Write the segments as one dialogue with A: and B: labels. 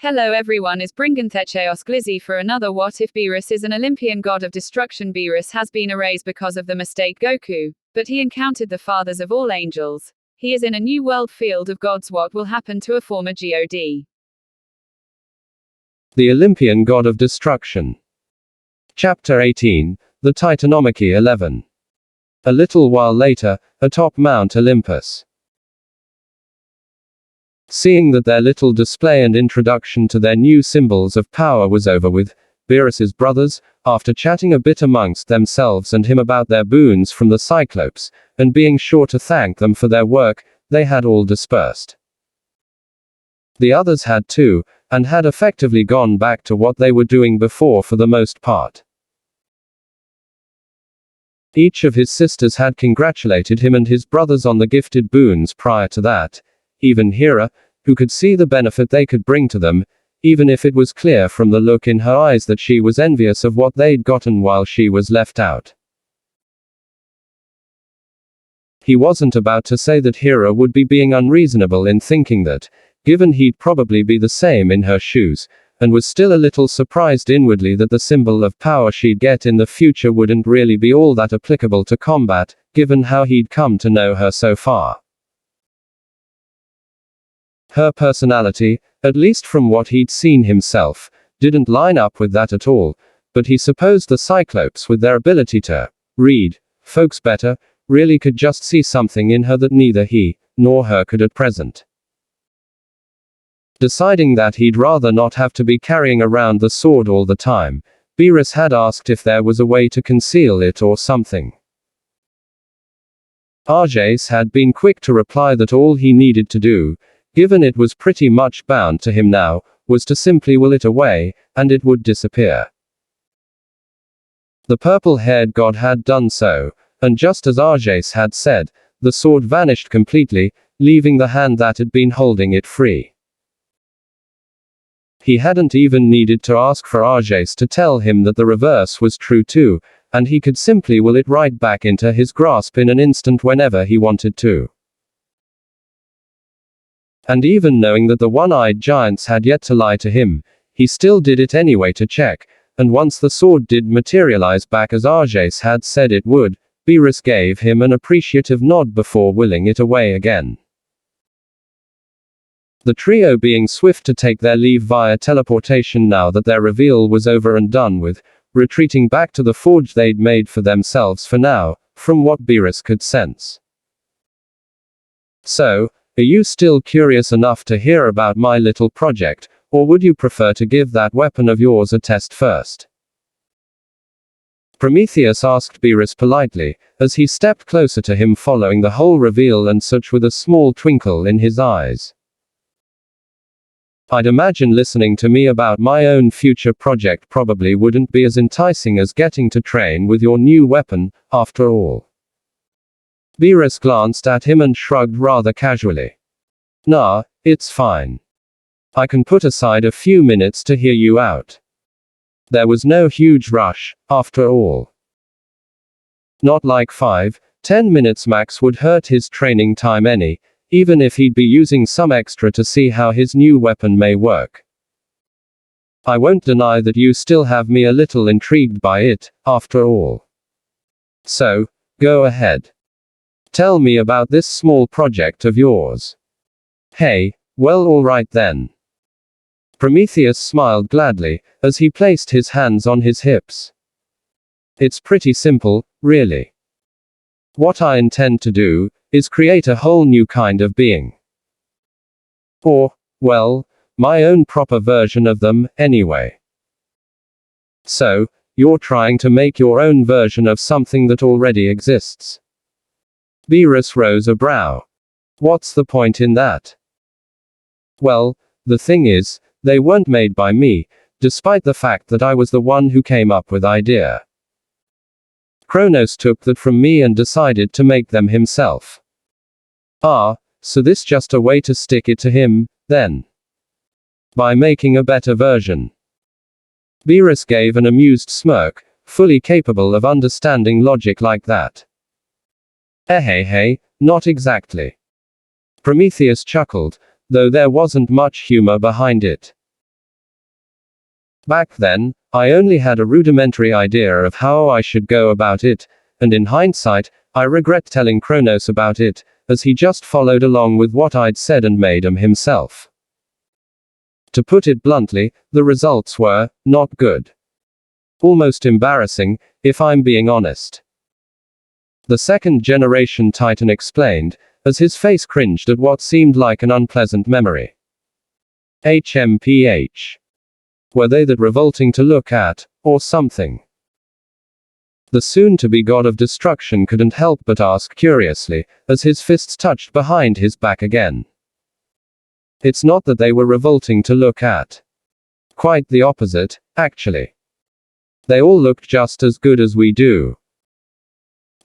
A: Hello everyone, is Bringonthechaos Glizzy for another What If. Beerus is an Olympian god of destruction. Beerus has been erased because of the mistake Goku, but he encountered the fathers of all angels. He is in a new world field of gods. What will happen to a former G.O.D?
B: The Olympian god of destruction. Chapter 18, the Titanomachy 11. A little while later, atop Mount Olympus. Seeing that their little display and introduction to their new symbols of power was over with, Beerus's brothers, after chatting a bit amongst themselves and him about their boons from the Cyclopes, and being sure to thank them for their work, they had all dispersed. The others had too, and had effectively gone back to what they were doing before for the most part. Each of his sisters had congratulated him and his brothers on the gifted boons prior to that. Even Hera, who could see the benefit they could bring to them, even if it was clear from the look in her eyes that she was envious of what they'd gotten while she was left out. He wasn't about to say that Hera would be being unreasonable in thinking that, given he'd probably be the same in her shoes, and was still a little surprised inwardly that the symbol of power she'd get in the future wouldn't really be all that applicable to combat, given how he'd come to know her so far. Her personality, at least from what he'd seen himself, didn't line up with that at all, but he supposed the Cyclopes, with their ability to read folks better, really could just see something in her that neither he nor her could at present. Deciding that he'd rather not have to be carrying around the sword all the time, Beerus had asked if there was a way to conceal it or something. Arges had been quick to reply that all he needed to do, given it was pretty much bound to him now, was to simply will it away, and it would disappear. The purple-haired god had done so, and just as Arges had said, the sword vanished completely, leaving the hand that had been holding it free. He hadn't even needed to ask for Arges to tell him that the reverse was true too, and he could simply will it right back into his grasp in an instant whenever he wanted to. And even knowing that the one-eyed giants had yet to lie to him, he still did it anyway to check, and once the sword did materialize back as Arges had said it would, Beerus gave him an appreciative nod before willing it away again. The trio being swift to take their leave via teleportation now that their reveal was over and done with, retreating back to the forge they'd made for themselves for now, from what Beerus could sense. So, are you still curious enough to hear about my little project, or would you prefer to give that weapon of yours a test first? Prometheus asked Beerus politely, as he stepped closer to him following the whole reveal and such with a small twinkle in his eyes. I'd imagine listening to me about my own future project probably wouldn't be as enticing as getting to train with your new weapon, after all. Beerus glanced at him and shrugged rather casually. Nah, it's fine. I can put aside a few minutes to hear you out. There was no huge rush, after all. Not like 5-10 minutes max would hurt his training time any, even if he'd be using some extra to see how his new weapon may work. I won't deny that you still have me a little intrigued by it, after all. So, go ahead. Tell me about this small project of yours. Hey, well alright then. Prometheus smiled gladly, as he placed his hands on his hips. It's pretty simple, really. What I intend to do, is create a whole new kind of being. Or, well, my own proper version of them, anyway. So, you're trying to make your own version of something that already exists. Beerus rose a brow. What's the point in that? Well, the thing is, they weren't made by me, despite the fact that I was the one who came up with the idea. Kronos took that from me and decided to make them himself. Ah, so this just a way to stick it to him, then? By making a better version. Beerus gave an amused smirk, fully capable of understanding logic like that. Hey, not exactly. Prometheus chuckled, though there wasn't much humor behind it. Back then, I only had a rudimentary idea of how I should go about it, and in hindsight, I regret telling Kronos about it, as he just followed along with what I'd said and made him himself. To put it bluntly, the results were not good. Almost embarrassing, if I'm being honest. The second generation Titan explained, as his face cringed at what seemed like an unpleasant memory. HMPH. Were they that revolting to look at, or something? The soon-to-be god of destruction couldn't help but ask curiously, as his fists touched behind his back again. It's not that they were revolting to look at. Quite the opposite, actually. They all looked just as good as we do.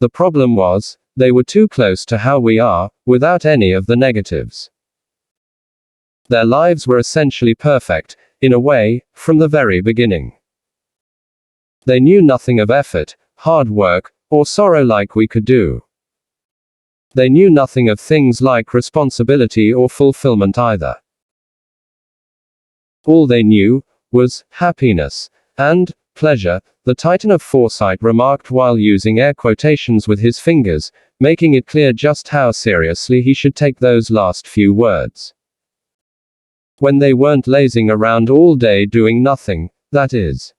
B: The problem was, they were too close to how we are, without any of the negatives. Their lives were essentially perfect, in a way, from the very beginning. They knew nothing of effort, hard work, or sorrow like we could do. They knew nothing of things like responsibility or fulfillment either. All they knew was happiness and pleasure, the Titan of Foresight remarked while using air quotations with his fingers, making it clear just how seriously he should take those last few words. When they weren't lazing around all day doing nothing, that is.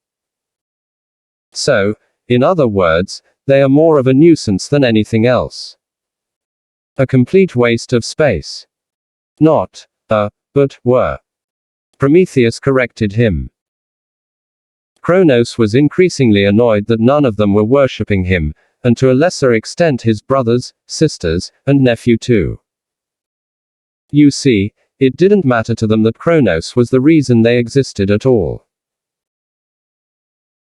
B: So, in other words, they are more of a nuisance than anything else. A complete waste of space. Not but were. Prometheus corrected him. Kronos was increasingly annoyed that none of them were worshipping him, and to a lesser extent his brothers, sisters, and nephew too. You see, it didn't matter to them that Kronos was the reason they existed at all.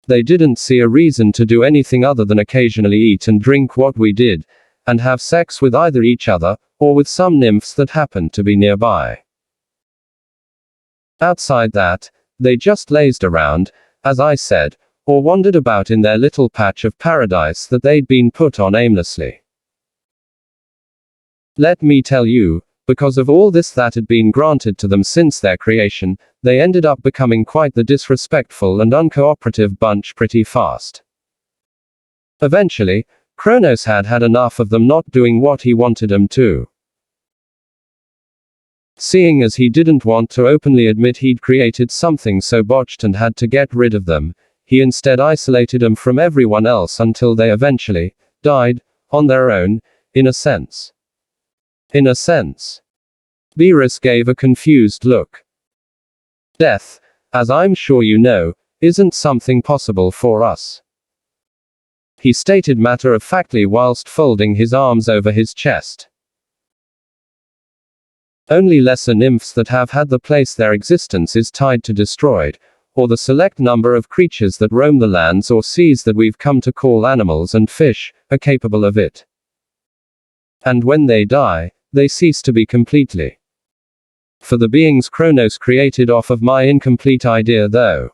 B: They didn't see a reason to do anything other than occasionally eat and drink what we did, and have sex with either each other, or with some nymphs that happened to be nearby. Outside that, they just lazed around, as I said, or wandered about in their little patch of paradise that they'd been put on aimlessly. Let me tell you, because of all this that had been granted to them since their creation, they ended up becoming quite the disrespectful and uncooperative bunch pretty fast. Eventually, Kronos had had enough of them not doing what he wanted them to. Seeing as he didn't want to openly admit he'd created something so botched and had to get rid of them, he instead isolated them from everyone else until they eventually died on their own, in a sense. In a sense. Beerus gave a confused look. Death, as I'm sure you know, isn't something possible for us. He stated matter-of-factly whilst folding his arms over his chest. Only lesser nymphs that have had the place their existence is tied to destroyed, or the select number of creatures that roam the lands or seas that we've come to call animals and fish, are capable of it. And when they die, they cease to be completely. For the beings Kronos created off of my incomplete idea though.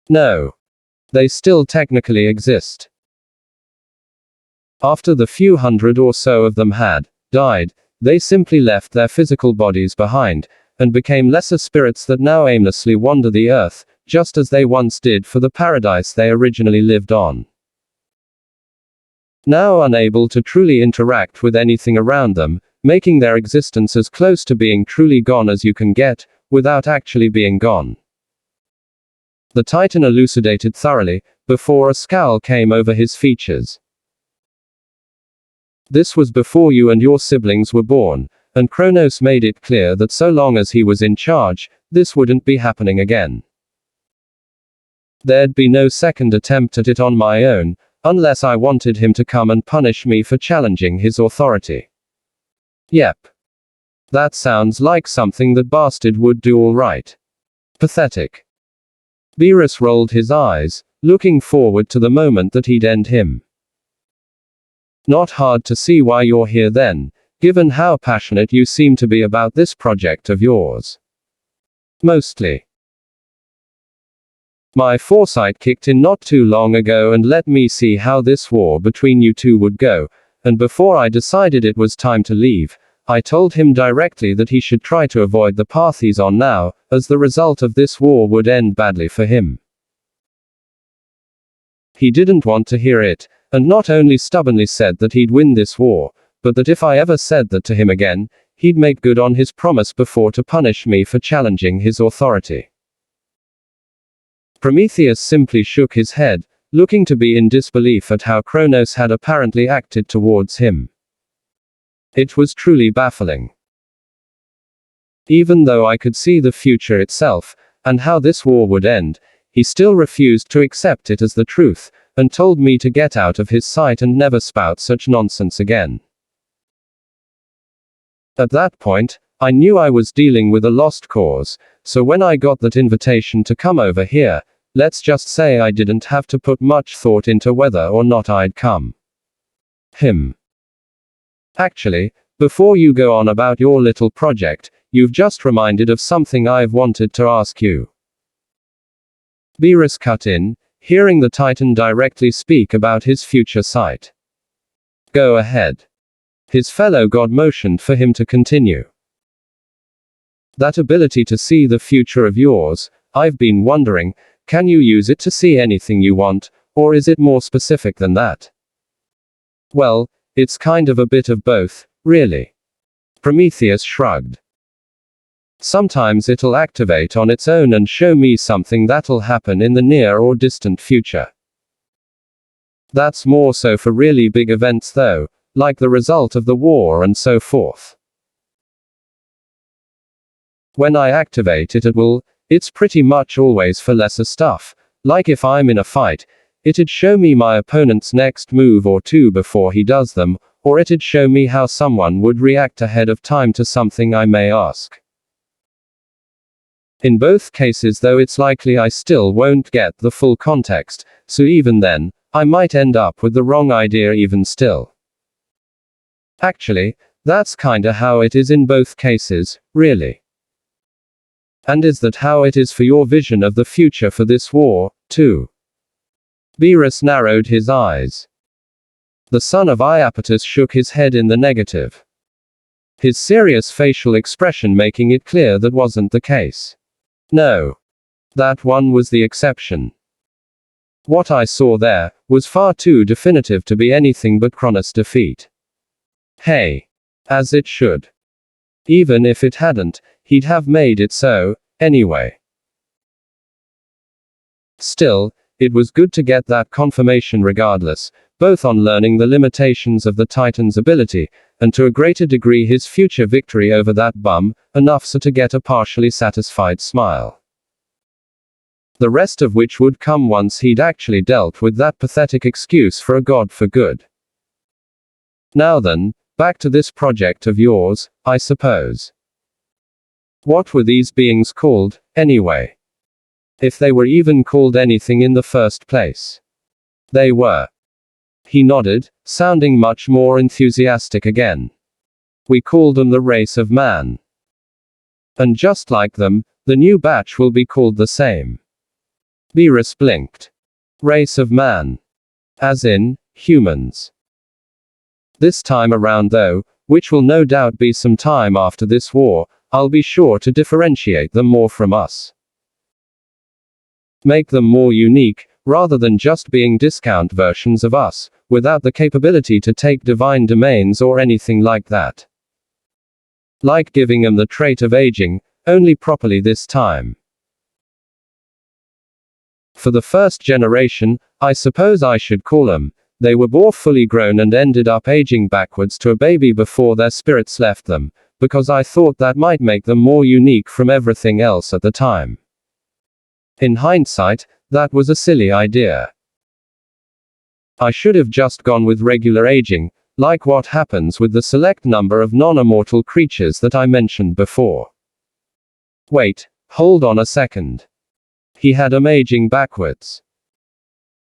B: No. They still technically exist. After the few hundred or so of them had died, they simply left their physical bodies behind, and became lesser spirits that now aimlessly wander the earth, just as they once did for the paradise they originally lived on. Now unable to truly interact with anything around them, making their existence as close to being truly gone as you can get, without actually being gone. The Titan elucidated thoroughly, before a scowl came over his features. This was before you and your siblings were born, and Kronos made it clear that so long as he was in charge, this wouldn't be happening again. There'd be no second attempt at it on my own, unless I wanted him to come and punish me for challenging his authority. Yep. That sounds like something that bastard would do all right. Pathetic. Beerus rolled his eyes, looking forward to the moment that he'd end him. Not hard to see why you're here then, given how passionate you seem to be about this project of yours. Mostly. My foresight kicked in not too long ago and let me see how this war between you two would go, and before I decided it was time to leave, I told him directly that he should try to avoid the path he's on now, as the result of this war would end badly for him. He didn't want to hear it, and not only stubbornly said that he'd win this war, but that if I ever said that to him again, he'd make good on his promise before to punish me for challenging his authority. Prometheus simply shook his head, looking to be in disbelief at how Kronos had apparently acted towards him. It was truly baffling. Even though I could see the future itself, and how this war would end, he still refused to accept it as the truth, and told me to get out of his sight and never spout such nonsense again. At that point, I knew I was dealing with a lost cause, so when I got that invitation to come over here, let's just say I didn't have to put much thought into whether or not I'd come. Actually, before you go on about your little project, you've just reminded of something I've wanted to ask you. Beerus cut in, hearing the Titan directly speak about his future sight. Go ahead. His fellow god motioned for him to continue. That ability to see the future of yours, I've been wondering, can you use it to see anything you want, or is it more specific than that? Well, it's kind of a bit of both, really. Prometheus shrugged. Sometimes it'll activate on its own and show me something that'll happen in the near or distant future. That's more so for really big events though, like the result of the war and so forth. When I activate it at will, it's pretty much always for lesser stuff, like if I'm in a fight, it'd show me my opponent's next move or two before he does them, or it'd show me how someone would react ahead of time to something I may ask. In both cases though it's likely I still won't get the full context, so even then, I might end up with the wrong idea even still. Actually, that's kinda how it is in both cases, really. And is that how it is for your vision of the future for this war, too? Beerus narrowed his eyes. The son of Iapetus shook his head in the negative. His serious facial expression making it clear that wasn't the case. No. That one was the exception. What I saw there was far too definitive to be anything but Kronos' defeat. Hey. As it should. Even if it hadn't, he'd have made it so, anyway. Still, it was good to get that confirmation regardless, both on learning the limitations of the Titan's ability, and to a greater degree his future victory over that bum, enough so to get a partially satisfied smile. The rest of which would come once he'd actually dealt with that pathetic excuse for a god for good. Now then, back to this project of yours, I suppose. What were these beings called, anyway? If they were even called anything in the first place. They were. He nodded, sounding much more enthusiastic again. We called them the race of man. And just like them, the new batch will be called the same. Beerus blinked. Race of man. As in, humans. This time around though, which will no doubt be some time after this war, I'll be sure to differentiate them more from us. Make them more unique, rather than just being discount versions of us, without the capability to take divine domains or anything like that. Like giving them the trait of aging, only properly this time. For the first generation, I suppose I should call them, they were born fully grown and ended up aging backwards to a baby before their spirits left them, because I thought that might make them more unique from everything else at the time. In hindsight, that was a silly idea. I should have just gone with regular aging, like what happens with the select number of non-immortal creatures that I mentioned before. Wait, hold on a second. He had them aging backwards.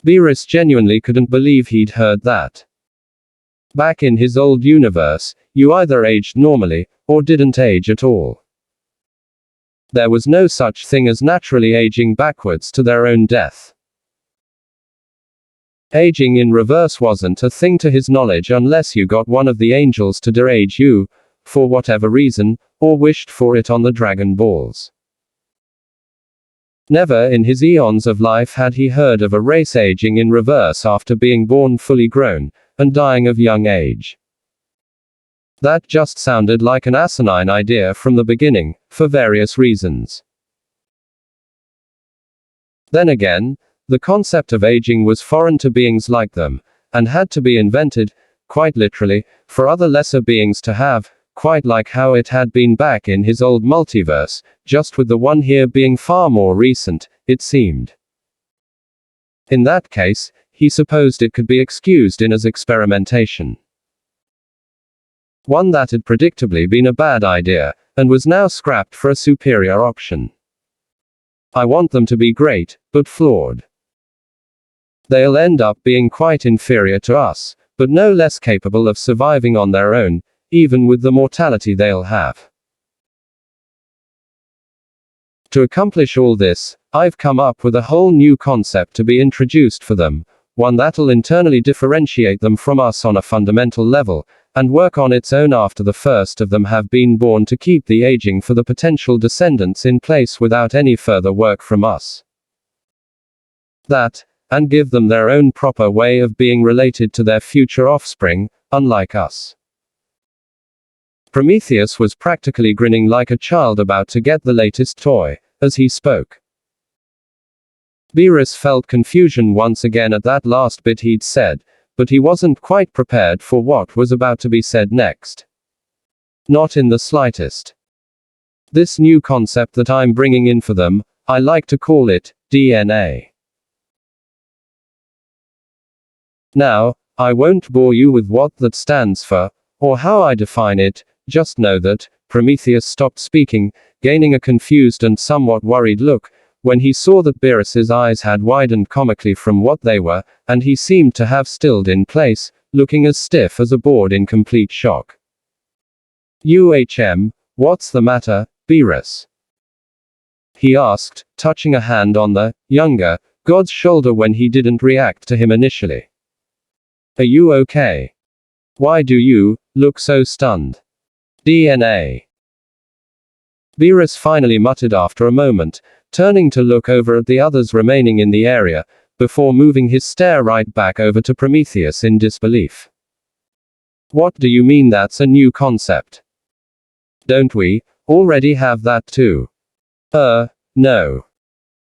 B: Beerus genuinely couldn't believe he'd heard that. Back in his old universe, you either aged normally, or didn't age at all. There was no such thing as naturally aging backwards to their own death. Aging in reverse wasn't a thing to his knowledge unless you got one of the angels to de-age you, for whatever reason, or wished for it on the Dragon Balls. Never in his eons of life had he heard of a race aging in reverse after being born fully grown, and dying of young age. That just sounded like an asinine idea from the beginning, for various reasons. Then again, the concept of aging was foreign to beings like them, and had to be invented, quite literally, for other lesser beings to have, quite like how it had been back in his old multiverse, just with the one here being far more recent, it seemed. In that case, he supposed it could be excused in as experimentation. One that had predictably been a bad idea, and was now scrapped for a superior option. I want them to be great, but flawed. They'll end up being quite inferior to us, but no less capable of surviving on their own, even with the mortality they'll have. To accomplish all this, I've come up with a whole new concept to be introduced for them, one that'll internally differentiate them from us on a fundamental level, and work on its own after the first of them have been born to keep the aging for the potential descendants in place without any further work from us. That, and give them their own proper way of being related to their future offspring, unlike us. Prometheus was practically grinning like a child about to get the latest toy, as he spoke. Beerus felt confusion once again at that last bit he'd said, but he wasn't quite prepared for what was about to be said next. Not in the slightest. This new concept that I'm bringing in for them, I like to call it DNA. Now, I won't bore you with what that stands for, or how I define it, just know that, Prometheus stopped speaking, gaining a confused and somewhat worried look, when he saw that Beerus's eyes had widened comically from what they were, and he seemed to have stilled in place, looking as stiff as a board in complete shock. What's the matter, Beerus? He asked, touching a hand on the younger god's shoulder when he didn't react to him initially. Are you okay? Why do you look so stunned? DNA. Beerus finally muttered after a moment, turning to look over at the others remaining in the area, before moving his stare right back over to Prometheus in disbelief. What do you mean that's a new concept? Don't we already have that too? No.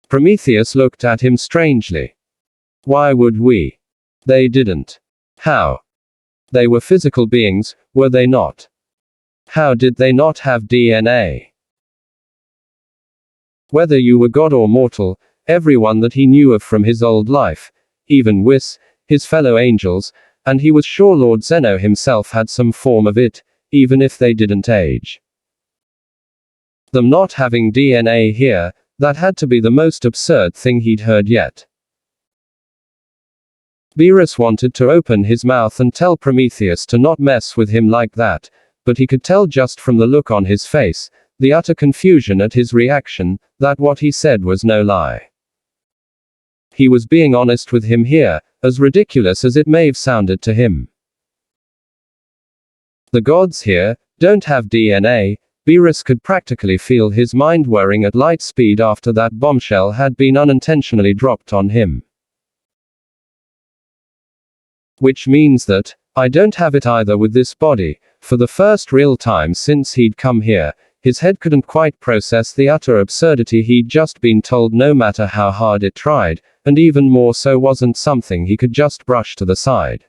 B: Prometheus looked at him strangely. Why would we? They didn't. How? They were physical beings, were they not? How did they not have DNA? Whether you were god or mortal, everyone that he knew of from his old life, even Whis, his fellow angels, and he was sure Lord Zeno himself had some form of it, even if they didn't age. Them not having DNA here, that had to be the most absurd thing he'd heard yet. Beerus wanted to open his mouth and tell Prometheus to not mess with him like that, but he could tell just from the look on his face, the utter confusion at his reaction, that what he said was no lie. He was being honest with him here, as ridiculous as it may have sounded to him. The gods here don't have DNA. Beerus could practically feel his mind whirring at light speed after that bombshell had been unintentionally dropped on him. Which means that, I don't have it either with this body. For the first real time since he'd come here, his head couldn't quite process the utter absurdity he'd just been told no matter how hard it tried, and even more so wasn't something he could just brush to the side.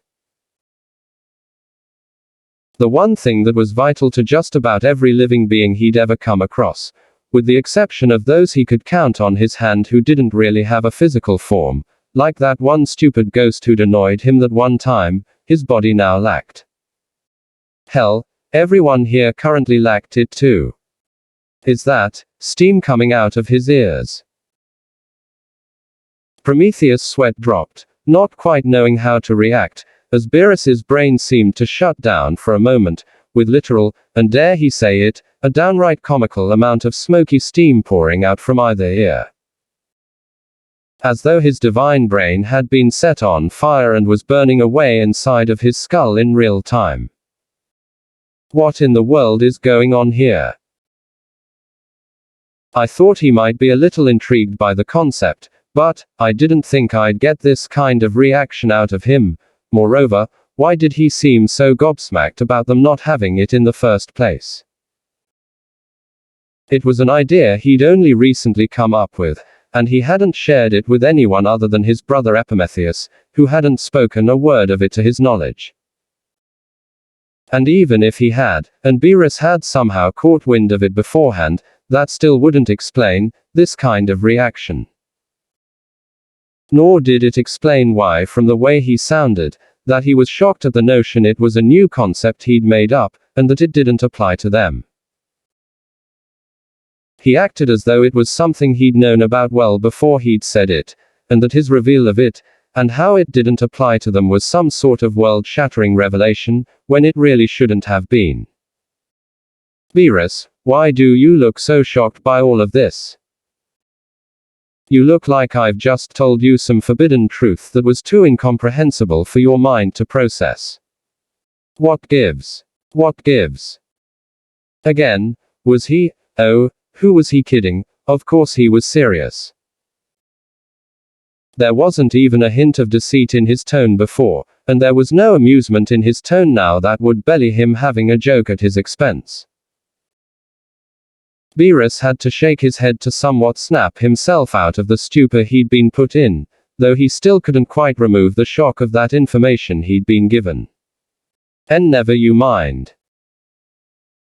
B: The one thing that was vital to just about every living being he'd ever come across, with the exception of those he could count on his hand who didn't really have a physical form, like that one stupid ghost who'd annoyed him that one time, his body now lacked. Hell, everyone here currently lacked it too. Is that steam coming out of his ears? Prometheus' sweat dropped, not quite knowing how to react, as Beerus's brain seemed to shut down for a moment, with literal, and dare he say it, a downright comical amount of smoky steam pouring out from either ear. As though his divine brain had been set on fire and was burning away inside of his skull in real time. What in the world is going on here? I thought he might be a little intrigued by the concept, but I didn't think I'd get this kind of reaction out of him. Moreover, why did he seem so gobsmacked about them not having it in the first place? It was an idea he'd only recently come up with, and he hadn't shared it with anyone other than his brother Epimetheus, who hadn't spoken a word of it to his knowledge. And even if he had, and Beerus had somehow caught wind of it beforehand, that still wouldn't explain this kind of reaction. Nor did it explain why, from the way he sounded, that he was shocked at the notion it was a new concept he'd made up, and that it didn't apply to them. He acted as though it was something he'd known about well before he'd said it, and that his reveal of it, and how it didn't apply to them, was some sort of world-shattering revelation, when it really shouldn't have been. Beerus, why do you look so shocked by all of this? You look like I've just told you some forbidden truth that was too incomprehensible for your mind to process. What gives? What gives? Again, was he? Oh, who was he kidding? Of course he was serious. There wasn't even a hint of deceit in his tone before, and there was no amusement in his tone now that would belie him having a joke at his expense. Beerus had to shake his head to somewhat snap himself out of the stupor he'd been put in, though he still couldn't quite remove the shock of that information he'd been given. And never you mind.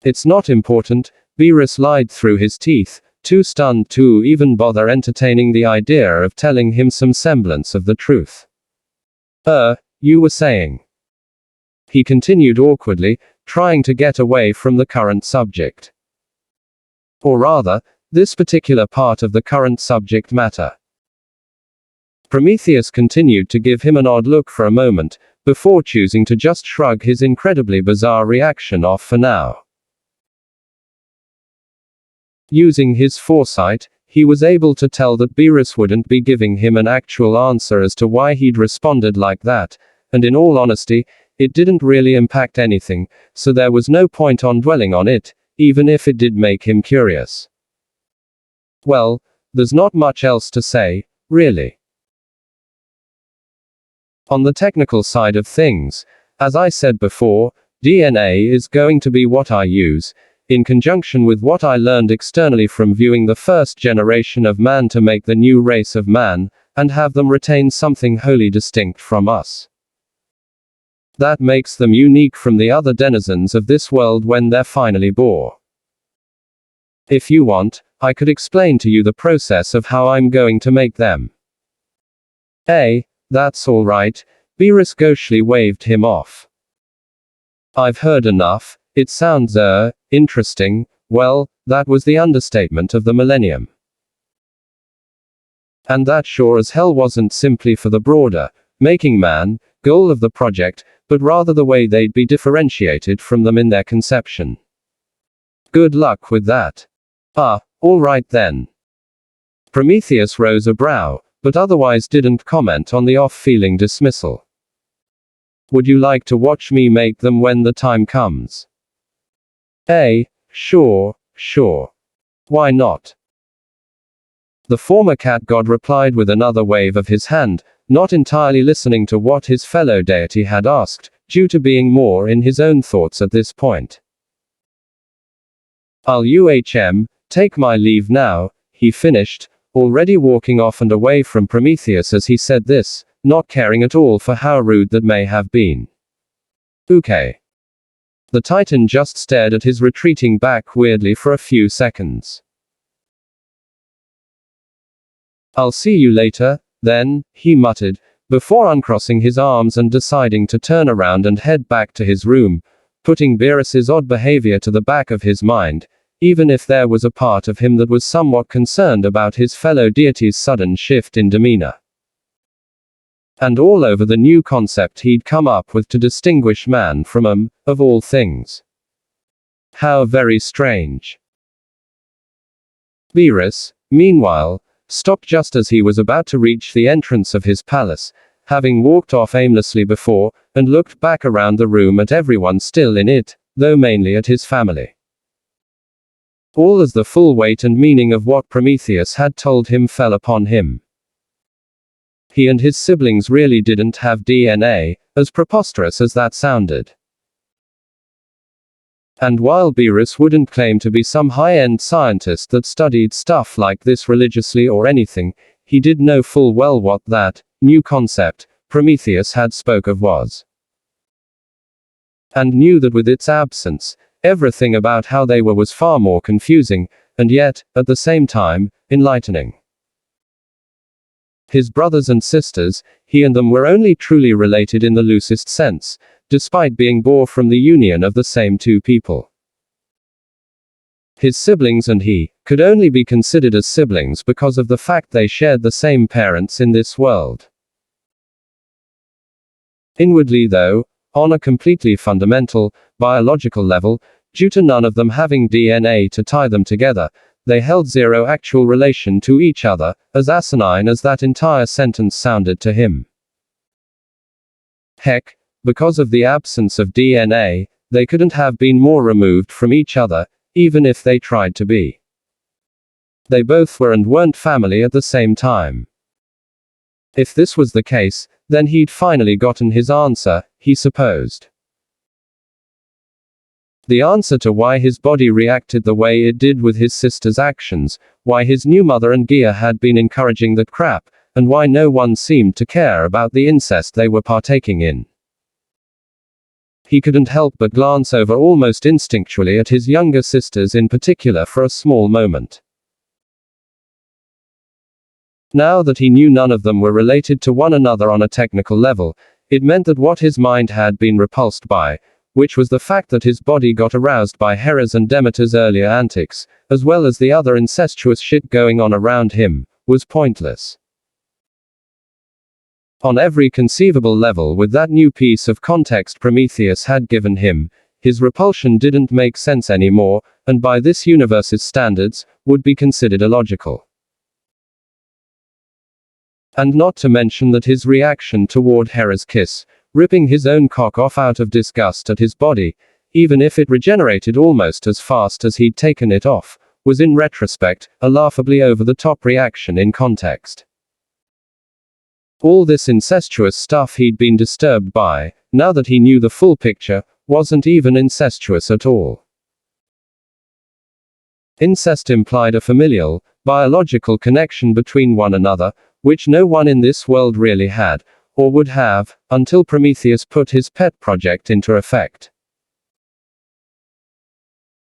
B: It's not important, Beerus lied through his teeth, too stunned to even bother entertaining the idea of telling him some semblance of the truth. You were saying. He continued awkwardly, trying to get away from the current subject. Or rather, this particular part of the current subject matter. Prometheus continued to give him an odd look for a moment, before choosing to just shrug his incredibly bizarre reaction off for now. Using his foresight, he was able to tell that Beerus wouldn't be giving him an actual answer as to why he'd responded like that, and in all honesty, it didn't really impact anything, so there was no point on dwelling on it, even if it did make him curious. Well, there's not much else to say, really. On the technical side of things, as I said before, DNA is going to be what I use, in conjunction with what I learned externally from viewing the first generation of man to make the new race of man, and have them retain something wholly distinct from us. That makes them unique from the other denizens of this world when they're finally born. If you want, I could explain to you the process of how I'm going to make them. That's all right, Beerus gauchely waved him off. I've heard enough, it sounds, interesting. Well, that was the understatement of the millennium. And that sure as hell wasn't simply for the broader, making man, goal of the project, but rather the way they'd be differentiated from them in their conception. Good luck with that. All right then. Prometheus rose a brow, but otherwise didn't comment on the off-feeling dismissal. Would you like to watch me make them when the time comes? Sure. Why not? The former cat god replied with another wave of his hand, not entirely listening to what his fellow deity had asked, due to being more in his own thoughts at this point. I'll take my leave now, he finished, already walking off and away from Prometheus as he said this, not caring at all for how rude that may have been. Okay. The Titan just stared at his retreating back weirdly for a few seconds. I'll see you later, then, he muttered, before uncrossing his arms and deciding to turn around and head back to his room, putting Beerus's odd behavior to the back of his mind, even if there was a part of him that was somewhat concerned about his fellow deity's sudden shift in demeanor. And all over the new concept he'd come up with to distinguish man from of all things. How very strange. Beerus, meanwhile, stopped just as he was about to reach the entrance of his palace, having walked off aimlessly before, and looked back around the room at everyone still in it, though mainly at his family. All as the full weight and meaning of what Prometheus had told him fell upon him. He and his siblings really didn't have DNA, as preposterous as that sounded. And while Beerus wouldn't claim to be some high-end scientist that studied stuff like this religiously or anything, he did know full well what that new concept Prometheus had spoke of was. And knew that with its absence, everything about how they were was far more confusing, and yet, at the same time, enlightening. His brothers and sisters, he and them were only truly related in the loosest sense, despite being born from the union of the same two people. His siblings and he could only be considered as siblings because of the fact they shared the same parents in this world. Inwardly, though, on a completely fundamental, biological level, due to none of them having DNA to tie them together, they held zero actual relation to each other, as asinine as that entire sentence sounded to him. Heck, because of the absence of DNA, they couldn't have been more removed from each other, even if they tried to be. They both were and weren't family at the same time. If this was the case, then he'd finally gotten his answer, he supposed. The answer to why his body reacted the way it did with his sister's actions, why his new mother and Gia had been encouraging that crap, and why no one seemed to care about the incest they were partaking in. He couldn't help but glance over almost instinctually at his younger sisters in particular for a small moment. Now that he knew none of them were related to one another on a technical level, it meant that what his mind had been repulsed by, which was the fact that his body got aroused by Hera's and Demeter's earlier antics, as well as the other incestuous shit going on around him, was pointless. On every conceivable level with that new piece of context Prometheus had given him, his repulsion didn't make sense anymore, and by this universe's standards, would be considered illogical. And not to mention that his reaction toward Hera's kiss, ripping his own cock off out of disgust at his body, even if it regenerated almost as fast as he'd taken it off, was in retrospect, a laughably over-the-top reaction in context. All this incestuous stuff he'd been disturbed by, now that he knew the full picture, wasn't even incestuous at all. Incest implied a familial, biological connection between one another, which no one in this world really had, or would have, until Prometheus put his pet project into effect.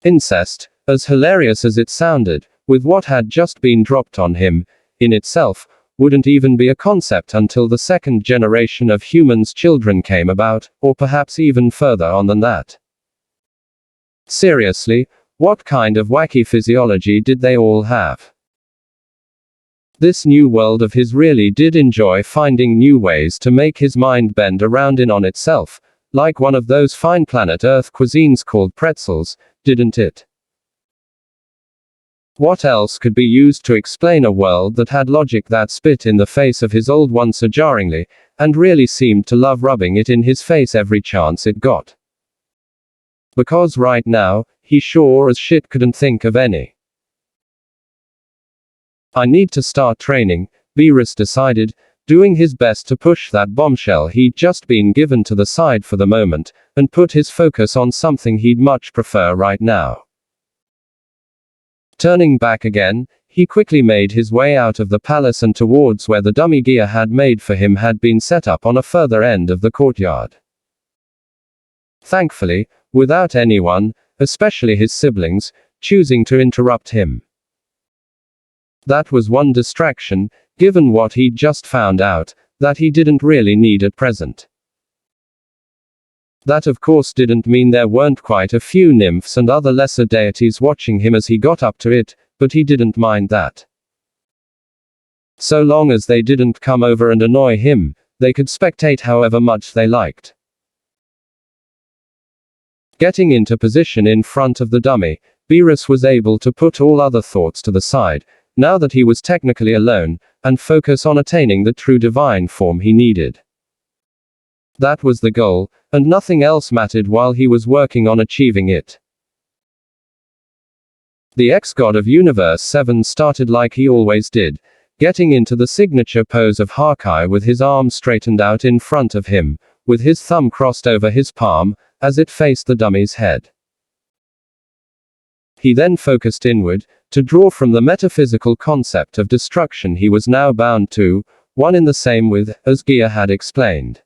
B: Incest, as hilarious as it sounded, with what had just been dropped on him, in itself, wouldn't even be a concept until the second generation of humans' children came about, or perhaps even further on than that. Seriously, what kind of wacky physiology did they all have? This new world of his really did enjoy finding new ways to make his mind bend around in on itself, like one of those fine planet Earth cuisines called pretzels, didn't it? What else could be used to explain a world that had logic that spit in the face of his old one so jarringly, and really seemed to love rubbing it in his face every chance it got? Because right now, he sure as shit couldn't think of any. I need to start training, Beerus decided, doing his best to push that bombshell he'd just been given to the side for the moment, and put his focus on something he'd much prefer right now. Turning back again, he quickly made his way out of the palace and towards where the dummy gear had made for him had been set up on a further end of the courtyard. Thankfully, without anyone, especially his siblings, choosing to interrupt him. That was one distraction, given what he'd just found out, that he didn't really need at present. That of course didn't mean there weren't quite a few nymphs and other lesser deities watching him as he got up to it, but he didn't mind that. So long as they didn't come over and annoy him, they could spectate however much they liked. Getting into position in front of the dummy, Beerus was able to put all other thoughts to the side, now that he was technically alone, and focus on attaining the true divine form he needed. That was the goal, and nothing else mattered while he was working on achieving it. The ex-god of Universe 7 started like he always did, getting into the signature pose of Hakai with his arms straightened out in front of him, with his thumb crossed over his palm, as it faced the dummy's head. He then focused inward, to draw from the metaphysical concept of destruction he was now bound to, one in the same with, as Gia had explained.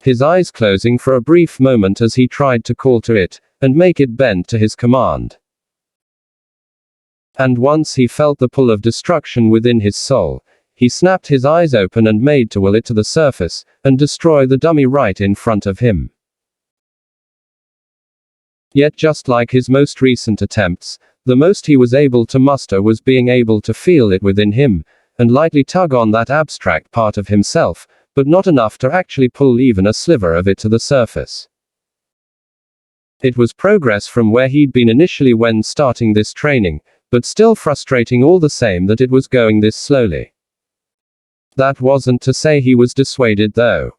B: His eyes closing for a brief moment as he tried to call to it, and make it bend to his command. And once he felt the pull of destruction within his soul, he snapped his eyes open and made to will it to the surface, and destroy the dummy right in front of him. Yet just like his most recent attempts, the most he was able to muster was being able to feel it within him, and lightly tug on that abstract part of himself, but not enough to actually pull even a sliver of it to the surface. It was progress from where he'd been initially when starting this training, but still frustrating all the same that it was going this slowly. That wasn't to say he was dissuaded though.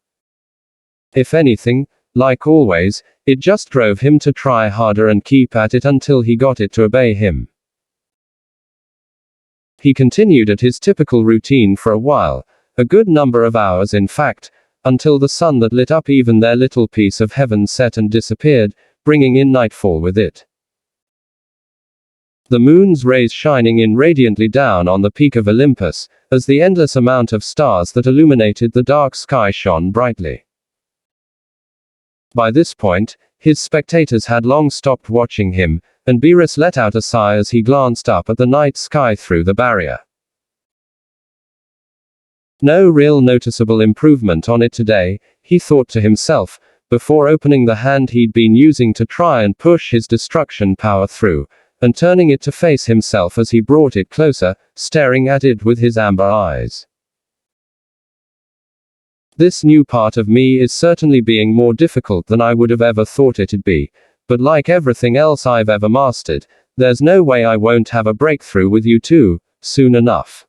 B: If anything, like always, it just drove him to try harder and keep at it until he got it to obey him. He continued at his typical routine for a while, a good number of hours in fact, until the sun that lit up even their little piece of heaven set and disappeared, bringing in nightfall with it. The moon's rays shining in radiantly down on the peak of Olympus, as the endless amount of stars that illuminated the dark sky shone brightly. By this point, his spectators had long stopped watching him, and Beerus let out a sigh as he glanced up at the night sky through the barrier. No real noticeable improvement on it today, he thought to himself, before opening the hand he'd been using to try and push his destruction power through, and turning it to face himself as he brought it closer, staring at it with his amber eyes. This new part of me is certainly being more difficult than I would have ever thought it'd be, but like everything else I've ever mastered, there's no way I won't have a breakthrough with you too, soon enough.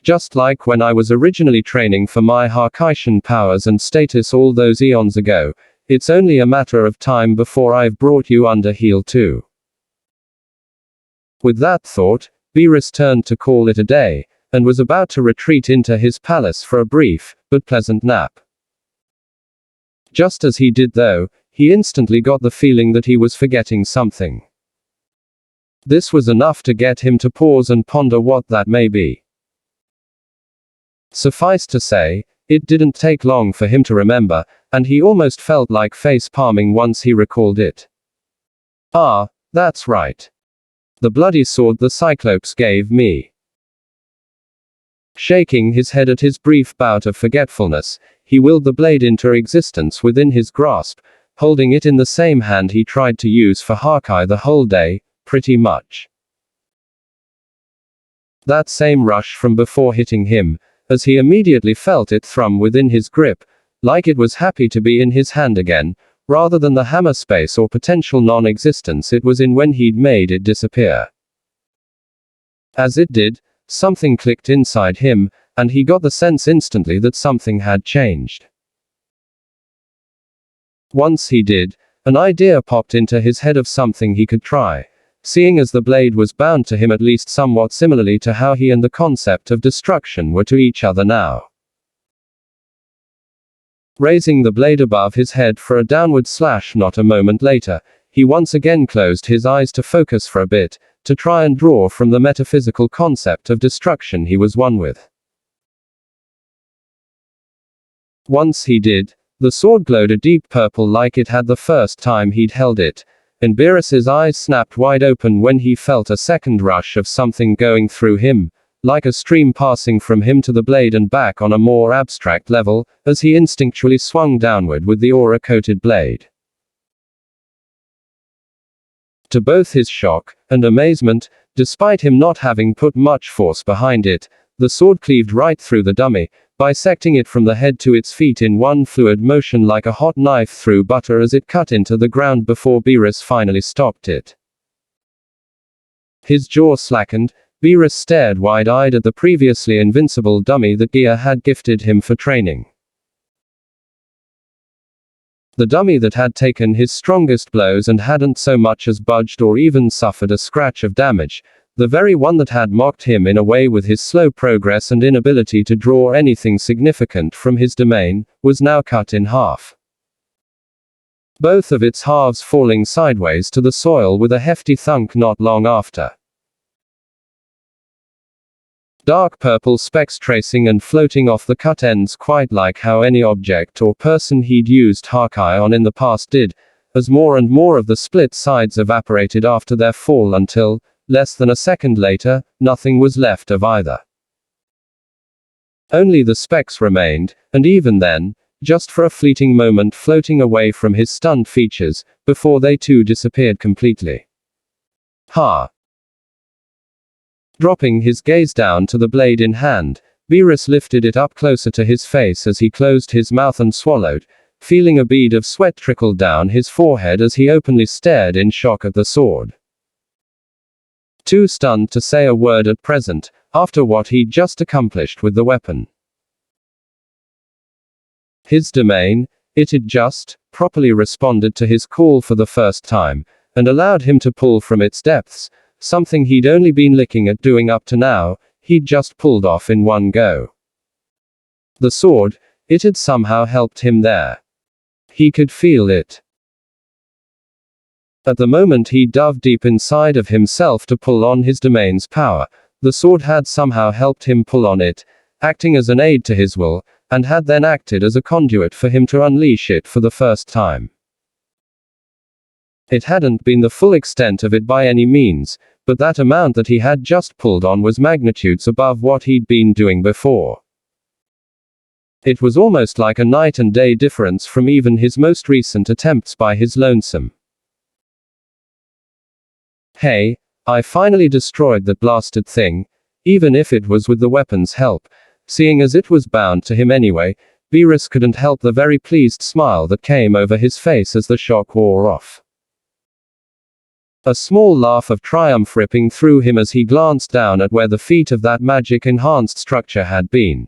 B: Just like when I was originally training for my Harkaishan powers and status all those eons ago, it's only a matter of time before I've brought you under heel too. With that thought, Beerus turned to call it a day, and was about to retreat into his palace for a brief, but pleasant nap. Just as he did though, he instantly got the feeling that he was forgetting something. This was enough to get him to pause and ponder what that may be. Suffice to say, it didn't take long for him to remember, and he almost felt like face-palming once he recalled it. Ah, that's right. The bloody sword the Cyclops gave me. Shaking his head at his brief bout of forgetfulness, he willed the blade into existence within his grasp, holding it in the same hand he tried to use for Hakai the whole day, pretty much. That same rush from before hitting him, as he immediately felt it thrum within his grip, like it was happy to be in his hand again, rather than the hammer space or potential non-existence it was in when he'd made it disappear. As it did, something clicked inside him, and he got the sense instantly that something had changed. Once he did, an idea popped into his head of something he could try, seeing as the blade was bound to him at least somewhat similarly to how he and the concept of destruction were to each other now. Raising the blade above his head for a downward slash not a moment later, he once again closed his eyes to focus for a bit, to try and draw from the metaphysical concept of destruction he was one with. Once he did, the sword glowed a deep purple like it had the first time he'd held it, and Beerus's eyes snapped wide open when he felt a second rush of something going through him, like a stream passing from him to the blade and back on a more abstract level, as he instinctually swung downward with the aura-coated blade. To both his shock and amazement, despite him not having put much force behind it, the sword cleaved right through the dummy, bisecting it from the head to its feet in one fluid motion like a hot knife through butter as it cut into the ground before Beerus finally stopped it. His jaw slackened, Beerus stared wide-eyed at the previously invincible dummy that Gia had gifted him for training. The dummy that had taken his strongest blows and hadn't so much as budged or even suffered a scratch of damage, the very one that had mocked him in a way with his slow progress and inability to draw anything significant from his domain, was now cut in half. Both of its halves falling sideways to the soil with a hefty thunk not long after. Dark purple specks tracing and floating off the cut ends, quite like how any object or person he'd used Hawkeye on in the past did, as more and more of the split sides evaporated after their fall until, less than a second later, nothing was left of either. Only the specks remained, and even then, just for a fleeting moment floating away from his stunned features, before they too disappeared completely. Ha! Dropping his gaze down to the blade in hand, Beerus lifted it up closer to his face as he closed his mouth and swallowed, feeling a bead of sweat trickle down his forehead as he openly stared in shock at the sword. Too stunned to say a word at present, after what he'd just accomplished with the weapon. His domain, it had just, properly responded to his call for the first time, and allowed him to pull from its depths, something he'd only been licking at doing up to now, he'd just pulled off in one go. The sword, it had somehow helped him there. He could feel it. At the moment he dove deep inside of himself to pull on his domain's power, the sword had somehow helped him pull on it, acting as an aid to his will, and had then acted as a conduit for him to unleash it for the first time. It hadn't been the full extent of it by any means, but that amount that he had just pulled on was magnitudes above what he'd been doing before. It was almost like a night and day difference from even his most recent attempts by his lonesome. Hey, I finally destroyed that blasted thing, even if it was with the weapon's help, seeing as it was bound to him anyway. Beerus couldn't help the very pleased smile that came over his face as the shock wore off. A small laugh of triumph ripping through him as he glanced down at where the feet of that magic-enhanced structure had been.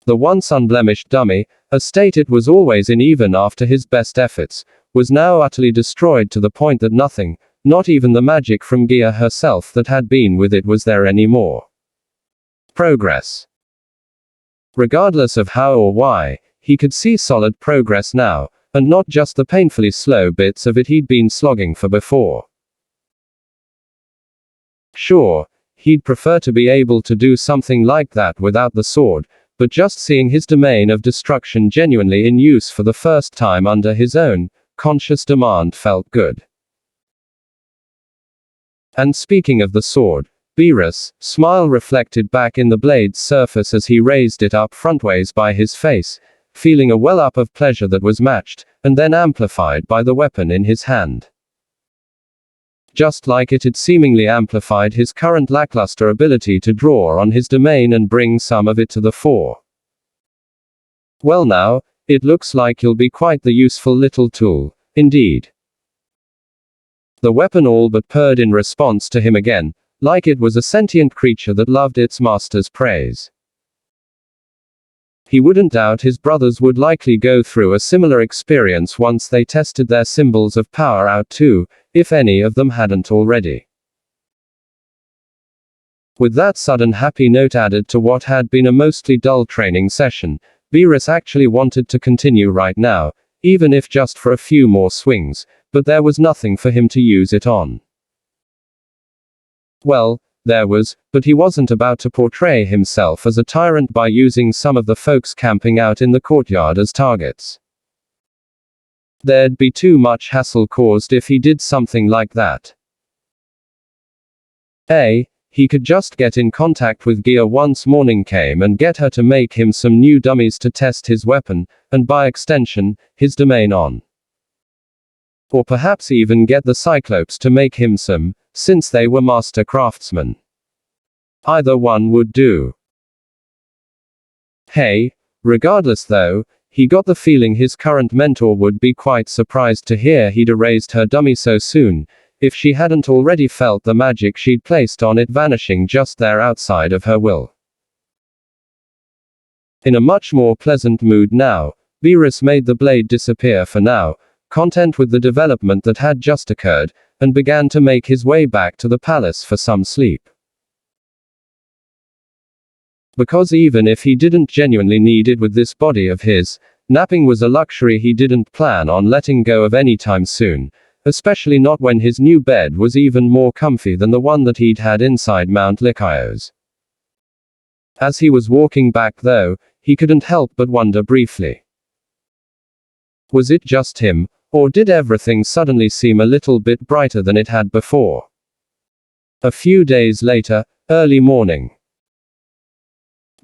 B: The once unblemished dummy, a state it was always in even after his best efforts, was now utterly destroyed to the point that nothing, not even the magic from Gia herself that had been with it, was there anymore. Progress. Regardless of how or why, he could see solid progress now, and not just the painfully slow bits of it he'd been slogging for before. Sure, he'd prefer to be able to do something like that without the sword, but just seeing his domain of destruction genuinely in use for the first time under his own conscious demand felt good. And speaking of the sword, Beerus' smile reflected back in the blade's surface as he raised it up frontways by his face, feeling a well-up of pleasure that was matched, and then amplified by the weapon in his hand. Just like it had seemingly amplified his current lackluster ability to draw on his domain and bring some of it to the fore. Well now, it looks like you'll be quite the useful little tool, indeed. The weapon all but purred in response to him again, like it was a sentient creature that loved its master's praise. He wouldn't doubt his brothers would likely go through a similar experience once they tested their symbols of power out too, if any of them hadn't already. With that sudden happy note added to what had been a mostly dull training session, Beerus actually wanted to continue right now, even if just for a few more swings, but there was nothing for him to use it on. Well, there was, but he wasn't about to portray himself as a tyrant by using some of the folks camping out in the courtyard as targets. There'd be too much hassle caused if he did something like that. He could just get in contact with Gia once morning came and get her to make him some new dummies to test his weapon, and by extension, his domain on. Or perhaps even get the Cyclopes to make him some, since they were master craftsmen. Either one would do. Regardless though, he got the feeling his current mentor would be quite surprised to hear he'd erased her dummy so soon, if she hadn't already felt the magic she'd placed on it vanishing just there outside of her will. In a much more pleasant mood now, Beerus made the blade disappear for now, content with the development that had just occurred, and began to make his way back to the palace for some sleep. Because even if he didn't genuinely need it with this body of his, napping was a luxury he didn't plan on letting go of anytime soon, especially not when his new bed was even more comfy than the one that he'd had inside Bringonthechaos. As he was walking back though, he couldn't help but wonder briefly. Was it just him, or did everything suddenly seem a little bit brighter than it had before? A few days later, early morning.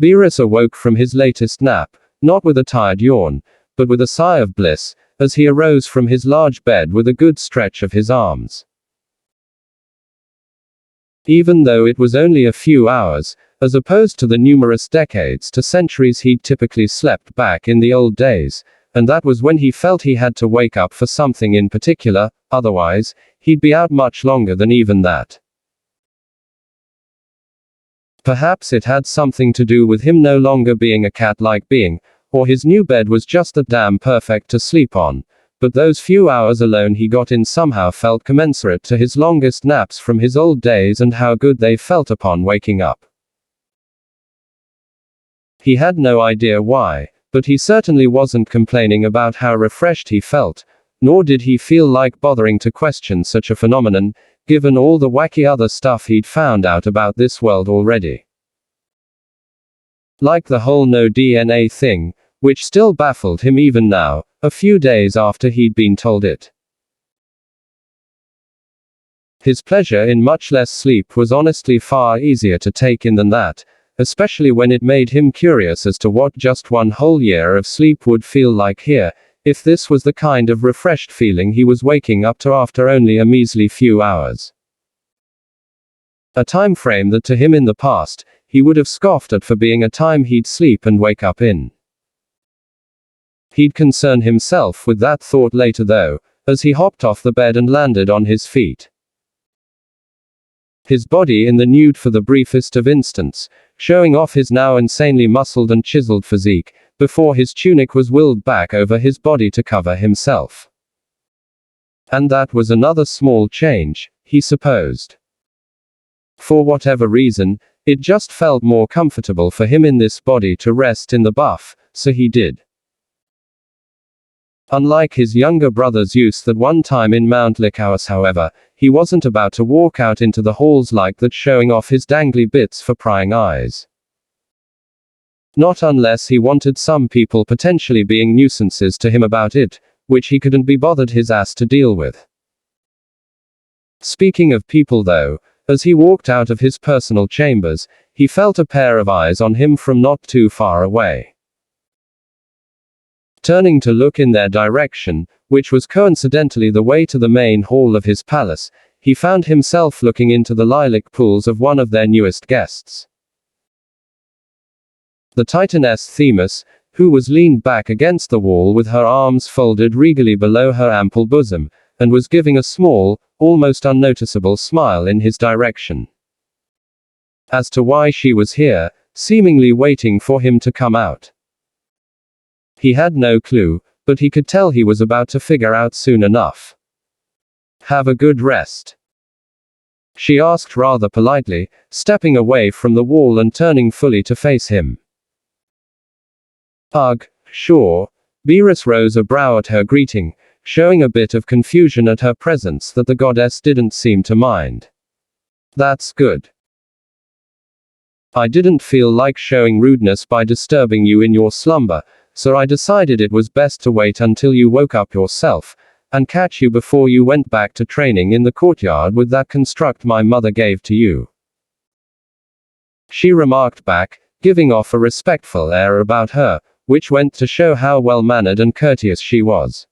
B: Beerus awoke from his latest nap, not with a tired yawn, but with a sigh of bliss, as he arose from his large bed with a good stretch of his arms. Even though it was only a few hours, as opposed to the numerous decades to centuries he'd typically slept back in the old days, and that was when he felt he had to wake up for something in particular, otherwise, he'd be out much longer than even that. Perhaps it had something to do with him no longer being a cat-like being, or his new bed was just that damn perfect to sleep on, but those few hours alone he got in somehow felt commensurate to his longest naps from his old days and how good they felt upon waking up. He had no idea why, but he certainly wasn't complaining about how refreshed he felt, nor did he feel like bothering to question such a phenomenon, given all the wacky other stuff he'd found out about this world already. Like the whole no DNA thing, which still baffled him even now, a few days after he'd been told it. His pleasure in much less sleep was honestly far easier to take in than that, especially when it made him curious as to what just one whole year of sleep would feel like here, if this was the kind of refreshed feeling he was waking up to after only a measly few hours. A time frame that to him in the past, he would have scoffed at for being a time he'd sleep and wake up in. He'd concern himself with that thought later though, as he hopped off the bed and landed on his feet. His body in the nude for the briefest of instants, showing off his now insanely muscled and chiseled physique, before his tunic was willed back over his body to cover himself. And that was another small change, he supposed. For whatever reason, it just felt more comfortable for him in this body to rest in the buff, so he did. Unlike his younger brother's use that one time in Bringonthechaos however, he wasn't about to walk out into the halls like that showing off his dangly bits for prying eyes. Not unless he wanted some people potentially being nuisances to him about it, which he couldn't be bothered his ass to deal with. Speaking of people though, as he walked out of his personal chambers, he felt a pair of eyes on him from not too far away. Turning to look in their direction, which was coincidentally the way to the main hall of his palace, he found himself looking into the lilac pools of one of their newest guests. The Titaness Themis, who was leaned back against the wall with her arms folded regally below her ample bosom, and was giving a small, almost unnoticeable smile in his direction. As to why she was here, seemingly waiting for him to come out. He had no clue, but he could tell he was about to figure out soon enough. Have a good rest? She asked rather politely, stepping away from the wall and turning fully to face him. Ugh, sure. Beerus rose a brow at her greeting, showing a bit of confusion at her presence that the goddess didn't seem to mind. That's good. I didn't feel like showing rudeness by disturbing you in your slumber, so I decided it was best to wait until you woke up yourself, and catch you before you went back to training in the courtyard with that construct my mother gave to you. She remarked back, giving off a respectful air about her, which went to show how well-mannered and courteous she was.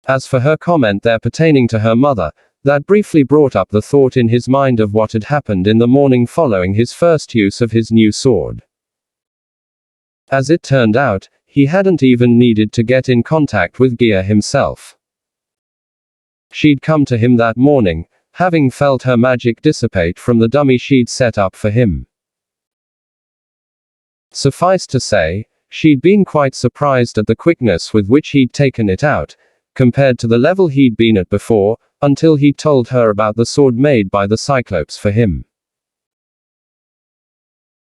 B: As for her comment there pertaining to her mother, that briefly brought up the thought in his mind of what had happened in the morning following his first use of his new sword. As it turned out, he hadn't even needed to get in contact with Gia himself. She'd come to him that morning, having felt her magic dissipate from the dummy she'd set up for him. Suffice to say, she'd been quite surprised at the quickness with which he'd taken it out, compared to the level he'd been at before, until he told her about the sword made by the Cyclopes for him.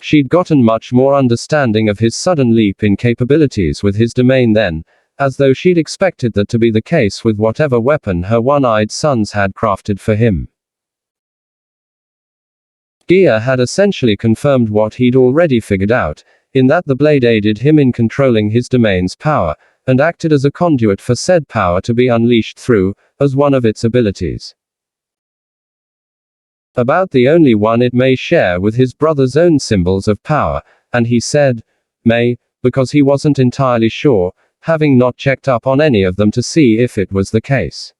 B: She'd gotten much more understanding of his sudden leap in capabilities with his domain then, as though she'd expected that to be the case with whatever weapon her one-eyed sons had crafted for him. Gia had essentially confirmed what he'd already figured out, in that the blade aided him in controlling his domain's power, and acted as a conduit for said power to be unleashed through, as one of its abilities. About the only one it may share with his brother's own symbols of power, and he said, may, because he wasn't entirely sure, having not checked up on any of them to see if it was the case.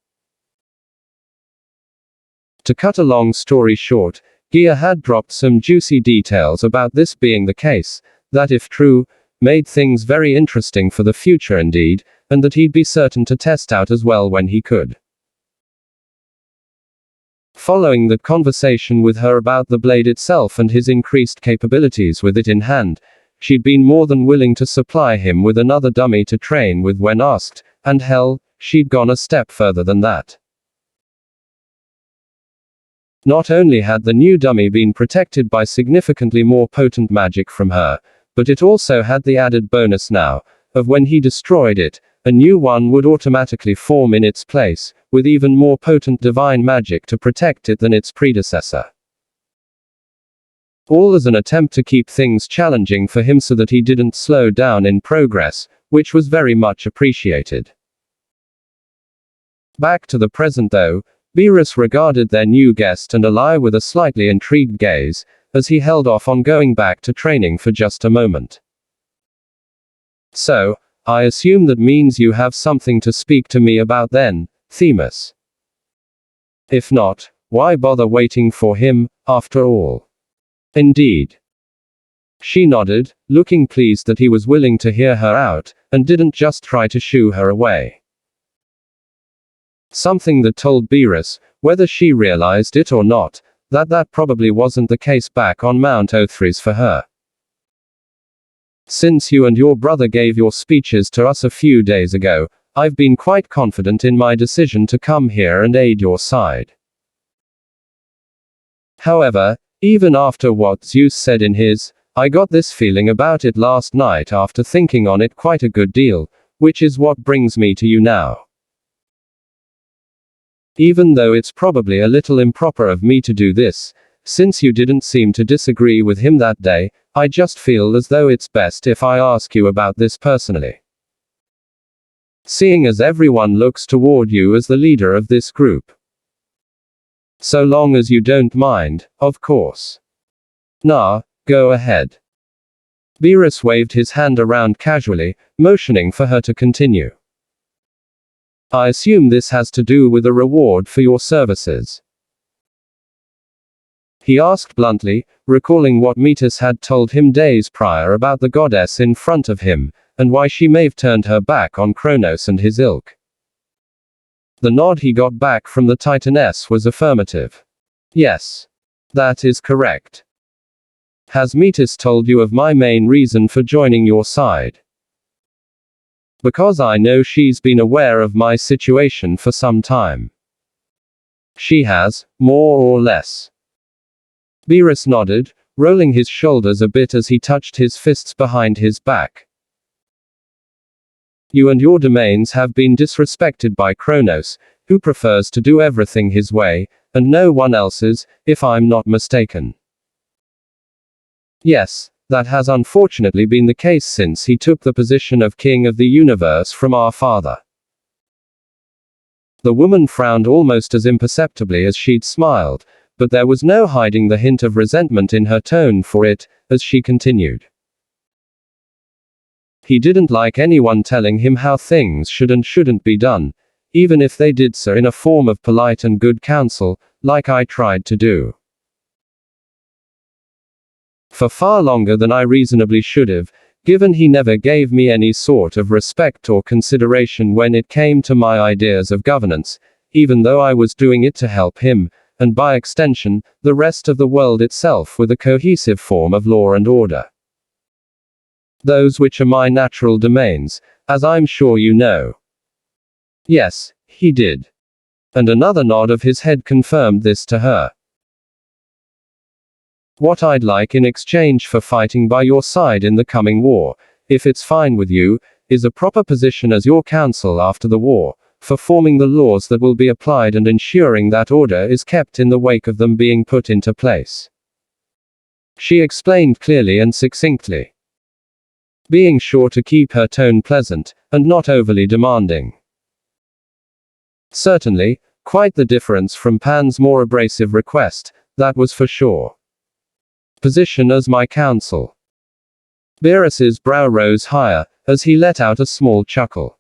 B: To cut a long story short, Gia had dropped some juicy details about this being the case, that if true, made things very interesting for the future indeed, and that he'd be certain to test out as well when he could. Following that conversation with her about the blade itself and his increased capabilities with it in hand, she'd been more than willing to supply him with another dummy to train with when asked, and hell, she'd gone a step further than that. Not only had the new dummy been protected by significantly more potent magic from her, but it also had the added bonus now, of when he destroyed it, a new one would automatically form in its place, with even more potent divine magic to protect it than its predecessor. All as an attempt to keep things challenging for him so that he didn't slow down in progress, which was very much appreciated. Back to the present though, Beerus regarded their new guest and ally with a slightly intrigued gaze, as he held off on going back to training for just a moment. So, I assume that means you have something to speak to me about then, Themis. If not, why bother waiting for him, after all? Indeed. She nodded, looking pleased that he was willing to hear her out, and didn't just try to shoo her away. Something that told Beerus, whether she realized it or not, that probably wasn't the case back on Mount Othries for her. Since you and your brother gave your speeches to us a few days ago, I've been quite confident in my decision to come here and aid your side. However, even after what Zeus said in his, I got this feeling about it last night after thinking on it quite a good deal, which is what brings me to you now. Even though it's probably a little improper of me to do this, since you didn't seem to disagree with him that day, I just feel as though it's best if I ask you about this personally. Seeing as everyone looks toward you as the leader of this group. So long as you don't mind, of course. Nah, go ahead. Beerus waved his hand around casually, motioning for her to continue. I assume this has to do with a reward for your services. He asked bluntly, recalling what Metis had told him days prior about the goddess in front of him, and why she may have turned her back on Kronos and his ilk. The nod he got back from the Titaness was affirmative. Yes. That is correct. Has Metis told you of my main reason for joining your side? Because I know she's been aware of my situation for some time. She has, more or less. Beerus nodded, rolling his shoulders a bit as he touched his fists behind his back. You and your domains have been disrespected by Kronos, who prefers to do everything his way, and no one else's, if I'm not mistaken. Yes, that has unfortunately been the case since he took the position of king of the universe from our father. The woman frowned almost as imperceptibly as she'd smiled, but there was no hiding the hint of resentment in her tone for it, as she continued. He didn't like anyone telling him how things should and shouldn't be done, even if they did so in a form of polite and good counsel, like I tried to do. For far longer than I reasonably should have, given he never gave me any sort of respect or consideration when it came to my ideas of governance, even though I was doing it to help him, and by extension, the rest of the world itself with a cohesive form of law and order. Those which are my natural domains, as I'm sure you know. Yes, he did. And another nod of his head confirmed this to her. What I'd like in exchange for fighting by your side in the coming war, if it's fine with you, is a proper position as your counsel after the war, for forming the laws that will be applied and ensuring that order is kept in the wake of them being put into place. She explained clearly and succinctly, being sure to keep her tone pleasant, and not overly demanding. Certainly, quite the difference from Pan's more abrasive request, that was for sure. Position as my counsel. Beerus's brow rose higher, as he let out a small chuckle.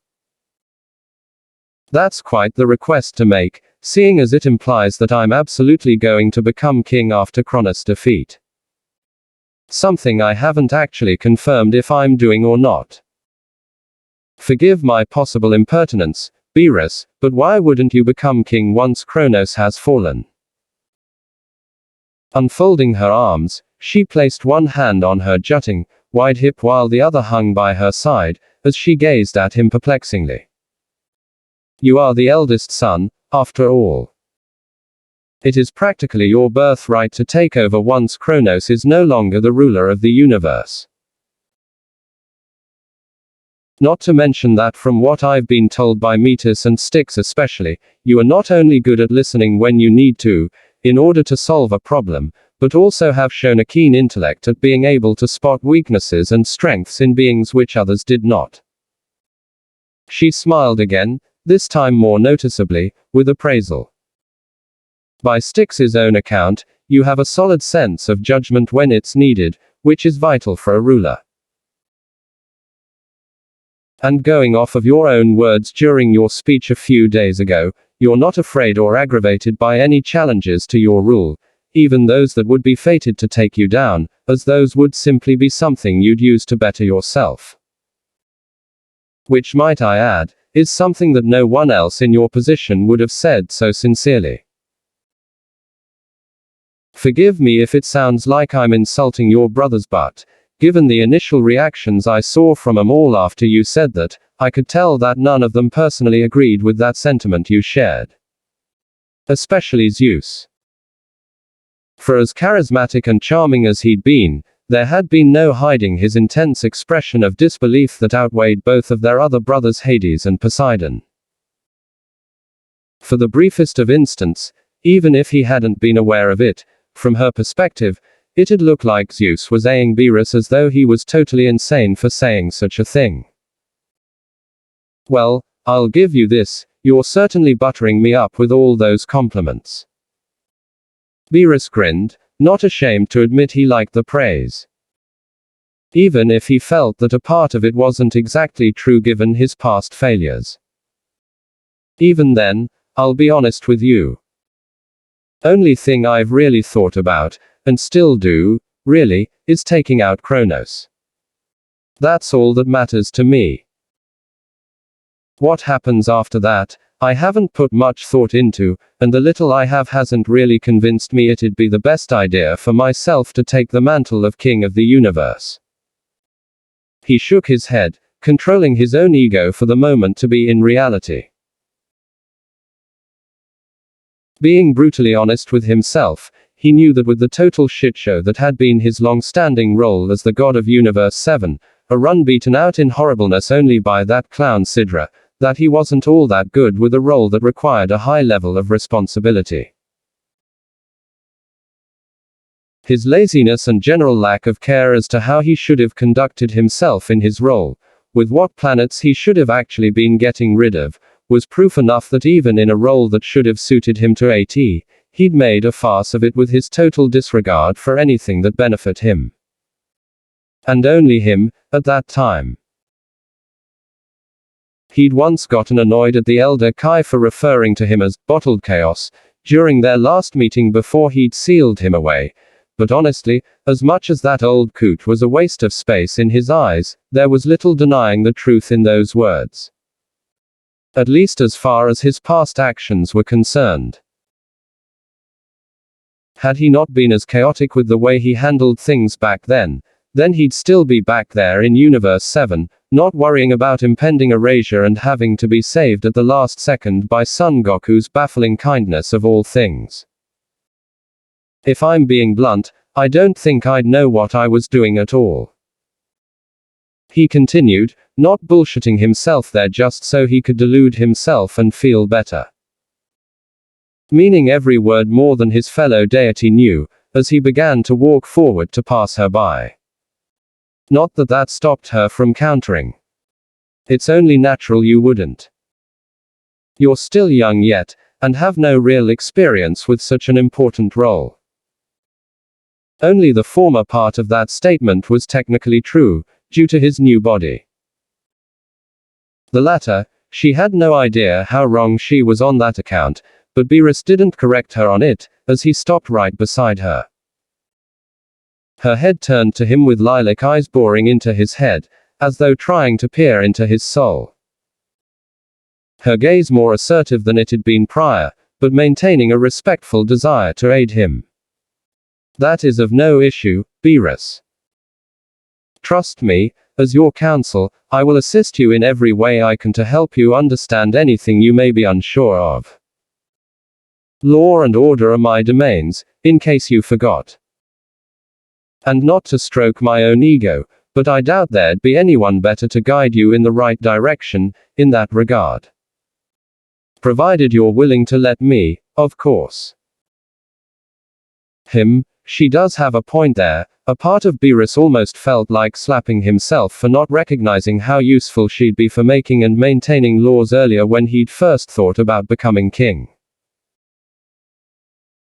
B: That's quite the request to make, seeing as it implies that I'm absolutely going to become king after Kronos' defeat. Something I haven't actually confirmed if I'm doing or not. Forgive my possible impertinence, Beerus, but why wouldn't you become king once Kronos has fallen? Unfolding her arms, she placed one hand on her jutting, wide hip while the other hung by her side, as she gazed at him perplexingly. You are the eldest son, after all. It is practically your birthright to take over once Kronos is no longer the ruler of the universe. Not to mention that from what I've been told by Metis and Styx especially, you are not only good at listening when you need to, in order to solve a problem, but also have shown a keen intellect at being able to spot weaknesses and strengths in beings which others did not. She smiled again, this time more noticeably, with appraisal. By Styx's own account, you have a solid sense of judgment when it's needed, which is vital for a ruler. And going off of your own words during your speech a few days ago, you're not afraid or aggravated by any challenges to your rule, even those that would be fated to take you down, as those would simply be something you'd use to better yourself. Which, might I add, is something that no one else in your position would have said so sincerely. Forgive me if it sounds like I'm insulting your brothers, but, given the initial reactions I saw from them all after you said that, I could tell that none of them personally agreed with that sentiment you shared. Especially Zeus. For as charismatic and charming as he'd been, there had been no hiding his intense expression of disbelief that outweighed both of their other brothers Hades and Poseidon. For the briefest of instants, even if he hadn't been aware of it, from her perspective, it had looked like Zeus was eyeing Beerus as though he was totally insane for saying such a thing. Well, I'll give you this, you're certainly buttering me up with all those compliments. Beerus grinned, not ashamed to admit he liked the praise. Even if he felt that a part of it wasn't exactly true given his past failures. Even then, I'll be honest with you. Only thing I've really thought about, and still do, really, is taking out Kronos. That's all that matters to me. What happens after that, I haven't put much thought into, and the little I have hasn't really convinced me it'd be the best idea for myself to take the mantle of King of the Universe. He shook his head, controlling his own ego for the moment to be in reality. Being brutally honest with himself, he knew that with the total shitshow that had been his long-standing role as the god of Universe 7, a run beaten out in horribleness only by that clown Sidra, that he wasn't all that good with a role that required a high level of responsibility. His laziness and general lack of care as to how he should have conducted himself in his role, with what planets he should have actually been getting rid of, was proof enough that even in a role that should have suited him to a T, he'd made a farce of it with his total disregard for anything that benefit him. And only him, at that time. He'd once gotten annoyed at the elder Kai for referring to him as bottled chaos during their last meeting before he'd sealed him away, but honestly, as much as that old coot was a waste of space in his eyes, there was little denying the truth in those words. At least as far as his past actions were concerned. Had he not been as chaotic with the way he handled things back then, then he'd still be back there in Universe 7, not worrying about impending erasure and having to be saved at the last second by Son Goku's baffling kindness of all things. If I'm being blunt, I don't think I'd know what I was doing at all. He continued, not bullshitting himself there just so he could delude himself and feel better. Meaning every word more than his fellow deity knew, as he began to walk forward to pass her by. Not that that stopped her from countering. It's only natural you wouldn't. You're still young yet, and have no real experience with such an important role. Only the former part of that statement was technically true, due to his new body. The latter, she had no idea how wrong she was on that account, but Beerus didn't correct her on it, as he stopped right beside her. Her head turned to him with lilac eyes boring into his head, as though trying to peer into his soul. Her gaze more assertive than it had been prior, but maintaining a respectful desire to aid him. That is of no issue, Beerus. Trust me, as your counsel, I will assist you in every way I can to help you understand anything you may be unsure of. Law and order are my domains, in case you forgot. And not to stroke my own ego, but I doubt there'd be anyone better to guide you in the right direction, in that regard. Provided you're willing to let me, of course. She does have a point there. A part of Beerus almost felt like slapping himself for not recognizing how useful she'd be for making and maintaining laws earlier when he'd first thought about becoming king.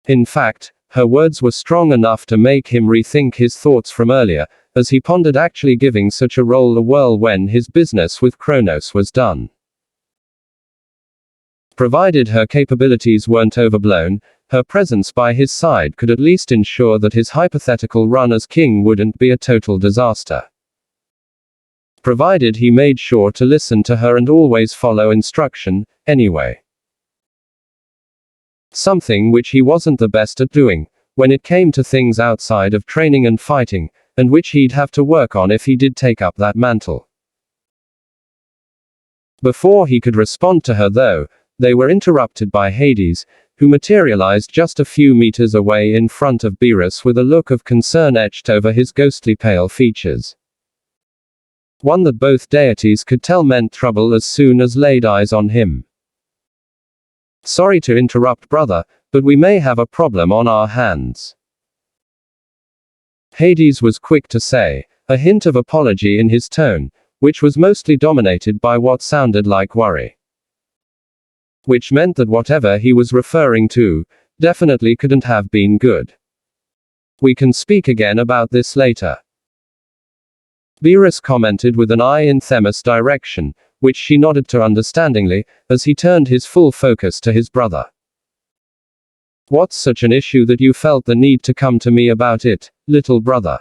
B: In fact, her words were strong enough to make him rethink his thoughts from earlier, as he pondered actually giving such a role a whirl when his business with Kronos was done. Provided her capabilities weren't overblown, her presence by his side could at least ensure that his hypothetical run as king wouldn't be a total disaster. Provided he made sure to listen to her and always follow instruction, anyway. Something which he wasn't the best at doing, when it came to things outside of training and fighting, and which he'd have to work on if he did take up that mantle. Before he could respond to her though, they were interrupted by Hades, who materialized just a few meters away in front of Beerus with a look of concern etched over his ghostly pale features. One that both deities could tell meant trouble as soon as laid eyes on him. Sorry to interrupt, brother, but we may have a problem on our hands. Hades was quick to say, a hint of apology in his tone, which was mostly dominated by what sounded like worry. Which meant that whatever he was referring to, definitely couldn't have been good. We can speak again about this later. Beerus commented with an eye in Themis' direction, which she nodded to understandingly, as he turned his full focus to his brother. What's such an issue that you felt the need to come to me about it, little brother?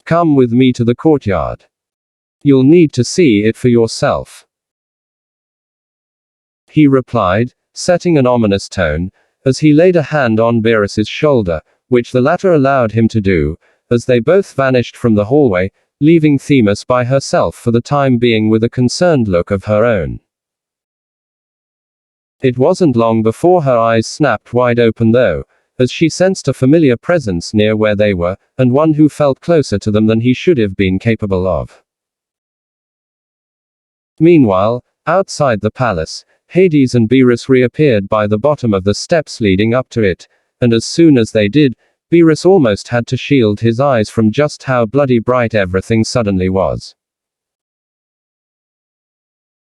B: Come with me to the courtyard. You'll need to see it for yourself. He replied, setting an ominous tone, as he laid a hand on Beerus's shoulder, which the latter allowed him to do, as they both vanished from the hallway, leaving Themis by herself for the time being with a concerned look of her own. It wasn't long before her eyes snapped wide open though, as she sensed a familiar presence near where they were, and one who felt closer to them than he should have been capable of. Meanwhile, outside the palace, Hades and Beerus reappeared by the bottom of the steps leading up to it, and as soon as they did, Beerus almost had to shield his eyes from just how bloody bright everything suddenly was.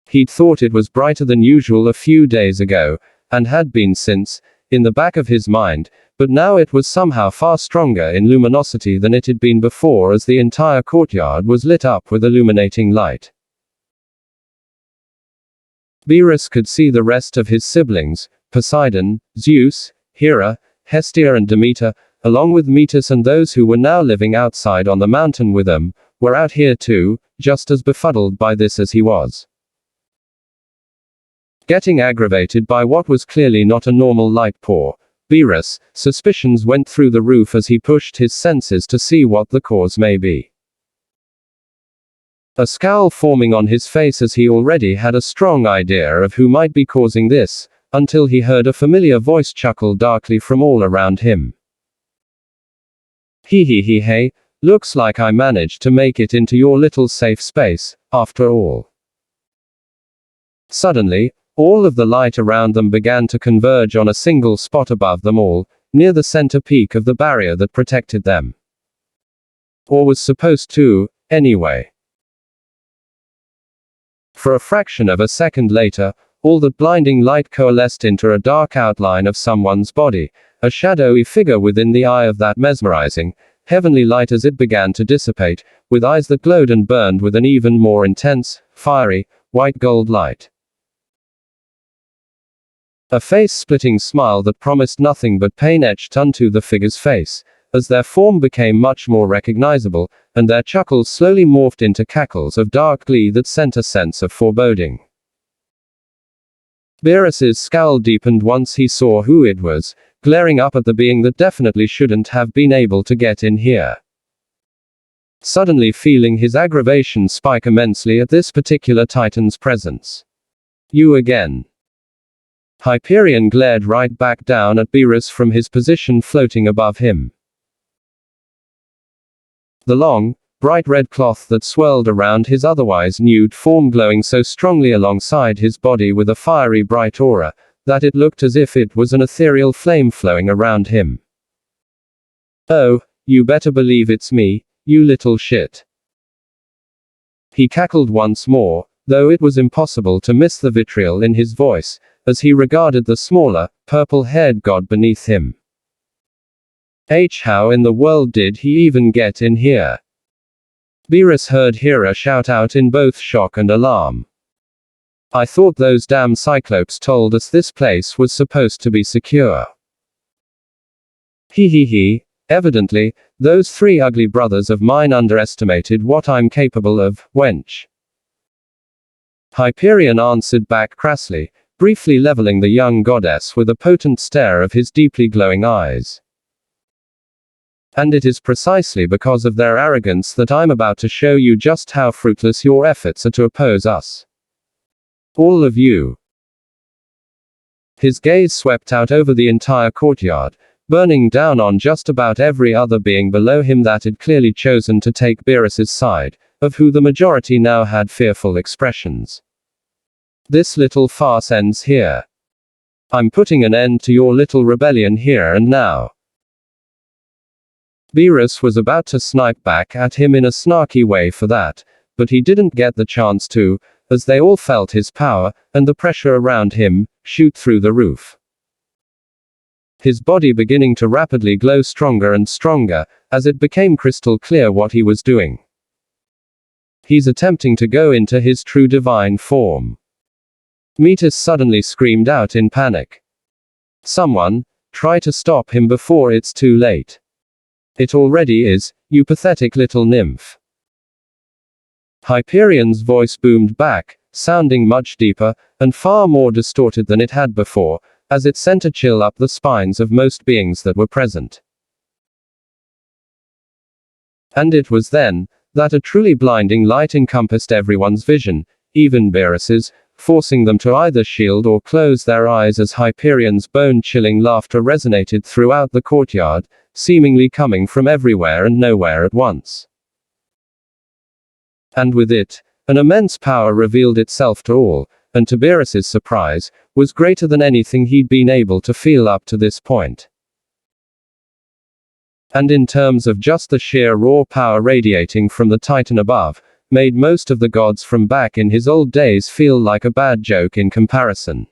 B: He'd thought it was brighter than usual a few days ago, and had been since, in the back of his mind, but now it was somehow far stronger in luminosity than it had been before as the entire courtyard was lit up with illuminating light. Beerus could see the rest of his siblings, Poseidon, Zeus, Hera, Hestia and Demeter, along with Metis and those who were now living outside on the mountain with them, were out here too, just as befuddled by this as he was. Getting aggravated by what was clearly not a normal light pour, Beerus, suspicions went through the roof as he pushed his senses to see what the cause may be. A scowl forming on his face as he already had a strong idea of who might be causing this, until he heard a familiar voice chuckle darkly from all around him. Hey, looks like I managed to make it into your little safe space, after all. Suddenly, all of the light around them began to converge on a single spot above them all, near the center peak of the barrier that protected them. Or was supposed to, anyway. For a fraction of a second later, all that blinding light coalesced into a dark outline of someone's body, a shadowy figure within the eye of that mesmerizing, heavenly light as it began to dissipate, with eyes that glowed and burned with an even more intense, fiery, white gold light. A face-splitting smile that promised nothing but pain etched onto the figure's face, as their form became much more recognizable, and their chuckles slowly morphed into cackles of dark glee that sent a sense of foreboding. Beerus's scowl deepened once he saw who it was, glaring up at the being that definitely shouldn't have been able to get in here. Suddenly feeling his aggravation spike immensely at this particular titan's presence. You again. Hyperion glared right back down at Beerus from his position floating above him. The long, bright red cloth that swirled around his otherwise nude form glowing so strongly alongside his body with a fiery bright aura, that it looked as if it was an ethereal flame flowing around him. Oh, you better believe it's me, you little shit. He cackled once more, though it was impossible to miss the vitriol in his voice, as he regarded the smaller, purple-haired god beneath him. How in the world did he even get in here? Beerus heard Hera shout out in both shock and alarm. I thought those damn cyclopes told us this place was supposed to be secure. Evidently, those three ugly brothers of mine underestimated what I'm capable of, wench. Hyperion answered back crassly, briefly leveling the young goddess with a potent stare of his deeply glowing eyes. And it is precisely because of their arrogance that I'm about to show you just how fruitless your efforts are to oppose us. All of you. His gaze swept out over the entire courtyard, burning down on just about every other being below him that had clearly chosen to take Beerus's side, of who the majority now had fearful expressions. This little farce ends here. I'm putting an end to your little rebellion here and now. Beerus was about to snipe back at him in a snarky way for that, but he didn't get the chance to, as they all felt his power, and the pressure around him, shoot through the roof. His body beginning to rapidly glow stronger and stronger, as it became crystal clear what he was doing. He's attempting to go into his true divine form. Metis suddenly screamed out in panic. Someone, try to stop him before it's too late. It already is, you pathetic little nymph. Hyperion's voice boomed back, sounding much deeper, and far more distorted than it had before, as it sent a chill up the spines of most beings that were present. And it was then, that a truly blinding light encompassed everyone's vision, even Beerus's, forcing them to either shield or close their eyes as Hyperion's bone-chilling laughter resonated throughout the courtyard, seemingly coming from everywhere and nowhere at once. And with it, an immense power revealed itself to all, and to Beerus's surprise, was greater than anything he'd been able to feel up to this point. And in terms of just the sheer raw power radiating from the Titan above, made most of the gods from back in his old days feel like a bad joke in comparison.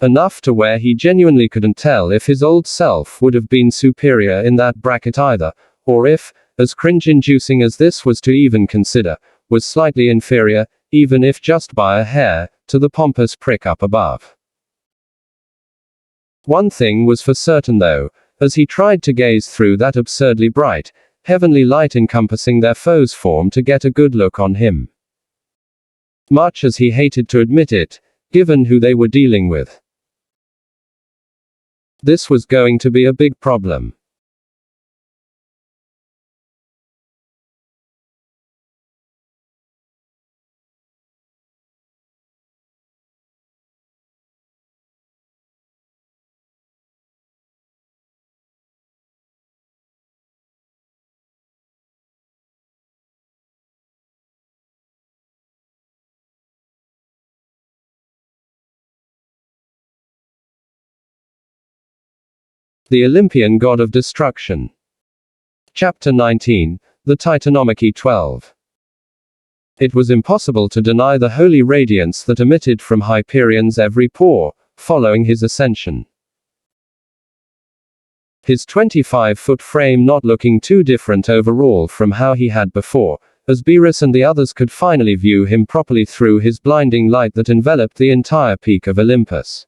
B: Enough to where he genuinely couldn't tell if his old self would have been superior in that bracket either, or if, as cringe-inducing as this was to even consider, was slightly inferior, even if just by a hair, to the pompous prick up above. One thing was for certain though, as he tried to gaze through that absurdly bright, heavenly light encompassing their foe's form to get a good look on him. Much as he hated to admit it, given who they were dealing with. This was going to be a big problem. The Olympian god of destruction. Chapter 19, the Titanomachy 12. It was impossible to deny the holy radiance that emitted from Hyperion's every pore, following his ascension. His 25-foot frame not looking too different overall from how he had before, as Beerus and the others could finally view him properly through his blinding light that enveloped the entire peak of Olympus.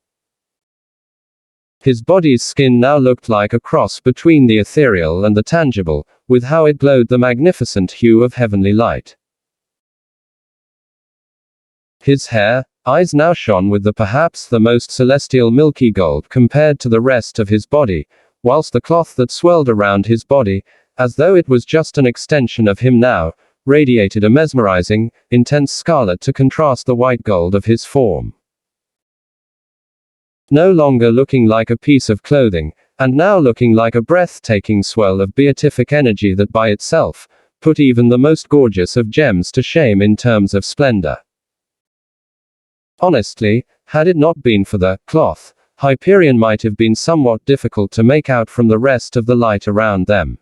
B: His body's skin now looked like a cross between the ethereal and the tangible, with how it glowed the magnificent hue of heavenly light. His hair, eyes now shone with perhaps the most celestial milky gold compared to the rest of his body, whilst the cloth that swirled around his body, as though it was just an extension of him now, radiated a mesmerizing, intense scarlet to contrast the white gold of his form. No longer looking like a piece of clothing, and now looking like a breathtaking swell of beatific energy that by itself put even the most gorgeous of gems to shame in terms of splendor. Honestly, had it not been for the cloth, Hyperion might have been somewhat difficult to make out from the rest of the light around them.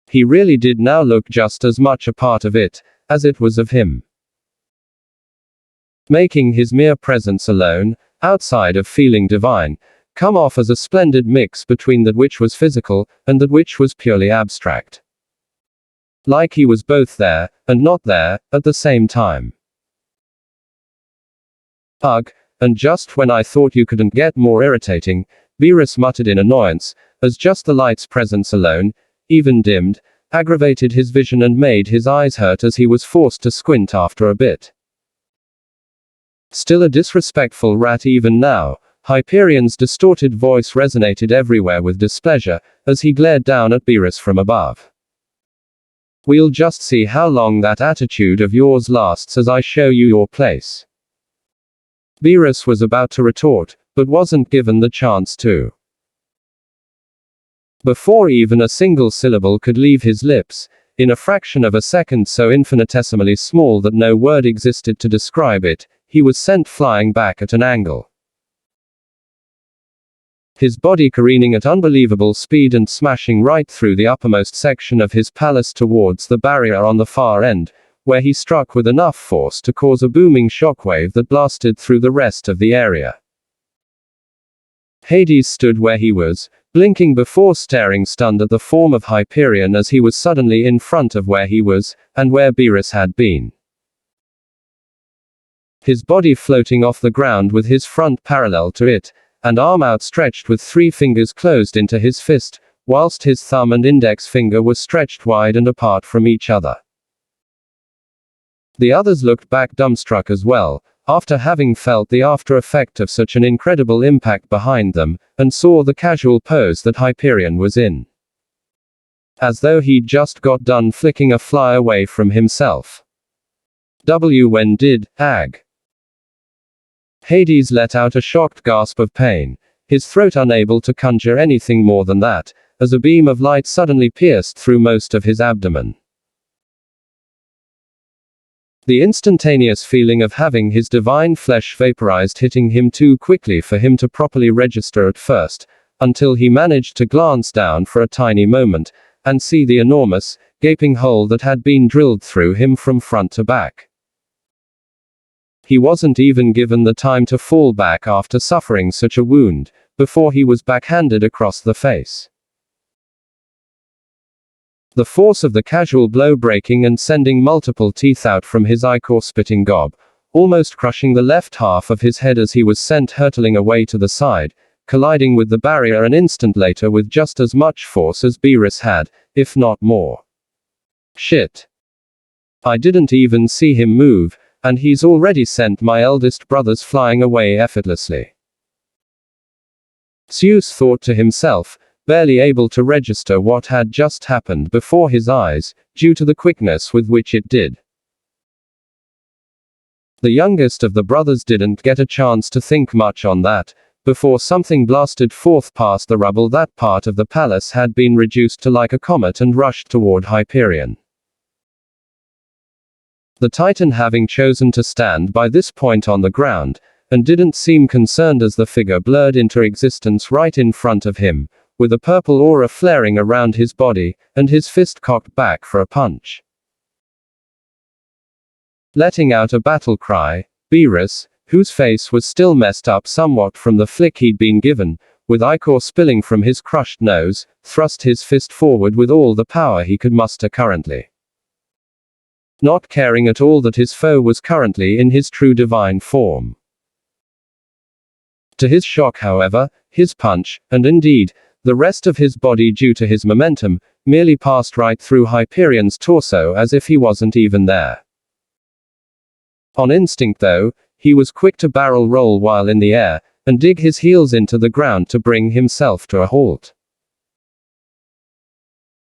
B: He really did now look just as much a part of it as it was of him, making his mere presence alone, outside of feeling divine, come off as a splendid mix between that which was physical, and that which was purely abstract. Like he was both there, and not there, at the same time. Ugh, and just when I thought you couldn't get more irritating, Beerus muttered in annoyance, as just the light's presence alone, even dimmed, aggravated his vision and made his eyes hurt as he was forced to squint after a bit. Still a disrespectful rat even now, Hyperion's distorted voice resonated everywhere with displeasure, as he glared down at Beerus from above. We'll just see how long that attitude of yours lasts as I show you your place. Beerus was about to retort, but wasn't given the chance to. Before even a single syllable could leave his lips, in a fraction of a second so infinitesimally small that no word existed to describe it, he was sent flying back at an angle. His body careening at unbelievable speed and smashing right through the uppermost section of his palace towards the barrier on the far end, where he struck with enough force to cause a booming shockwave that blasted through the rest of the area. Hades stood where he was, blinking before staring stunned at the form of Hyperion as he was suddenly in front of where he was, and where Beerus had been. His body floating off the ground with his front parallel to it, and arm outstretched with 3 fingers closed into his fist, whilst his thumb and index finger were stretched wide and apart from each other. The others looked back dumbstruck as well, after having felt the after effect of such an incredible impact behind them, and saw the casual pose that Hyperion was in. As though he'd just got done flicking a fly away from himself. When did, ag. Hades let out a shocked gasp of pain, his throat unable to conjure anything more than that, as a beam of light suddenly pierced through most of his abdomen. The instantaneous feeling of having his divine flesh vaporized hitting him too quickly for him to properly register at first, until he managed to glance down for a tiny moment, and see the enormous, gaping hole that had been drilled through him from front to back. He wasn't even given the time to fall back after suffering such a wound, before he was backhanded across the face. The force of the casual blow breaking and sending multiple teeth out from his ichor-spitting gob, almost crushing the left half of his head as he was sent hurtling away to the side, colliding with the barrier an instant later with just as much force as Beerus had, if not more. Shit. I didn't even see him move, and he's already sent my eldest brothers flying away effortlessly. Zeus thought to himself, barely able to register what had just happened before his eyes, due to the quickness with which it did. The youngest of the brothers didn't get a chance to think much on that, before something blasted forth past the rubble. That part of the palace had been reduced to like a comet and rushed toward Hyperion. The Titan, having chosen to stand by this point on the ground, and didn't seem concerned as the figure blurred into existence right in front of him, with a purple aura flaring around his body, and his fist cocked back for a punch. Letting out a battle cry, Beerus, whose face was still messed up somewhat from the flick he'd been given, with ichor spilling from his crushed nose, thrust his fist forward with all the power he could muster currently. Not caring at all that his foe was currently in his true divine form. To his shock, however, his punch, and indeed, the rest of his body due to his momentum, merely passed right through Hyperion's torso as if he wasn't even there. On instinct though, he was quick to barrel roll while in the air, and dig his heels into the ground to bring himself to a halt.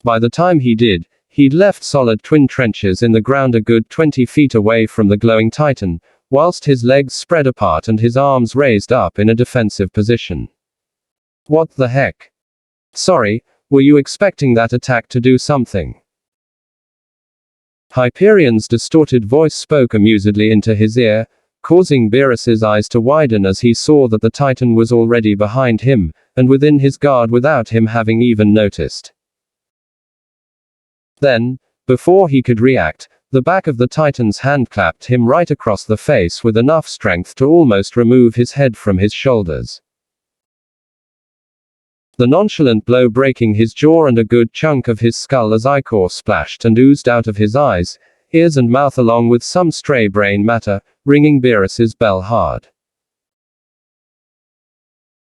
B: By the time he did, he'd left solid twin trenches in the ground a good 20 feet away from the glowing Titan, whilst his legs spread apart and his arms raised up in a defensive position. What the heck? Sorry, were you expecting that attack to do something? Hyperion's distorted voice spoke amusedly into his ear, causing Beerus's eyes to widen as he saw that the Titan was already behind him, and within his guard without him having even noticed. Then, before he could react, the back of the Titan's hand clapped him right across the face with enough strength to almost remove his head from his shoulders. The nonchalant blow breaking his jaw and a good chunk of his skull as ichor splashed and oozed out of his eyes, ears and mouth along with some stray brain matter, ringing Beerus's bell hard.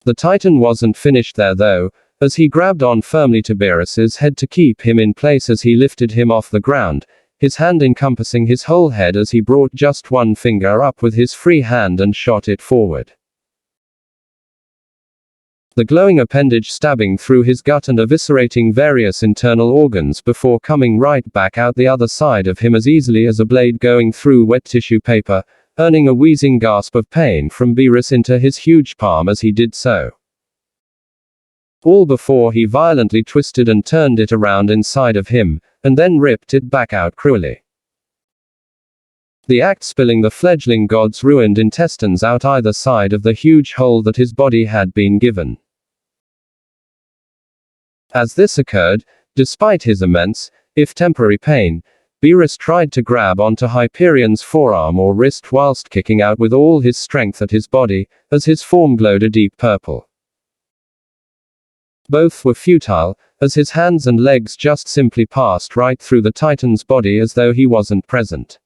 B: The Titan wasn't finished there though, as he grabbed on firmly to Beerus's head to keep him in place as he lifted him off the ground, his hand encompassing his whole head as he brought just one finger up with his free hand and shot it forward. The glowing appendage stabbing through his gut and eviscerating various internal organs before coming right back out the other side of him as easily as a blade going through wet tissue paper, earning a wheezing gasp of pain from Beerus into his huge palm as he did so. All before he violently twisted and turned it around inside of him, and then ripped it back out cruelly. The act spilling the fledgling god's ruined intestines out either side of the huge hole that his body had been given. As this occurred, despite his immense, if temporary pain, Beerus tried to grab onto Hyperion's forearm or wrist whilst kicking out with all his strength at his body, as his form glowed a deep purple. Both were futile, as his hands and legs just simply passed right through the Titan's body as though he wasn't present.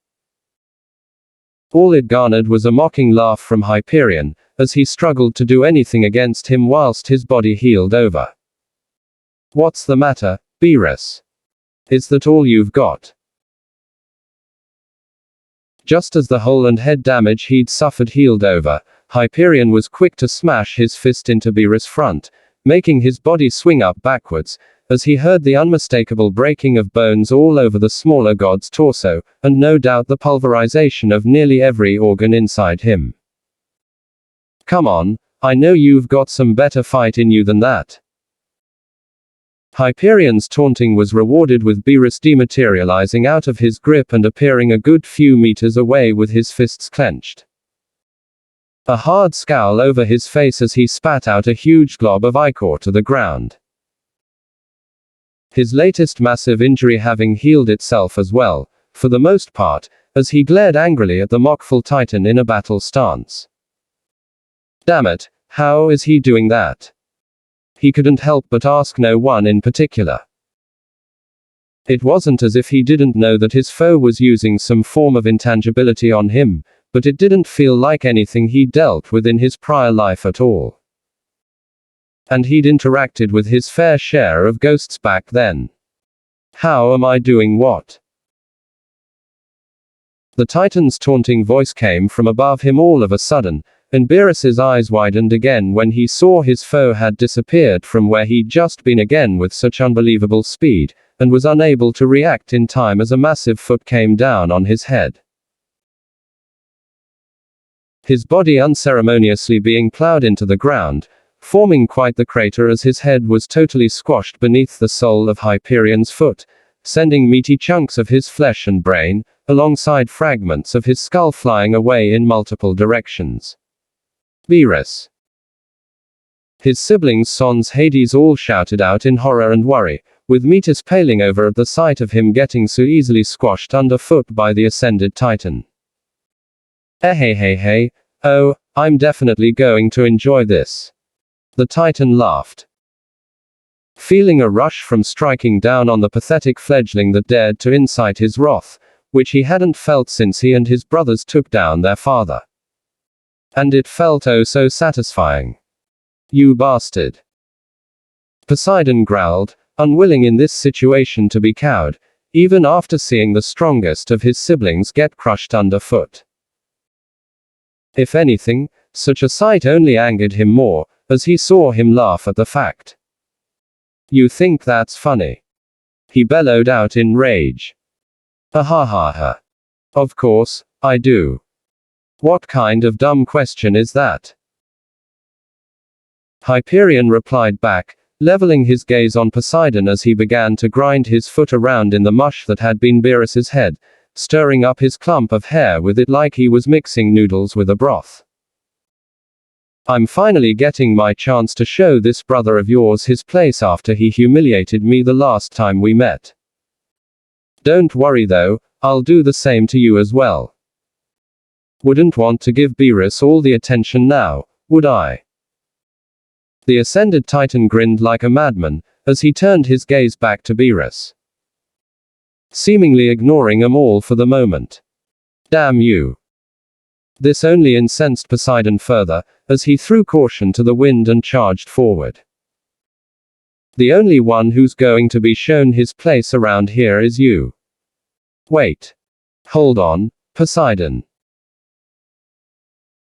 B: All it garnered was a mocking laugh from Hyperion, as he struggled to do anything against him whilst his body healed over. What's the matter, Beerus? Is that all you've got? Just as the hole and head damage he'd suffered healed over, Hyperion was quick to smash his fist into Beerus' front, making his body swing up backwards, as he heard the unmistakable breaking of bones all over the smaller god's torso, and no doubt the pulverization of nearly every organ inside him. Come on, I know you've got some better fight in you than that. Hyperion's taunting was rewarded with Beerus dematerializing out of his grip and appearing a good few meters away with his fists clenched. A hard scowl over his face as he spat out a huge glob of ichor to the ground. His latest massive injury having healed itself as well, for the most part, as he glared angrily at the mockful Titan in a battle stance. Damn it, how is he doing that? He couldn't help but ask no one in particular. It wasn't as if he didn't know that his foe was using some form of intangibility on him, but it didn't feel like anything he'd dealt with in his prior life at all. And he'd interacted with his fair share of ghosts back then. How am I doing what? The Titan's taunting voice came from above him all of a sudden, and Beerus's eyes widened again when he saw his foe had disappeared from where he'd just been again with such unbelievable speed, and was unable to react in time as a massive foot came down on his head. His body unceremoniously being plowed into the ground, forming quite the crater as his head was totally squashed beneath the sole of Hyperion's foot, sending meaty chunks of his flesh and brain, alongside fragments of his skull flying away in multiple directions. Beerus. His siblings Sons Hades all shouted out in horror and worry, with Metis paling over at the sight of him getting so easily squashed underfoot by the ascended titan. Hey, oh, I'm definitely going to enjoy this. The titan laughed. Feeling a rush from striking down on the pathetic fledgling that dared to incite his wrath, which he hadn't felt since he and his brothers took down their father. And it felt oh so satisfying. You bastard. Poseidon growled, unwilling in this situation to be cowed, even after seeing the strongest of his siblings get crushed underfoot. If anything, such a sight only angered him more, as he saw him laugh at the fact. You think that's funny? He bellowed out in rage. Ha. Of course, I do. What kind of dumb question is that? Hyperion replied back, leveling his gaze on Poseidon as he began to grind his foot around in the mush that had been Beerus's head, stirring up his clump of hair with it like he was mixing noodles with a broth. I'm finally getting my chance to show this brother of yours his place after he humiliated me the last time we met. Don't worry though, I'll do the same to you as well. Wouldn't want to give Beerus all the attention now, would I? The ascended titan grinned like a madman, as he turned his gaze back to Beerus, seemingly ignoring them all for the moment. Damn you. This only incensed Poseidon further, as he threw caution to the wind and charged forward. The only one who's going to be shown his place around here is you. Wait. Hold on, Poseidon.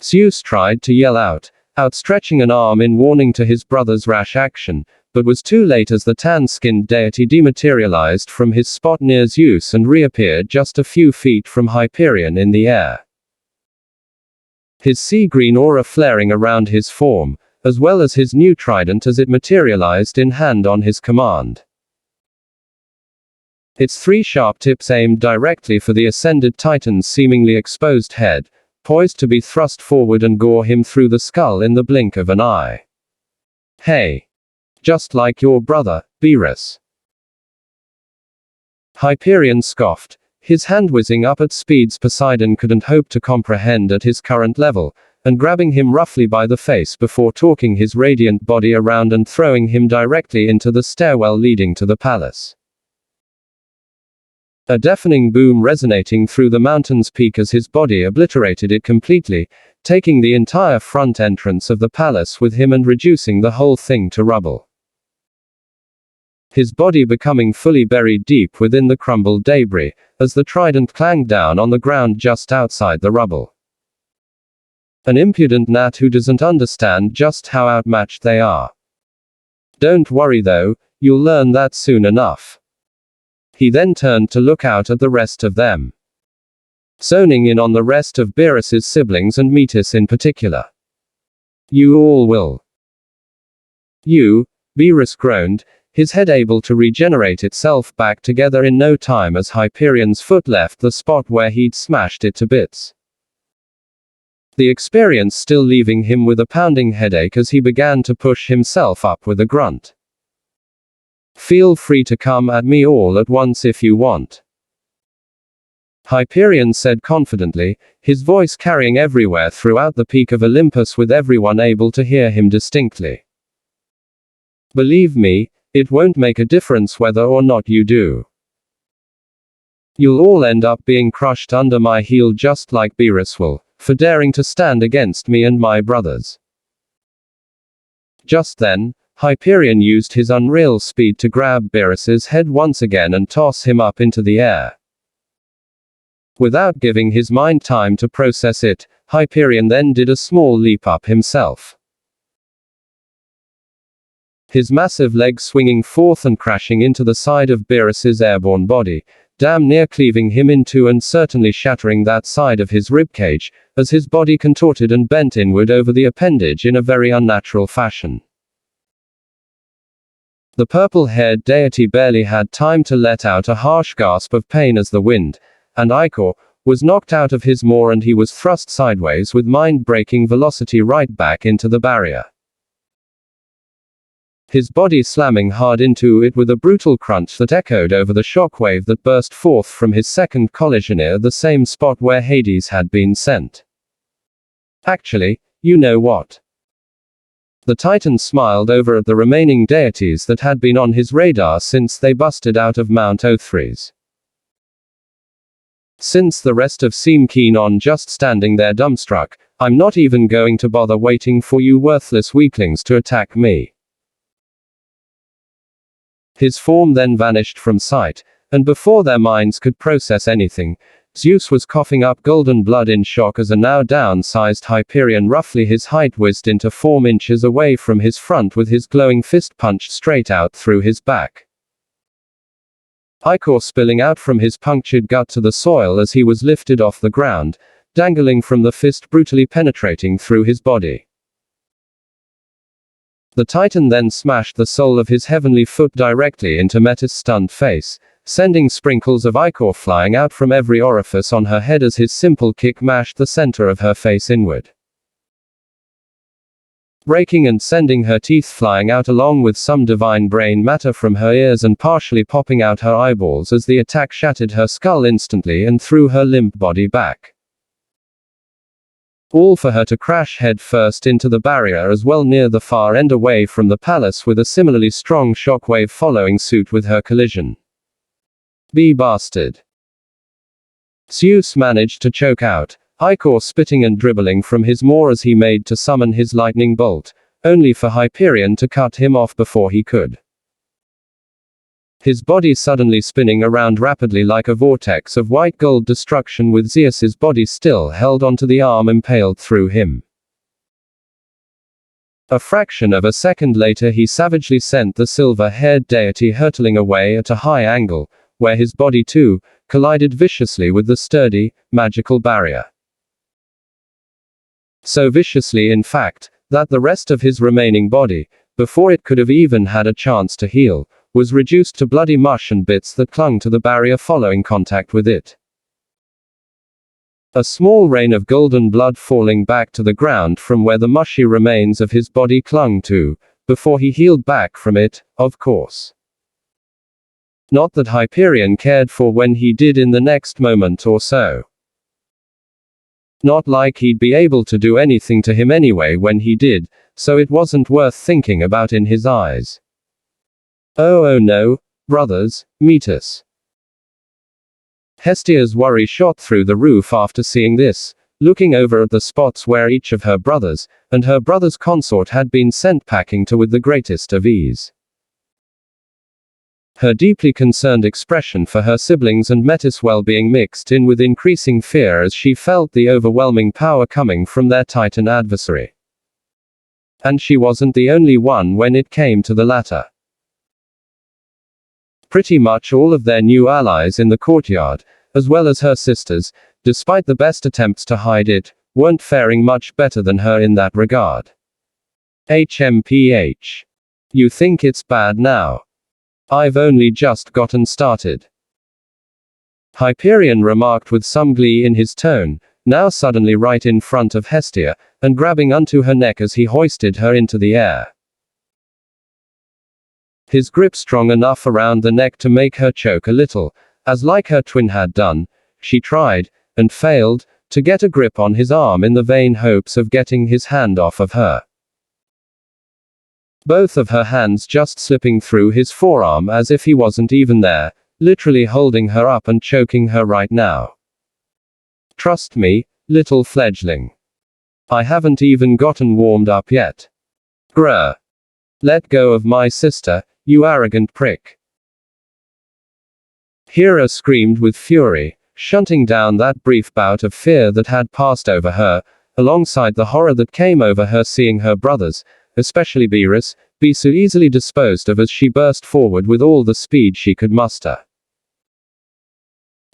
B: Zeus tried to yell out, outstretching an arm in warning to his brother's rash action, but was too late as the tan-skinned deity dematerialized from his spot near Zeus and reappeared just a few feet from Hyperion in the air. His sea-green aura flaring around his form, as well as his new trident as it materialized in hand on his command. Its three sharp tips aimed directly for the ascended titan's seemingly exposed head, poised to be thrust forward and gore him through the skull in the blink of an eye. Hey. Just like your brother, Beerus. Hyperion scoffed, his hand whizzing up at speeds Poseidon couldn't hope to comprehend at his current level, and grabbing him roughly by the face before torquing his radiant body around and throwing him directly into the stairwell leading to the palace. A deafening boom resonating through the mountain's peak as his body obliterated it completely, taking the entire front entrance of the palace with him and reducing the whole thing to rubble. His body becoming fully buried deep within the crumbled debris, as the trident clanged down on the ground just outside the rubble. An impudent gnat who doesn't understand just how outmatched they are. Don't worry though, you'll learn that soon enough. He then turned to look out at the rest of them, zoning in on the rest of Beerus's siblings and Metis in particular. You all will. You, Beerus groaned, his head able to regenerate itself back together in no time as Hyperion's foot left the spot where he'd smashed it to bits. The experience still leaving him with a pounding headache as he began to push himself up with a grunt. Feel free to come at me all at once if you want. Hyperion said confidently, his voice carrying everywhere throughout the peak of Olympus with everyone able to hear him distinctly. Believe me, it won't make a difference whether or not you do. You'll all end up being crushed under my heel just like Beerus will, for daring to stand against me and my brothers. Just then, Hyperion used his unreal speed to grab Beerus's head once again and toss him up into the air. Without giving his mind time to process it, Hyperion then did a small leap up himself. His massive legs swinging forth and crashing into the side of Beerus's airborne body, damn near cleaving him in two and certainly shattering that side of his ribcage, as his body contorted and bent inward over the appendage in a very unnatural fashion. The purple-haired deity barely had time to let out a harsh gasp of pain as the wind, and Ichor, was knocked out of his moor and he was thrust sideways with mind-breaking velocity right back into the barrier. His body slamming hard into it with a brutal crunch that echoed over the shockwave that burst forth from his second collision near the same spot where Hades had been sent. Actually, you know what? The Titan smiled over at the remaining deities that had been on his radar since they busted out of Mount O3's. Since the rest of seem keen on just standing there dumbstruck, I'm not even going to bother waiting for you worthless weaklings to attack me. His form then vanished from sight, and before their minds could process anything, Zeus was coughing up golden blood in shock as a now down-sized Hyperion roughly his height whizzed into 4 inches away from his front with his glowing fist punched straight out through his back. Ichor spilling out from his punctured gut to the soil as he was lifted off the ground, dangling from the fist brutally penetrating through his body. The Titan then smashed the sole of his heavenly foot directly into Metis' stunned face, sending sprinkles of ichor flying out from every orifice on her head as his simple kick mashed the center of her face inward, breaking and sending her teeth flying out along with some divine brain matter from her ears and partially popping out her eyeballs as the attack shattered her skull instantly and threw her limp body back. All for her to crash head first into the barrier as well near the far end away from the palace with a similarly strong shockwave following suit with her collision. Be bastard. Zeus managed to choke out, Ichor spitting and dribbling from his maw as he made to summon his lightning bolt, only for Hyperion to cut him off before he could. His body suddenly spinning around rapidly like a vortex of white gold destruction with Zeus's body still held onto the arm impaled through him. A fraction of a second later he savagely sent the silver-haired deity hurtling away at a high angle, where his body too, collided viciously with the sturdy, magical barrier. So viciously in fact, that the rest of his remaining body, before it could have even had a chance to heal, was reduced to bloody mush and bits that clung to the barrier following contact with it. A small rain of golden blood falling back to the ground from where the mushy remains of his body clung to, before he healed back from it, of course. Not that Hyperion cared for when he did in the next moment or so. Not like he'd be able to do anything to him anyway when he did, so it wasn't worth thinking about in his eyes. Oh no, brothers, meet us. Hestia's worry shot through the roof after seeing this, looking over at the spots where each of her brothers, and her brother's consort had been sent packing to with the greatest of ease. Her deeply concerned expression for her siblings and Metis' well-being mixed in with increasing fear as she felt the overwhelming power coming from their Titan adversary. And she wasn't the only one when it came to the latter. Pretty much all of their new allies in the courtyard, as well as her sisters, despite the best attempts to hide it, weren't faring much better than her in that regard. HMPH. You think it's bad now? I've only just gotten started. Hyperion remarked with some glee in his tone, now suddenly right in front of Hestia, and grabbing onto her neck as he hoisted her into the air. His grip strong enough around the neck to make her choke a little, as like her twin had done, she tried, and failed, to get a grip on his arm in the vain hopes of getting his hand off of her. Both of her hands just slipping through his forearm as if he wasn't even there, literally holding her up and choking her right now. Trust me, little fledgling. I haven't even gotten warmed up yet. Grr. Let go of my sister, you arrogant prick. Hera screamed with fury, shunting down that brief bout of fear that had passed over her, alongside the horror that came over her seeing her brothers, especially Beerus, be so easily disposed of as she burst forward with all the speed she could muster.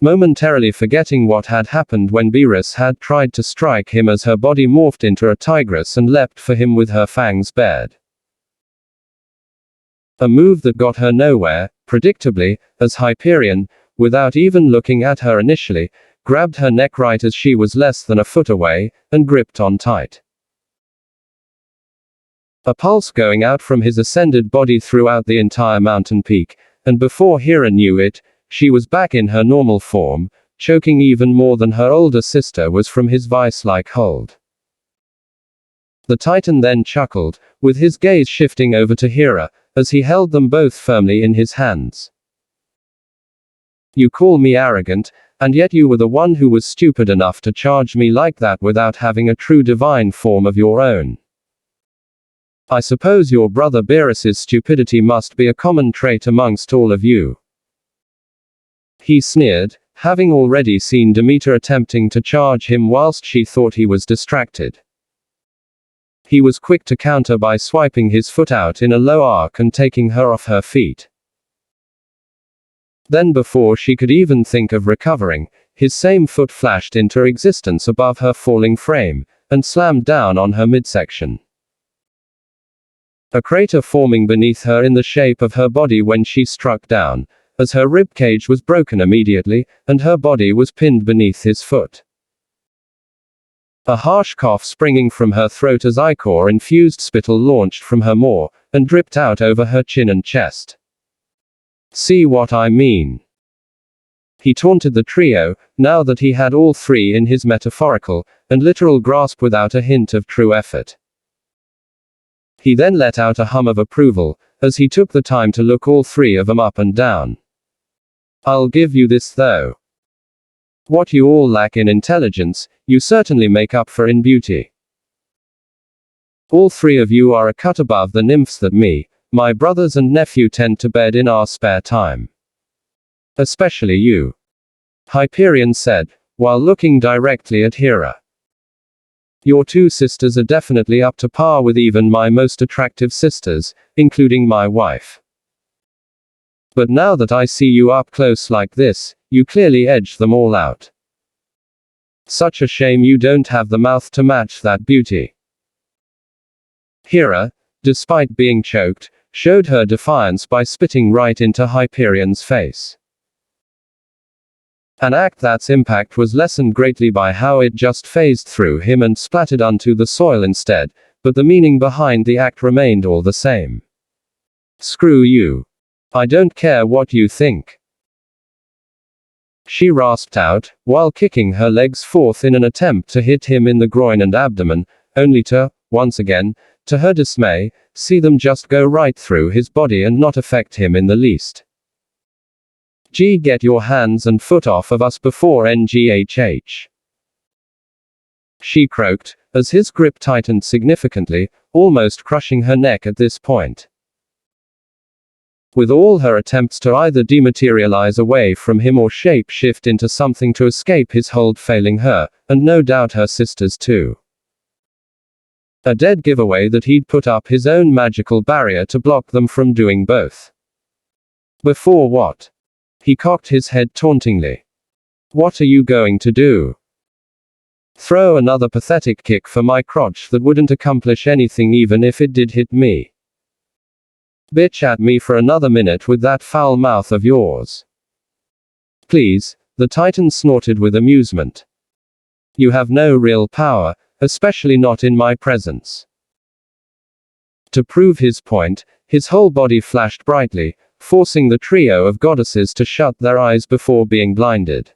B: Momentarily forgetting what had happened when Beerus had tried to strike him as her body morphed into a tigress and leapt for him with her fangs bared. A move that got her nowhere, predictably, as Hyperion, without even looking at her initially, grabbed her neck right as she was less than a foot away, and gripped on tight. A pulse going out from his ascended body throughout the entire mountain peak, and before Hera knew it, she was back in her normal form, choking even more than her older sister was from his vice-like hold. The Titan then chuckled, with his gaze shifting over to Hera, as he held them both firmly in his hands. You call me arrogant, and yet you were the one who was stupid enough to charge me like that without having a true divine form of your own. I suppose your brother Beerus's stupidity must be a common trait amongst all of you. He sneered, having already seen Demeter attempting to charge him whilst she thought he was distracted. He was quick to counter by swiping his foot out in a low arc and taking her off her feet. Then before she could even think of recovering, his same foot flashed into existence above her falling frame, and slammed down on her midsection. A crater forming beneath her in the shape of her body when she struck down, as her ribcage was broken immediately, and her body was pinned beneath his foot. A harsh cough springing from her throat as ichor-infused spittle launched from her maw, and dripped out over her chin and chest. See what I mean? He taunted the trio, now that he had all three in his metaphorical and literal grasp without a hint of true effort. He then let out a hum of approval, as he took the time to look all three of them up and down. I'll give you this though. What you all lack in intelligence, you certainly make up for in beauty. All three of you are a cut above the nymphs that me, my brothers and nephew tend to bed in our spare time. Especially you. Hyperion said, while looking directly at Hera. Your two sisters are definitely up to par with even my most attractive sisters, including my wife. But now that I see you up close like this, you clearly edge them all out. Such a shame you don't have the mouth to match that beauty. Hera, despite being choked, showed her defiance by spitting right into Hyperion's face. An act that's impact was lessened greatly by how it just phased through him and splattered onto the soil instead, but the meaning behind the act remained all the same. Screw you. I don't care what you think. She rasped out, while kicking her legs forth in an attempt to hit him in the groin and abdomen, only to, once again, to her dismay, see them just go right through his body and not affect him in the least. Get your hands and foot off of us before NGHH. She croaked, as his grip tightened significantly, almost crushing her neck at this point. With all her attempts to either dematerialize away from him or shape-shift into something to escape his hold failing her, and no doubt her sisters too. A dead giveaway that he'd put up his own magical barrier to block them from doing both. Before what? He cocked his head tauntingly. What are you going to do? Throw another pathetic kick for my crotch that wouldn't accomplish anything even if it did hit me. Bitch at me for another minute with that foul mouth of yours. Please, the Titan snorted with amusement. You have no real power, especially not in my presence. To prove his point, his whole body flashed brightly, forcing the trio of goddesses to shut their eyes before being blinded.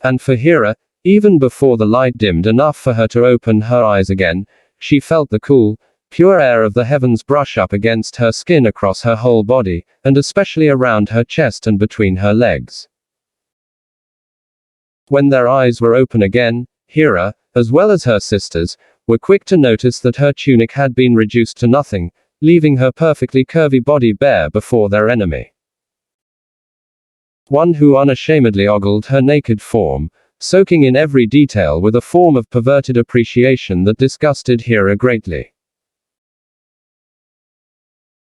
B: And for Hera, even before the light dimmed enough for her to open her eyes again, she felt the cool, pure air of the heavens brush up against her skin across her whole body, and especially around her chest and between her legs. When their eyes were open again, Hera, as well as her sisters, were quick to notice that her tunic had been reduced to nothing, leaving her perfectly curvy body bare before their enemy. One who unashamedly ogled her naked form, soaking in every detail with a form of perverted appreciation that disgusted Hera greatly.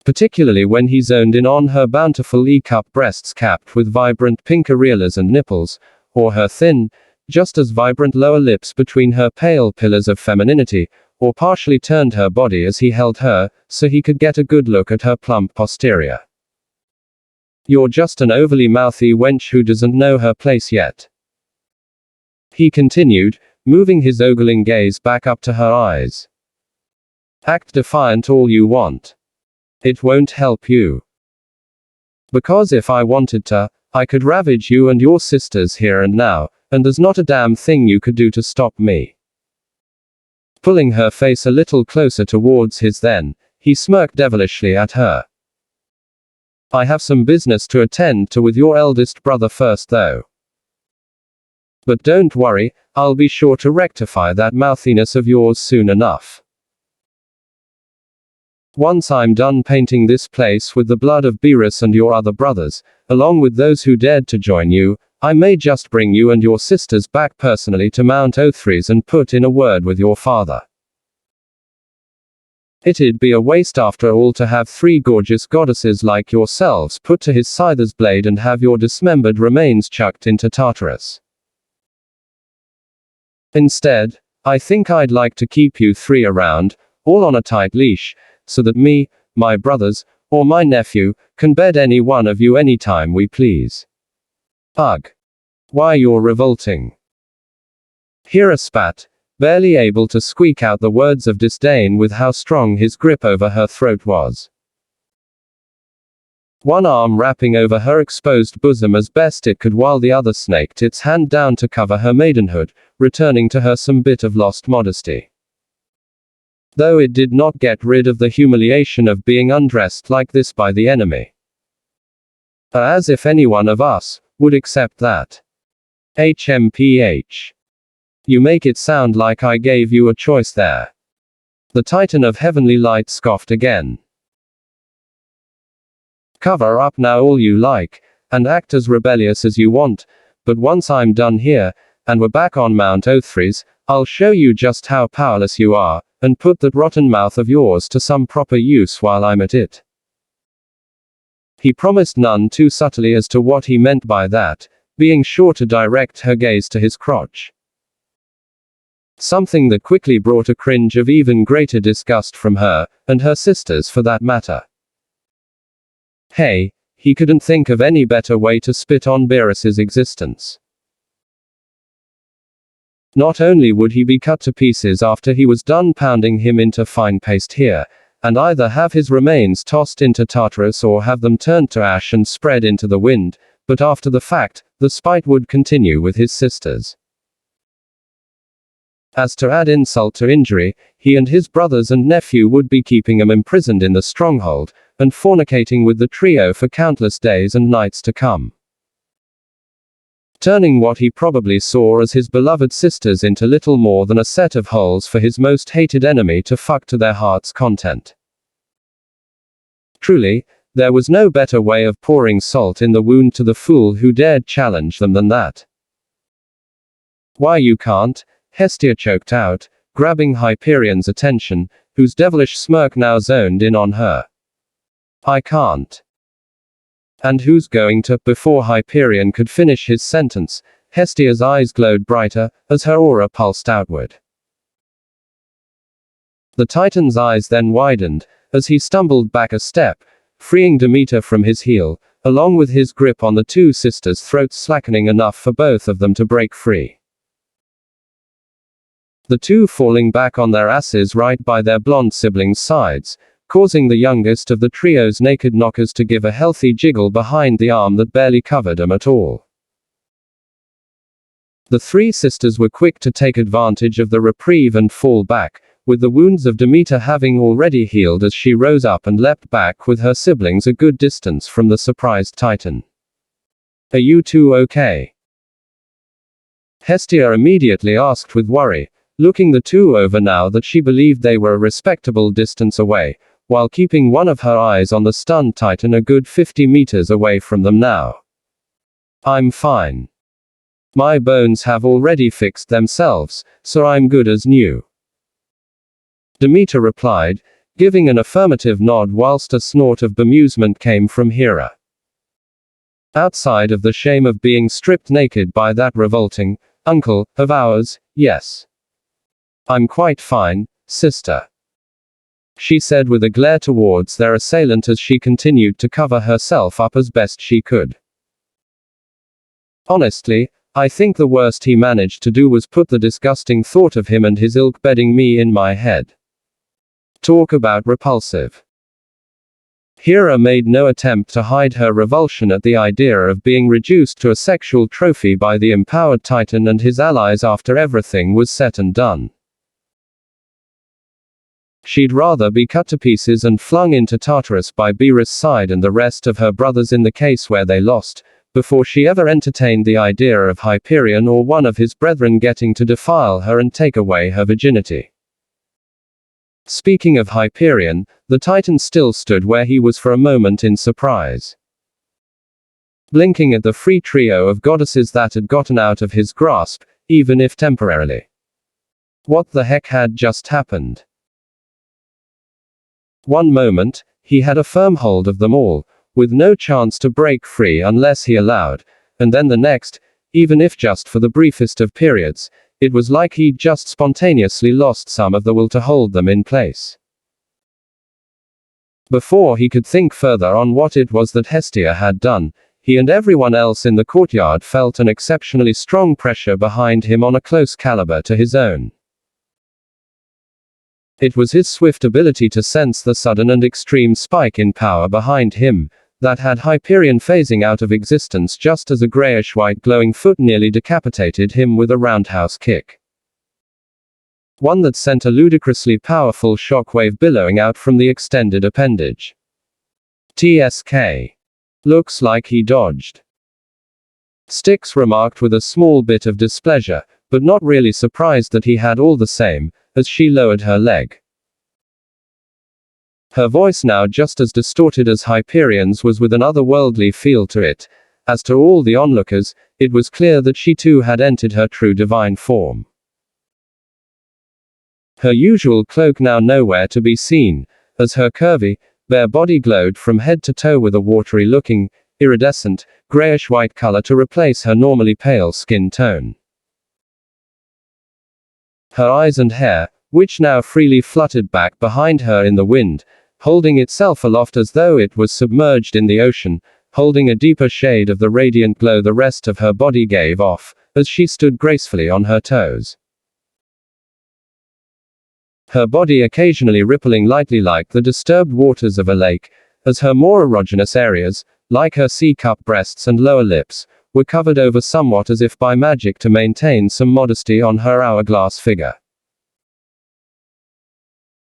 B: Particularly when he zoned in on her bountiful E-cup breasts capped with vibrant pink areolas and nipples, or her thin, just as vibrant lower lips between her pale pillars of femininity, or partially turned her body as he held her, so he could get a good look at her plump posterior. "You're just an overly mouthy wench who doesn't know her place yet," he continued, moving his ogling gaze back up to her eyes. "Act defiant all you want. It won't help you. Because if I wanted to, I could ravage you and your sisters here and now, and there's not a damn thing you could do to stop me." Pulling her face a little closer towards his then, he smirked devilishly at her. "I have some business to attend to with your eldest brother first though. But don't worry, I'll be sure to rectify that mouthiness of yours soon enough. Once I'm done painting this place with the blood of Beerus and your other brothers, along with those who dared to join you, I may just bring you and your sisters back personally to Mount Othries and put in a word with your father. It'd be a waste after all to have 3 gorgeous goddesses like yourselves put to his scyther's blade and have your dismembered remains chucked into Tartarus. Instead, I think I'd like to keep you 3 around, all on a tight leash, so that me, my brothers, or my nephew, can bed any one of you anytime we please." "Ugh. Why, you're revolting." Hera spat, barely able to squeak out the words of disdain with how strong his grip over her throat was. One arm wrapping over her exposed bosom as best it could while the other snaked its hand down to cover her maidenhood, returning to her some bit of lost modesty. Though it did not get rid of the humiliation of being undressed like this by the enemy. As if any one of us would accept that. HMPH. You make it sound like I gave you a choice there. The Titan of Heavenly Light scoffed again. Cover up now all you like, and act as rebellious as you want, but once I'm done here, and we're back on Mount Othries, I'll show you just how powerless you are, and put that rotten mouth of yours to some proper use while I'm at it. He promised none too subtly as to what he meant by that, being sure to direct her gaze to his crotch. Something that quickly brought a cringe of even greater disgust from her, and her sisters for that matter. Hey, he couldn't think of any better way to spit on Beerus's existence. Not only would he be cut to pieces after he was done pounding him into fine paste here, and either have his remains tossed into Tartarus or have them turned to ash and spread into the wind, but after the fact, the spite would continue with his sisters. As to add insult to injury, he and his brothers and nephew would be keeping him imprisoned in the stronghold, and fornicating with the trio for countless days and nights to come. Turning what he probably saw as his beloved sisters into little more than a set of holes for his most hated enemy to fuck to their heart's content. Truly, there was no better way of pouring salt in the wound to the fool who dared challenge them than that. "Why you can't?" Hestia choked out, grabbing Hyperion's attention, whose devilish smirk now zoned in on her. "I can't." "And who's going to?" Before Hyperion could finish his sentence, Hestia's eyes glowed brighter, as her aura pulsed outward. The Titan's eyes then widened, as he stumbled back a step, freeing Demeter from his heel, along with his grip on the 2 sisters' throats slackening enough for both of them to break free. The 2 falling back on their asses right by their blonde siblings' sides, causing the youngest of the trio's naked knockers to give a healthy jiggle behind the arm that barely covered him at all. The 3 sisters were quick to take advantage of the reprieve and fall back, with the wounds of Demeter having already healed as she rose up and leapt back with her siblings a good distance from the surprised Titan. "Are you 2 okay?" Hestia immediately asked with worry, looking the 2 over now that she believed they were a respectable distance away, while keeping one of her eyes on the stunned Titan a good 50 meters away from them now. "I'm fine. My bones have already fixed themselves, so I'm good as new. Demeter replied, giving an affirmative nod whilst a snort of bemusement came from Hera. Outside of the shame of being stripped naked by that revolting uncle of ours, yes. I'm quite fine, sister, she said with a glare towards their assailant as she continued to cover herself up as best she could. Honestly, I think the worst he managed to do was put the disgusting thought of him and his ilk bedding me in my head. Talk about repulsive. Hera made no attempt to hide her revulsion at the idea of being reduced to a sexual trophy by the empowered Titan and his allies after everything was said and done. She'd rather be cut to pieces and flung into Tartarus by Beerus' side and the rest of her brothers in the case where they lost, before she ever entertained the idea of Hyperion or one of his brethren getting to defile her and take away her virginity. Speaking of Hyperion, the Titan still stood where he was for a moment in surprise, blinking at the free trio of goddesses that had gotten out of his grasp, even if temporarily. What the heck had just happened? One moment, he had a firm hold of them all, with no chance to break free unless he allowed, and then the next, even if just for the briefest of periods, it was like he'd just spontaneously lost some of the will to hold them in place. Before he could think further on what it was that Hestia had done, he and everyone else in the courtyard felt an exceptionally strong pressure behind him on a close caliber to his own. It was his swift ability to sense the sudden and extreme spike in power behind him that had Hyperion phasing out of existence just as a grayish-white glowing foot nearly decapitated him with a roundhouse kick. One that sent a ludicrously powerful shockwave billowing out from the extended appendage. TSK. Looks like he dodged. Styx remarked with a small bit of displeasure, but not really surprised that he had all the same, as she lowered her leg. Her voice, now just as distorted as Hyperion's, was with an otherworldly feel to it. As to all the onlookers, it was clear that she too had entered her true divine form. Her usual cloak now nowhere to be seen, as her curvy, bare body glowed from head to toe with a watery-looking, iridescent, grayish-white color to replace her normally pale skin tone. Her eyes and hair, which now freely fluttered back behind her in the wind, holding itself aloft as though it was submerged in the ocean, holding a deeper shade of the radiant glow the rest of her body gave off, as she stood gracefully on her toes. Her body occasionally rippling lightly like the disturbed waters of a lake, as her more erogenous areas, like her C-cup breasts and lower lips, were covered over somewhat as if by magic to maintain some modesty on her hourglass figure.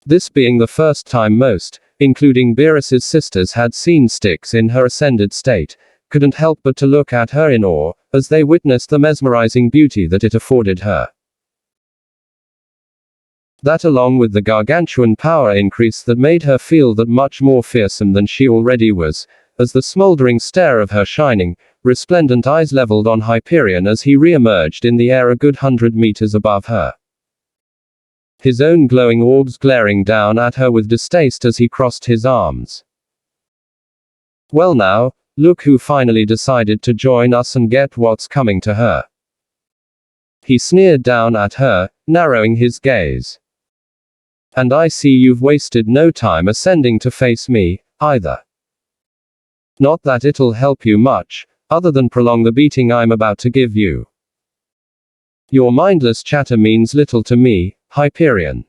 B: This being the first time most, including Beerus's sisters, had seen Styx in her ascended state, couldn't help but to look at her in awe, as they witnessed the mesmerizing beauty that it afforded her. That, along with the gargantuan power increase that made her feel that much more fearsome than she already was, as the smoldering stare of her shining, resplendent eyes leveled on Hyperion as he re-emerged in the air a good 100 meters above her. His own glowing orbs glaring down at her with distaste as he crossed his arms. Well now, look who finally decided to join us and get what's coming to her. He sneered down at her, narrowing his gaze. And I see you've wasted no time ascending to face me, either. Not that it'll help you much, other than prolong the beating I'm about to give you. Your mindless chatter means little to me, Hyperion.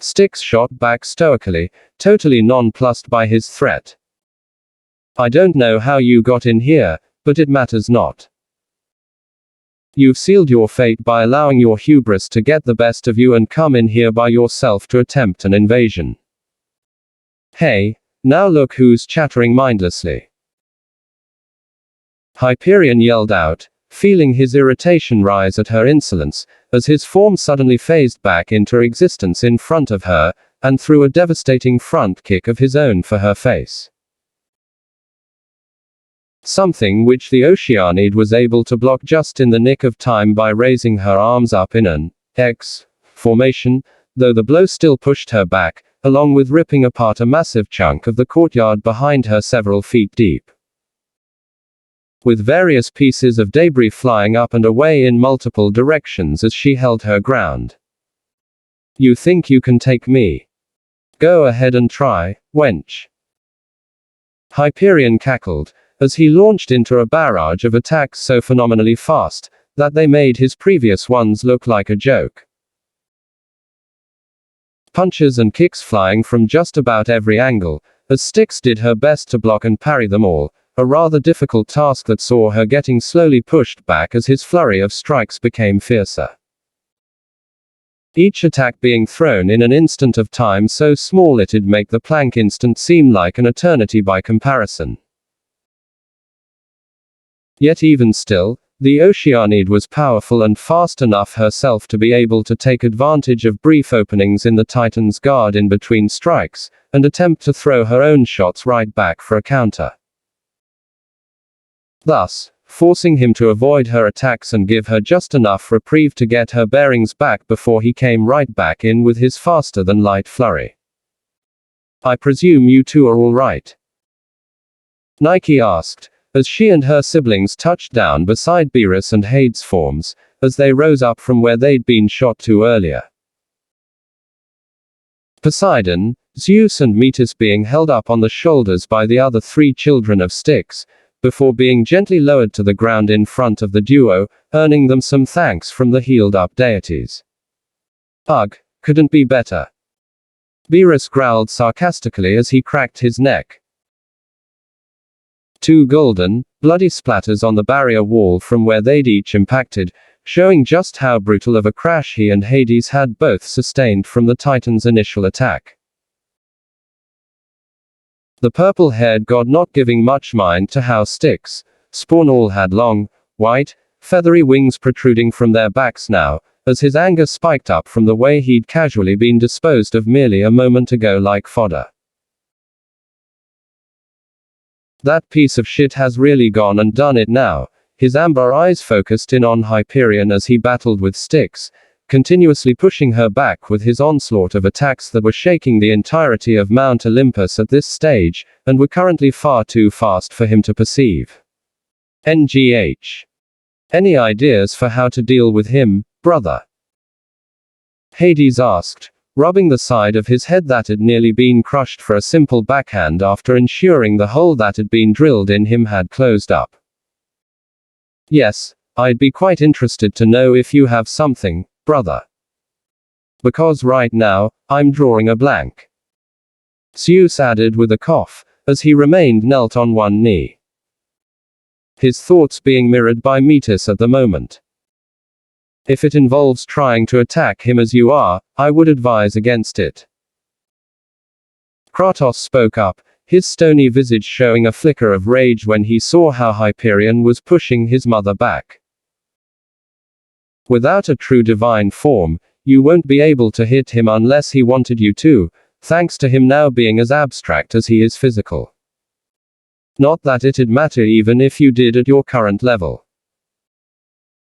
B: Styx shot back stoically, totally nonplussed by his threat. I don't know how you got in here, but it matters not. You've sealed your fate by allowing your hubris to get the best of you and come in here by yourself to attempt an invasion. Hey, now look who's chattering mindlessly. Hyperion yelled out, feeling his irritation rise at her insolence, as his form suddenly phased back into existence in front of her, and threw a devastating front kick of his own for her face. something which the Oceanid was able to block just in the nick of time by raising her arms up in an X formation, though the blow still pushed her back, along with ripping apart a massive chunk of the courtyard behind her several feet deep, with various pieces of debris flying up and away in multiple directions as she held her ground. You think you can take me? Go ahead and try, wench. Hyperion cackled, as he launched into a barrage of attacks so phenomenally fast, that they made his previous ones look like a joke. Punches and kicks flying from just about every angle, as Styx did her best to block and parry them all, a rather difficult task that saw her getting slowly pushed back as his flurry of strikes became fiercer. Each attack being thrown in an instant of time so small it'd make the plank instant seem like an eternity by comparison. Yet even still, the Oceanid was powerful and fast enough herself to be able to take advantage of brief openings in the Titan's guard in between strikes, and attempt to throw her own shots right back for a counter, thus forcing him to avoid her attacks and give her just enough reprieve to get her bearings back before he came right back in with his faster-than-light flurry. I presume you two are all right? Nike asked, as she and her siblings touched down beside Beerus and Hades' forms, as they rose up from where they'd been shot to earlier. Poseidon, Zeus and Metis being held up on the shoulders by the other three children of Styx, before being gently lowered to the ground in front of the duo, earning them some thanks from the healed-up deities. Ugh, couldn't be better. Beerus growled sarcastically as he cracked his neck. Two golden, bloody splatters on the barrier wall from where they'd each impacted, showing just how brutal of a crash he and Hades had both sustained from the Titan's initial attack. The purple-haired god not giving much mind to how Styx, Spawn all had long, white, feathery wings protruding from their backs now, as his anger spiked up from the way he'd casually been disposed of merely a moment ago like fodder. That piece of shit has really gone and done it now. His amber eyes focused in on Hyperion as he battled with Styx, continuously pushing her back with his onslaught of attacks that were shaking the entirety of Mount Olympus at this stage, and were currently far too fast for him to perceive. NGH. Any ideas for how to deal with him, brother? Hades asked, rubbing the side of his head that had nearly been crushed for a simple backhand after ensuring the hole that had been drilled in him had closed up. Yes, I'd be quite interested to know if you have something, brother. Because right now, I'm drawing a blank. Zeus added with a cough, as he remained knelt on one knee. His thoughts being mirrored by Metis at the moment. If it involves trying to attack him as you are, I would advise against it. Kratos spoke up, his stony visage showing a flicker of rage when he saw how Hyperion was pushing his mother back. Without a true divine form, you won't be able to hit him unless he wanted you to, thanks to him now being as abstract as he is physical. Not that it'd matter even if you did at your current level.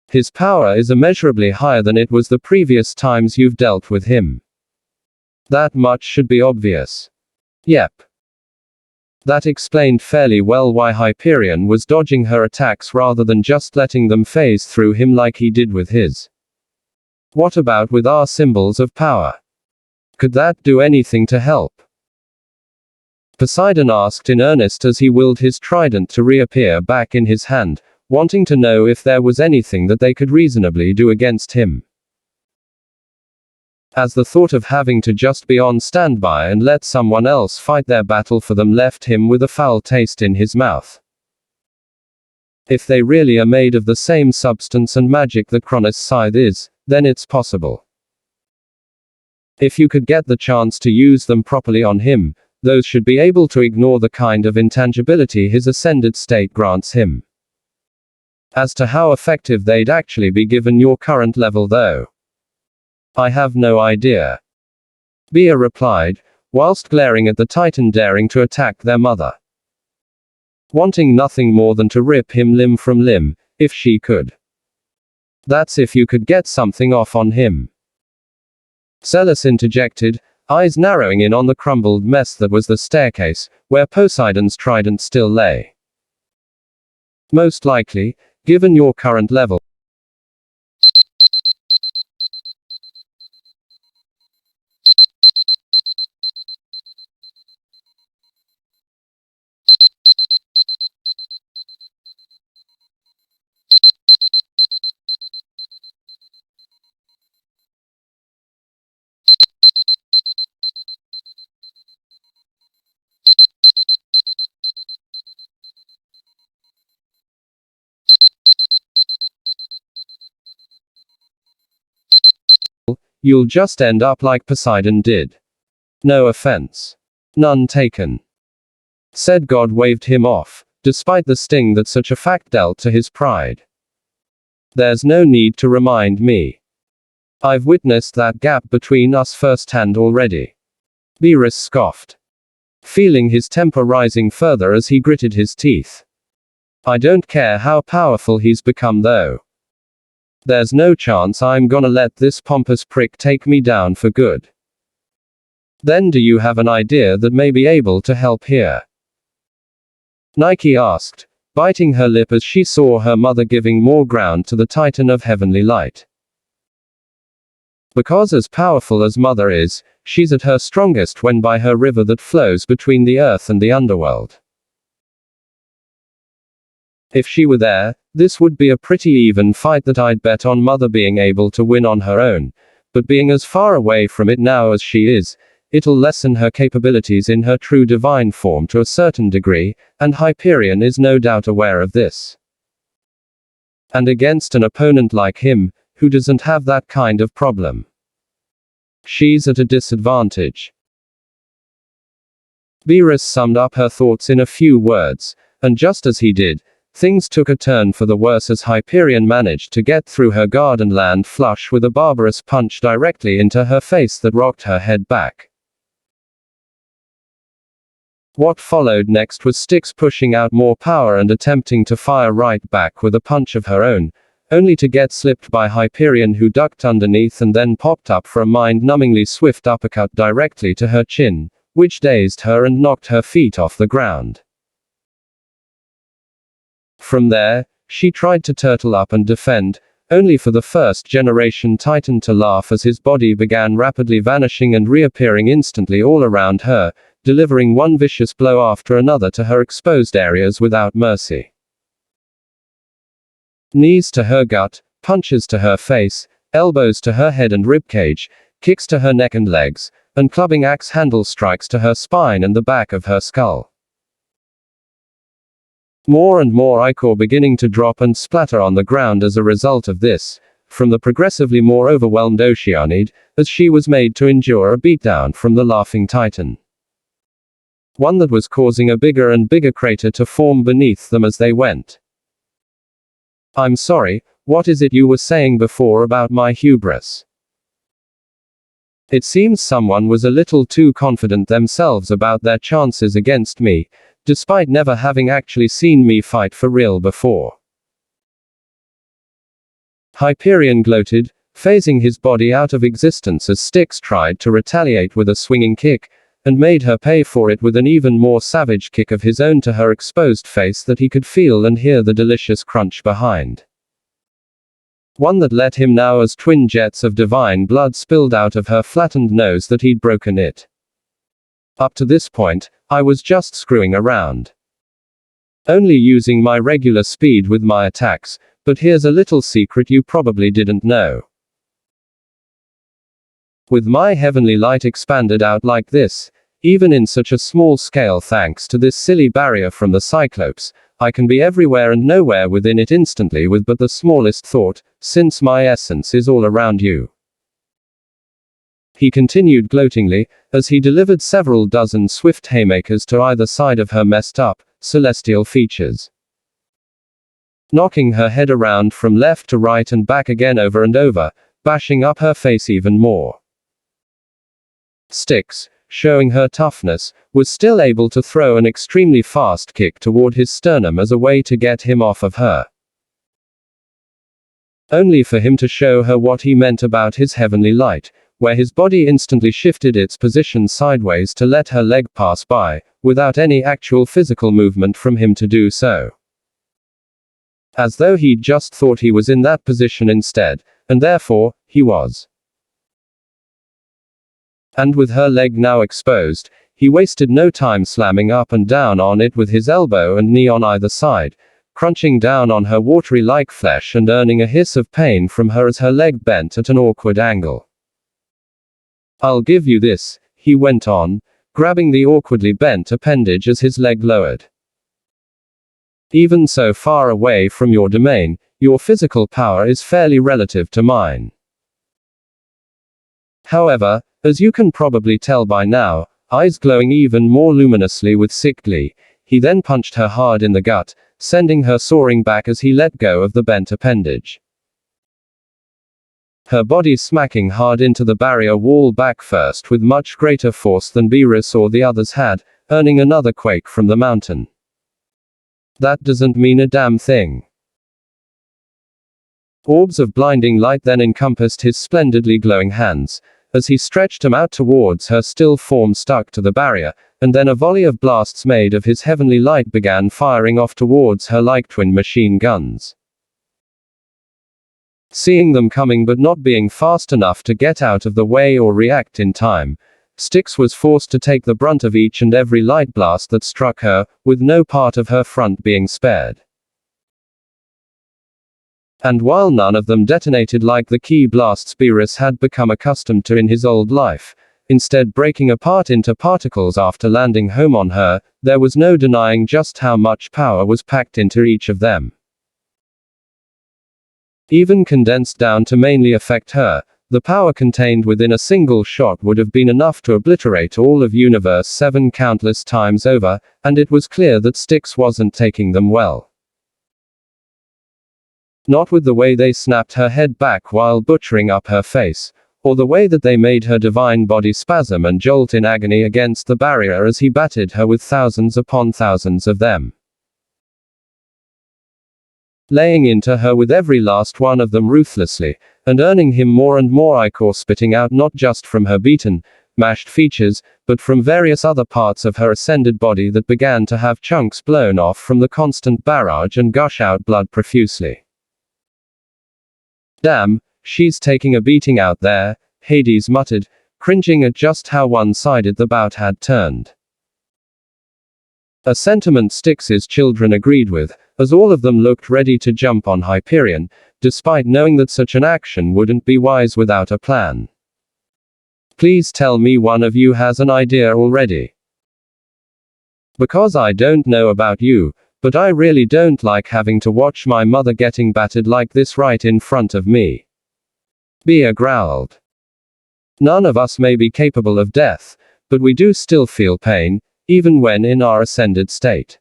B: His power is immeasurably higher than it was the previous times you've dealt with him. That much should be obvious. Yep. That explained fairly well why Hyperion was dodging her attacks rather than just letting them phase through him like he did with his. What about with our symbols of power? Could that do anything to help? Poseidon asked in earnest as he willed his trident to reappear back in his hand, wanting to know if there was anything that they could reasonably do against him. As the thought of having to just be on standby and let someone else fight their battle for them left him with a foul taste in his mouth. If they really are made of the same substance and magic that Cronus' scythe is, then it's possible. If you could get the chance to use them properly on him, those should be able to ignore the kind of intangibility his ascended state grants him. As to how effective they'd actually be given your current level though, I have no idea. Bea replied, whilst glaring at the Titan daring to attack their mother. wanting nothing more than to rip him limb from limb, if she could. That's if you could get something off on him. Celis interjected, eyes narrowing in on the crumbled mess that was the staircase, where Poseidon's trident still lay. Most likely, given your current level. You'll just end up like Poseidon did. No offense. None taken. Said God waved him off, despite the sting that such a fact dealt to his pride. There's no need to remind me. I've witnessed that gap between us firsthand already. Beerus scoffed, feeling his temper rising further as he gritted his teeth. I don't care how powerful he's become though. There's no chance I'm gonna let this pompous prick take me down for good. Then do you have an idea that may be able to help here? Nike asked, biting her lip as she saw her mother giving more ground to the Titan of heavenly light. Because as powerful as Mother is, she's at her strongest when by her river that flows between the earth and the underworld. If she were there, this would be a pretty even fight that I'd bet on Mother being able to win on her own, but being as far away from it now as she is, it'll lessen her capabilities in her true divine form to a certain degree, and Hyperion is no doubt aware of this. And against an opponent like him, who doesn't have that kind of problem, she's at a disadvantage. Beerus summed up her thoughts in a few words, and just as he did, things took a turn for the worse as Hyperion managed to get through her guard and land flush with a barbarous punch directly into her face that rocked her head back. What followed next was Styx pushing out more power and attempting to fire right back with a punch of her own, only to get slipped by Hyperion, who ducked underneath and then popped up for a mind-numbingly swift uppercut directly to her chin, which dazed her and knocked her feet off the ground. From there, she tried to turtle up and defend, only for the first-generation Titan to laugh as his body began rapidly vanishing and reappearing instantly all around her, delivering one vicious blow after another to her exposed areas without mercy. Knees to her gut, punches to her face, elbows to her head and ribcage, kicks to her neck and legs, and clubbing axe handle strikes to her spine and the back of her skull. More and more ichor beginning to drop and splatter on the ground as a result of this, from the progressively more overwhelmed Oceanid, as she was made to endure a beatdown from the laughing Titan. One that was causing a bigger and bigger crater to form beneath them as they went. I'm sorry, what is it you were saying before about my hubris? It seems someone was a little too confident themselves about their chances against me, despite never having actually seen me fight for real before. Hyperion gloated, phasing his body out of existence as Styx tried to retaliate with a swinging kick, and made her pay for it with an even more savage kick of his own to her exposed face that he could feel and hear the delicious crunch behind. One that let him know as twin jets of divine blood spilled out of her flattened nose that he'd broken it. Up to this point, I was just screwing around. Only using my regular speed with my attacks, but here's a little secret you probably didn't know. With my heavenly light expanded out like this, even in such a small scale thanks to this silly barrier from the Cyclops, I can be everywhere and nowhere within it instantly with but the smallest thought, since my essence is all around you. He continued gloatingly, as he delivered several dozen swift haymakers to either side of her messed up, celestial features. Knocking her head around from left to right and back again over and over, bashing up her face even more. Styx, showing her toughness, was still able to throw an extremely fast kick toward his sternum as a way to get him off of her. Only for him to show her what he meant about his heavenly light, where his body instantly shifted its position sideways to let her leg pass by, without any actual physical movement from him to do so. As though he'd just thought he was in that position instead, and therefore, he was. And with her leg now exposed, he wasted no time slamming up and down on it with his elbow and knee on either side, crunching down on her watery-like flesh and earning a hiss of pain from her as her leg bent at an awkward angle. "I'll give you this," he went on, grabbing the awkwardly bent appendage as his leg lowered. "Even so far away from your domain, your physical power is fairly relative to mine. However, as you can probably tell by now," eyes glowing even more luminously with sick glee, he then punched her hard in the gut, sending her soaring back as he let go of the bent appendage. Her body smacking hard into the barrier wall back first with much greater force than Beerus or the others had, earning another quake from the mountain. That doesn't mean a damn thing. Orbs of blinding light then encompassed his splendidly glowing hands, as he stretched them out towards her still form stuck to the barrier, and then a volley of blasts made of his heavenly light began firing off towards her like twin machine guns. Seeing them coming but not being fast enough to get out of the way or react in time, Styx was forced to take the brunt of each and every light blast that struck her, with no part of her front being spared. And while none of them detonated like the key blasts Beerus had become accustomed to in his old life, instead breaking apart into particles after landing home on her, there was no denying just how much power was packed into each of them. Even condensed down to mainly affect her, the power contained within a single shot would have been enough to obliterate all of Universe 7 countless times over, and it was clear that Styx wasn't taking them well. Not with the way they snapped her head back while butchering up her face, or the way that they made her divine body spasm and jolt in agony against the barrier as he battered her with thousands upon thousands of them. Laying into her with every last one of them ruthlessly, and earning him more and more ichor spitting out not just from her beaten, mashed features, but from various other parts of her ascended body that began to have chunks blown off from the constant barrage and gush out blood profusely. "Damn, she's taking a beating out there," Hades muttered, cringing at just how one-sided the bout had turned. A sentiment Styx's children agreed with, as all of them looked ready to jump on Hyperion, despite knowing that such an action wouldn't be wise without a plan. "Please tell me one of you has an idea already. Because I don't know about you, but I really don't like having to watch my mother getting battered like this right in front of me." Beer growled. "None of us may be capable of death, but we do still feel pain, even when in our ascended state.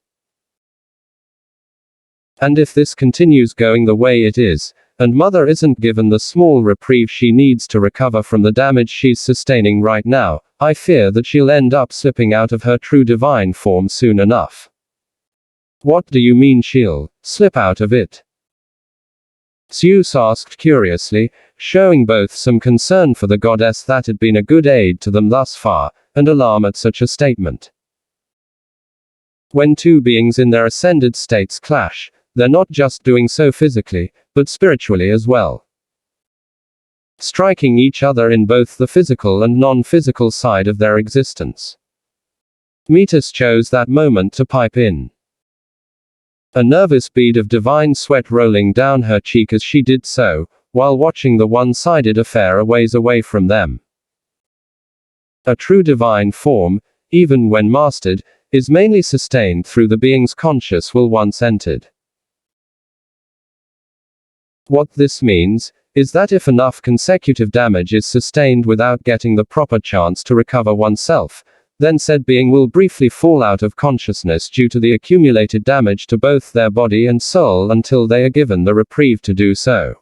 B: And if this continues going the way it is, and Mother isn't given the small reprieve she needs to recover from the damage she's sustaining right now, I fear that she'll end up slipping out of her true divine form soon enough." "What do you mean she'll slip out of it?" Zeus asked curiously, showing both some concern for the goddess that had been a good aid to them thus far, and alarm at such a statement. When two beings in their ascended states clash, they're not just doing so physically, but spiritually as well. Striking each other in both the physical and non-physical side of their existence. Metis chose that moment to pipe in. A nervous bead of divine sweat rolling down her cheek as she did so, while watching the one-sided affair a ways away from them. A true divine form, even when mastered, is mainly sustained through the being's conscious will once entered. What this means, is that if enough consecutive damage is sustained without getting the proper chance to recover oneself, then said being will briefly fall out of consciousness due to the accumulated damage to both their body and soul until they are given the reprieve to do so.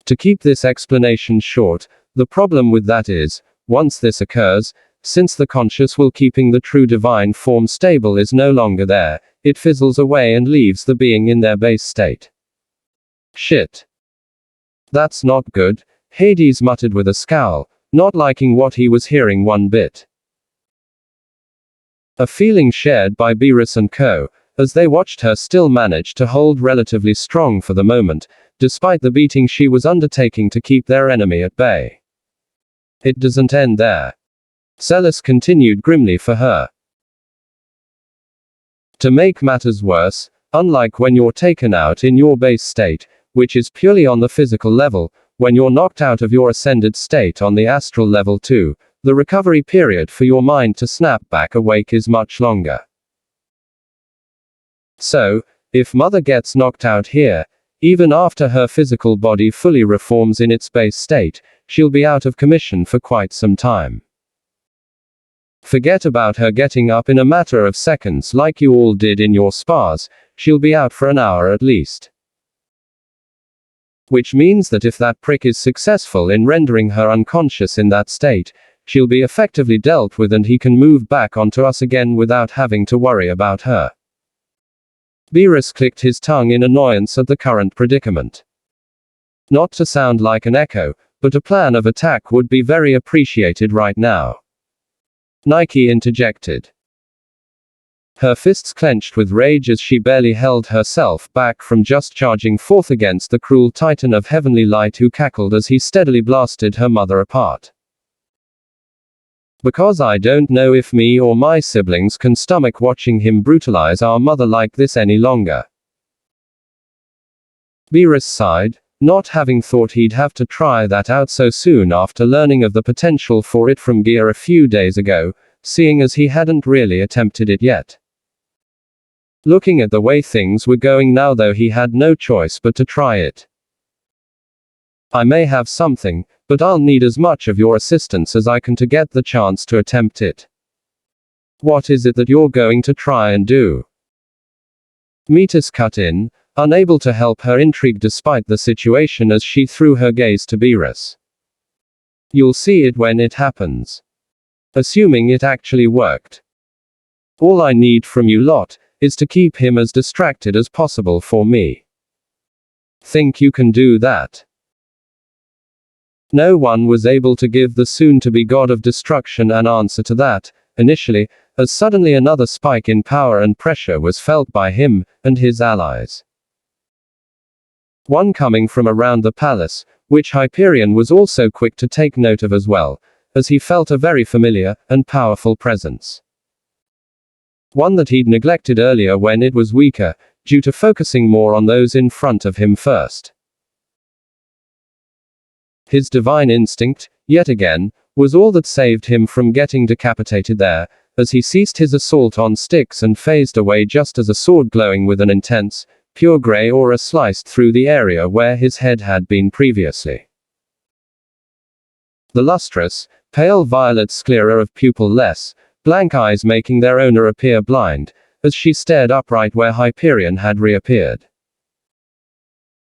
B: To keep this explanation short, the problem with that is, Once this occurs, since the conscious will keeping the true divine form stable is no longer there, it fizzles away and leaves the being in their base state. Shit. That's not good, Hades muttered with a scowl, not liking what he was hearing one bit. A feeling shared by Beerus and co., as they watched her still manage to hold relatively strong for the moment, despite the beating she was undertaking to keep their enemy at bay. It doesn't end there. Celis continued grimly for her. To make matters worse, unlike when you're taken out in your base state, which is purely on the physical level, when you're knocked out of your ascended state on the astral level too, the recovery period for your mind to snap back awake is much longer. So, if Mother gets knocked out here, even after her physical body fully reforms in its base state, she'll be out of commission for quite some time. Forget about her getting up in a matter of seconds like you all did in your spas, she'll be out for an hour at least. Which means that if that prick is successful in rendering her unconscious in that state, she'll be effectively dealt with and he can move back onto us again without having to worry about her. Beerus clicked his tongue in annoyance at the current predicament. Not to sound like an echo, but a plan of attack would be very appreciated right now. Nike interjected. Her fists clenched with rage as she barely held herself back from just charging forth against the cruel titan of heavenly light who cackled as he steadily blasted her mother apart. Because I don't know if me or my siblings can stomach watching him brutalize our mother like this any longer. Beerus sighed, not having thought he'd have to try that out so soon after learning of the potential for it from Gear a few days ago, seeing as he hadn't really attempted it yet. Looking at the way things were going now though, he had no choice but to try it. I may have something, but I'll need as much of your assistance as I can to get the chance to attempt it. What is it that you're going to try and do? Metis cut in, unable to help her intrigue despite the situation as she threw her gaze to Beerus. You'll see it when it happens. Assuming it actually worked. All I need from you lot is to keep him as distracted as possible for me. Think you can do that? No one was able to give the soon-to-be god of destruction an answer to that, initially, as suddenly another spike in power and pressure was felt by him and his allies. One coming from around the palace, which Hyperion was also quick to take note of as well, as he felt a very familiar and powerful presence. One that he'd neglected earlier when it was weaker, due to focusing more on those in front of him first. His divine instinct, yet again, was all that saved him from getting decapitated there, as he ceased his assault on Styx and phased away just as a sword glowing with an intense, pure grey aura sliced through the area where his head had been previously. The lustrous, pale violet sclera of pupil-less, blank eyes making their owner appear blind, as she stared upright where Hyperion had reappeared.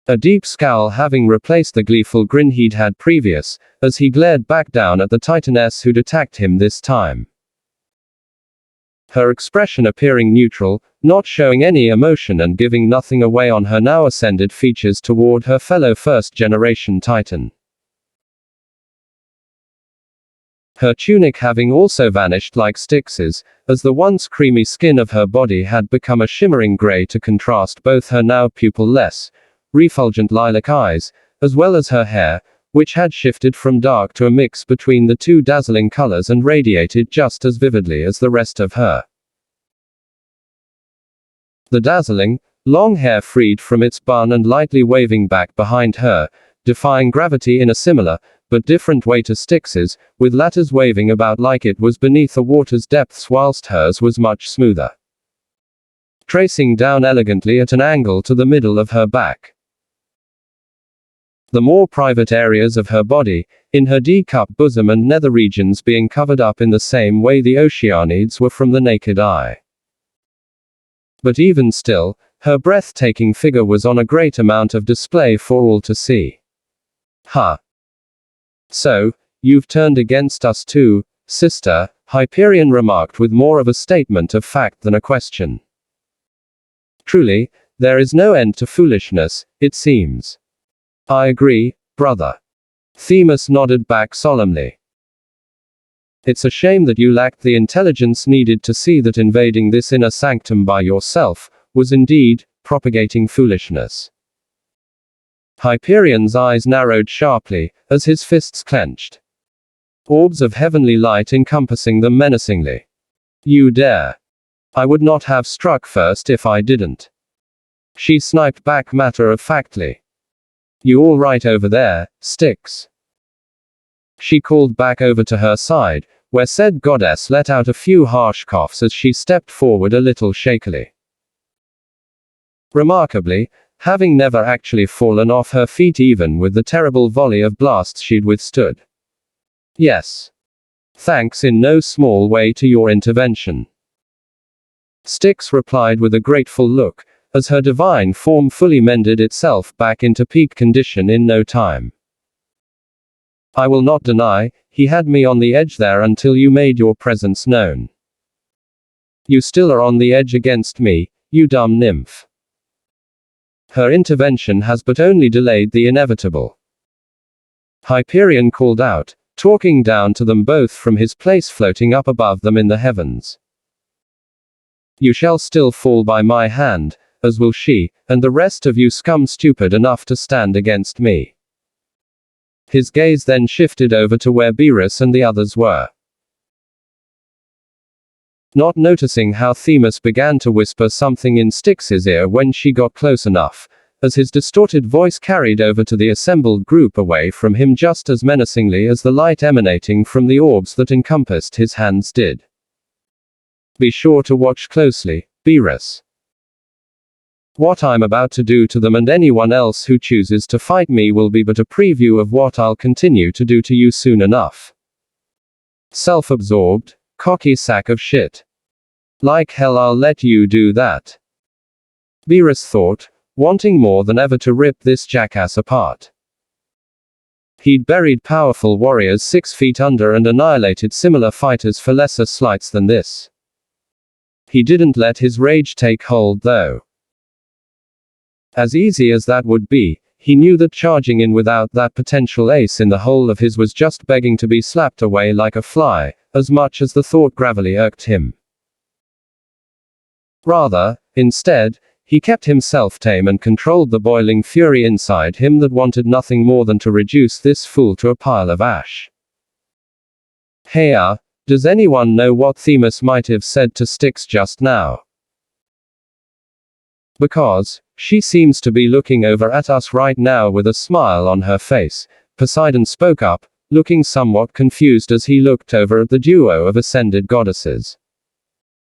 B: A deep scowl having replaced the gleeful grin he'd had previous, as he glared back down at the titaness who'd attacked him this time. Her expression appearing neutral, not showing any emotion and giving nothing away on her now ascended features toward her fellow first-generation titan. Her tunic having also vanished like Styx's, as the once creamy skin of her body had become a shimmering grey to contrast both her now pupil-less, refulgent lilac eyes, as well as her hair, which had shifted from dark to a mix between the two dazzling colors and radiated just as vividly as the rest of her. The dazzling, long hair freed from its bun and lightly waving back behind her, defying gravity in a similar, but different way to Styx's, with latter's waving about like it was beneath a water's depths whilst hers was much smoother. Tracing down elegantly at an angle to the middle of her back. The more private areas of her body, in her D-cup bosom and nether regions being covered up in the same way the Oceanids were from the naked eye. But even still, her breathtaking figure was on a great amount of display for all to see. So, you've turned against us too, sister, Hyperion remarked with more of a statement of fact than a question. Truly, there is no end to foolishness, it seems. I agree, brother. Themis nodded back solemnly. It's a shame that you lacked the intelligence needed to see that invading this inner sanctum by yourself was indeed propagating foolishness. Hyperion's eyes narrowed sharply, as his fists clenched. Orbs of heavenly light encompassing them menacingly. You dare. I would not have struck first if I didn't. She sniped back matter-of-factly. You all right over there, Styx? She called back over to her side, where said goddess let out a few harsh coughs as she stepped forward a little shakily. Remarkably, having never actually fallen off her feet even with the terrible volley of blasts she'd withstood. Yes. Thanks in no small way to your intervention. Styx replied with a grateful look, as her divine form fully mended itself back into peak condition in no time. I will not deny, he had me on the edge there until you made your presence known. You still are on the edge against me, you dumb nymph. Her intervention has but only delayed the inevitable. Hyperion called out, talking down to them both from his place floating up above them in the heavens. You shall still fall by my hand, as will she, and the rest of you scum stupid enough to stand against me. His gaze then shifted over to where Beerus and the others were. Not noticing how Themis began to whisper something in Styx's ear when she got close enough, as his distorted voice carried over to the assembled group away from him just as menacingly as the light emanating from the orbs that encompassed his hands did. Be sure to watch closely, Beerus. What I'm about to do to them and anyone else who chooses to fight me will be but a preview of what I'll continue to do to you soon enough. Self-absorbed, cocky sack of shit. Like hell I'll let you do that. Beerus thought, wanting more than ever to rip this jackass apart. He'd buried powerful warriors 6 feet under and annihilated similar fighters for lesser slights than this. He didn't let his rage take hold though. As easy as that would be, he knew that charging in without that potential ace in the hole of his was just begging to be slapped away like a fly, as much as the thought gravely irked him. Rather, instead, he kept himself tame and controlled the boiling fury inside him that wanted nothing more than to reduce this fool to a pile of ash. Hey does anyone know what Themis might have said to Styx just now? Because, she seems to be looking over at us right now with a smile on her face, Poseidon spoke up, looking somewhat confused as he looked over at the duo of ascended goddesses.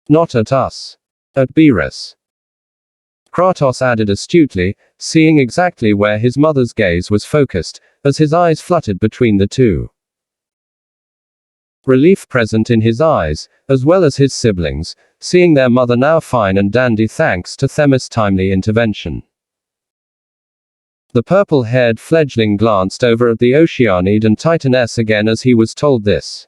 B: Not at us. At Beerus. Kratos added astutely, seeing exactly where his mother's gaze was focused, as his eyes fluttered between the two. Relief present in his eyes, as well as his siblings, seeing their mother now fine and dandy thanks to Themis' timely intervention. The purple-haired fledgling glanced over at the Oceanid and Titaness again as he was told this.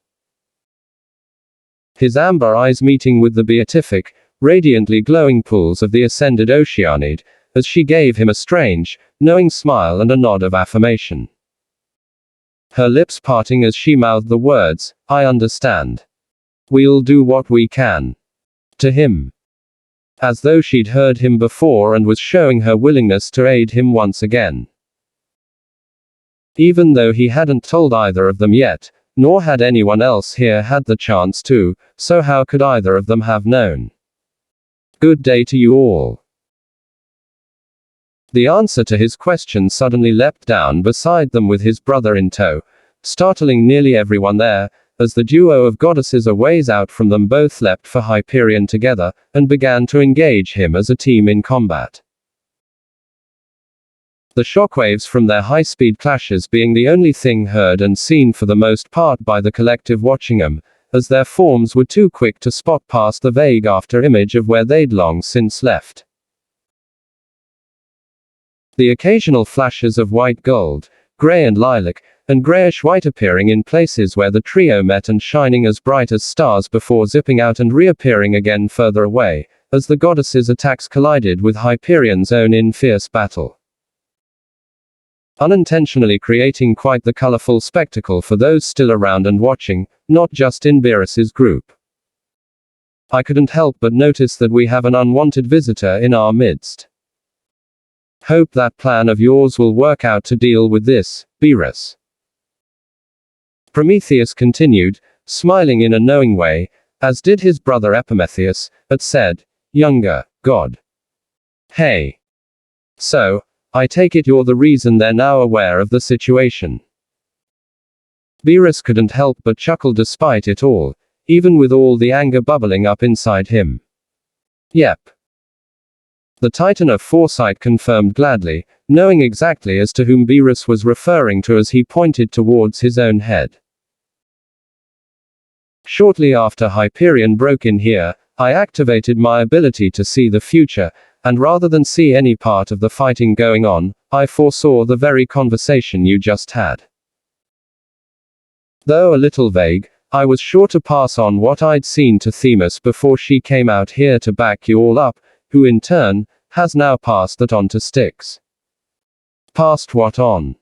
B: His amber eyes meeting with the beatific, radiantly glowing pools of the ascended Oceanid, as she gave him a strange, knowing smile and a nod of affirmation. Her lips parting as she mouthed the words, I understand. We'll do what we can. To him. As though she'd heard him before and was showing her willingness to aid him once again. Even though he hadn't told either of them yet, nor had anyone else here had the chance to, so how could either of them have known? Good day to you all. The answer to his question suddenly leapt down beside them with his brother in tow, startling nearly everyone there, as the duo of goddesses a ways out from them both leapt for Hyperion together, and began to engage him as a team in combat. The shockwaves from their high-speed clashes being the only thing heard and seen for the most part by the collective watching them, as their forms were too quick to spot past the vague after-image of where they'd long since left. The occasional flashes of white gold, gray and lilac, and grayish-white appearing in places where the trio met and shining as bright as stars before zipping out and reappearing again further away, as the goddess's attacks collided with Hyperion's own in fierce battle, unintentionally creating quite the colorful spectacle for those still around and watching, not just in Beerus's group. I couldn't help but notice that we have an unwanted visitor in our midst. Hope that plan of yours will work out to deal with this, Beerus. Prometheus continued, smiling in a knowing way, as did his brother Epimetheus, but said, "Younger god. Hey. So, I take it you're the reason they're now aware of the situation." Beerus couldn't help but chuckle despite it all, even with all the anger bubbling up inside him. Yep. The Titan of Foresight confirmed gladly, knowing exactly as to whom Beerus was referring to as he pointed towards his own head. Shortly after Hyperion broke in here, I activated my ability to see the future, and rather than see any part of the fighting going on, I foresaw the very conversation you just had. Though a little vague, I was sure to pass on what I'd seen to Themis before she came out here to back you all up, who in turn, has now passed that on to Styx. Passed what on?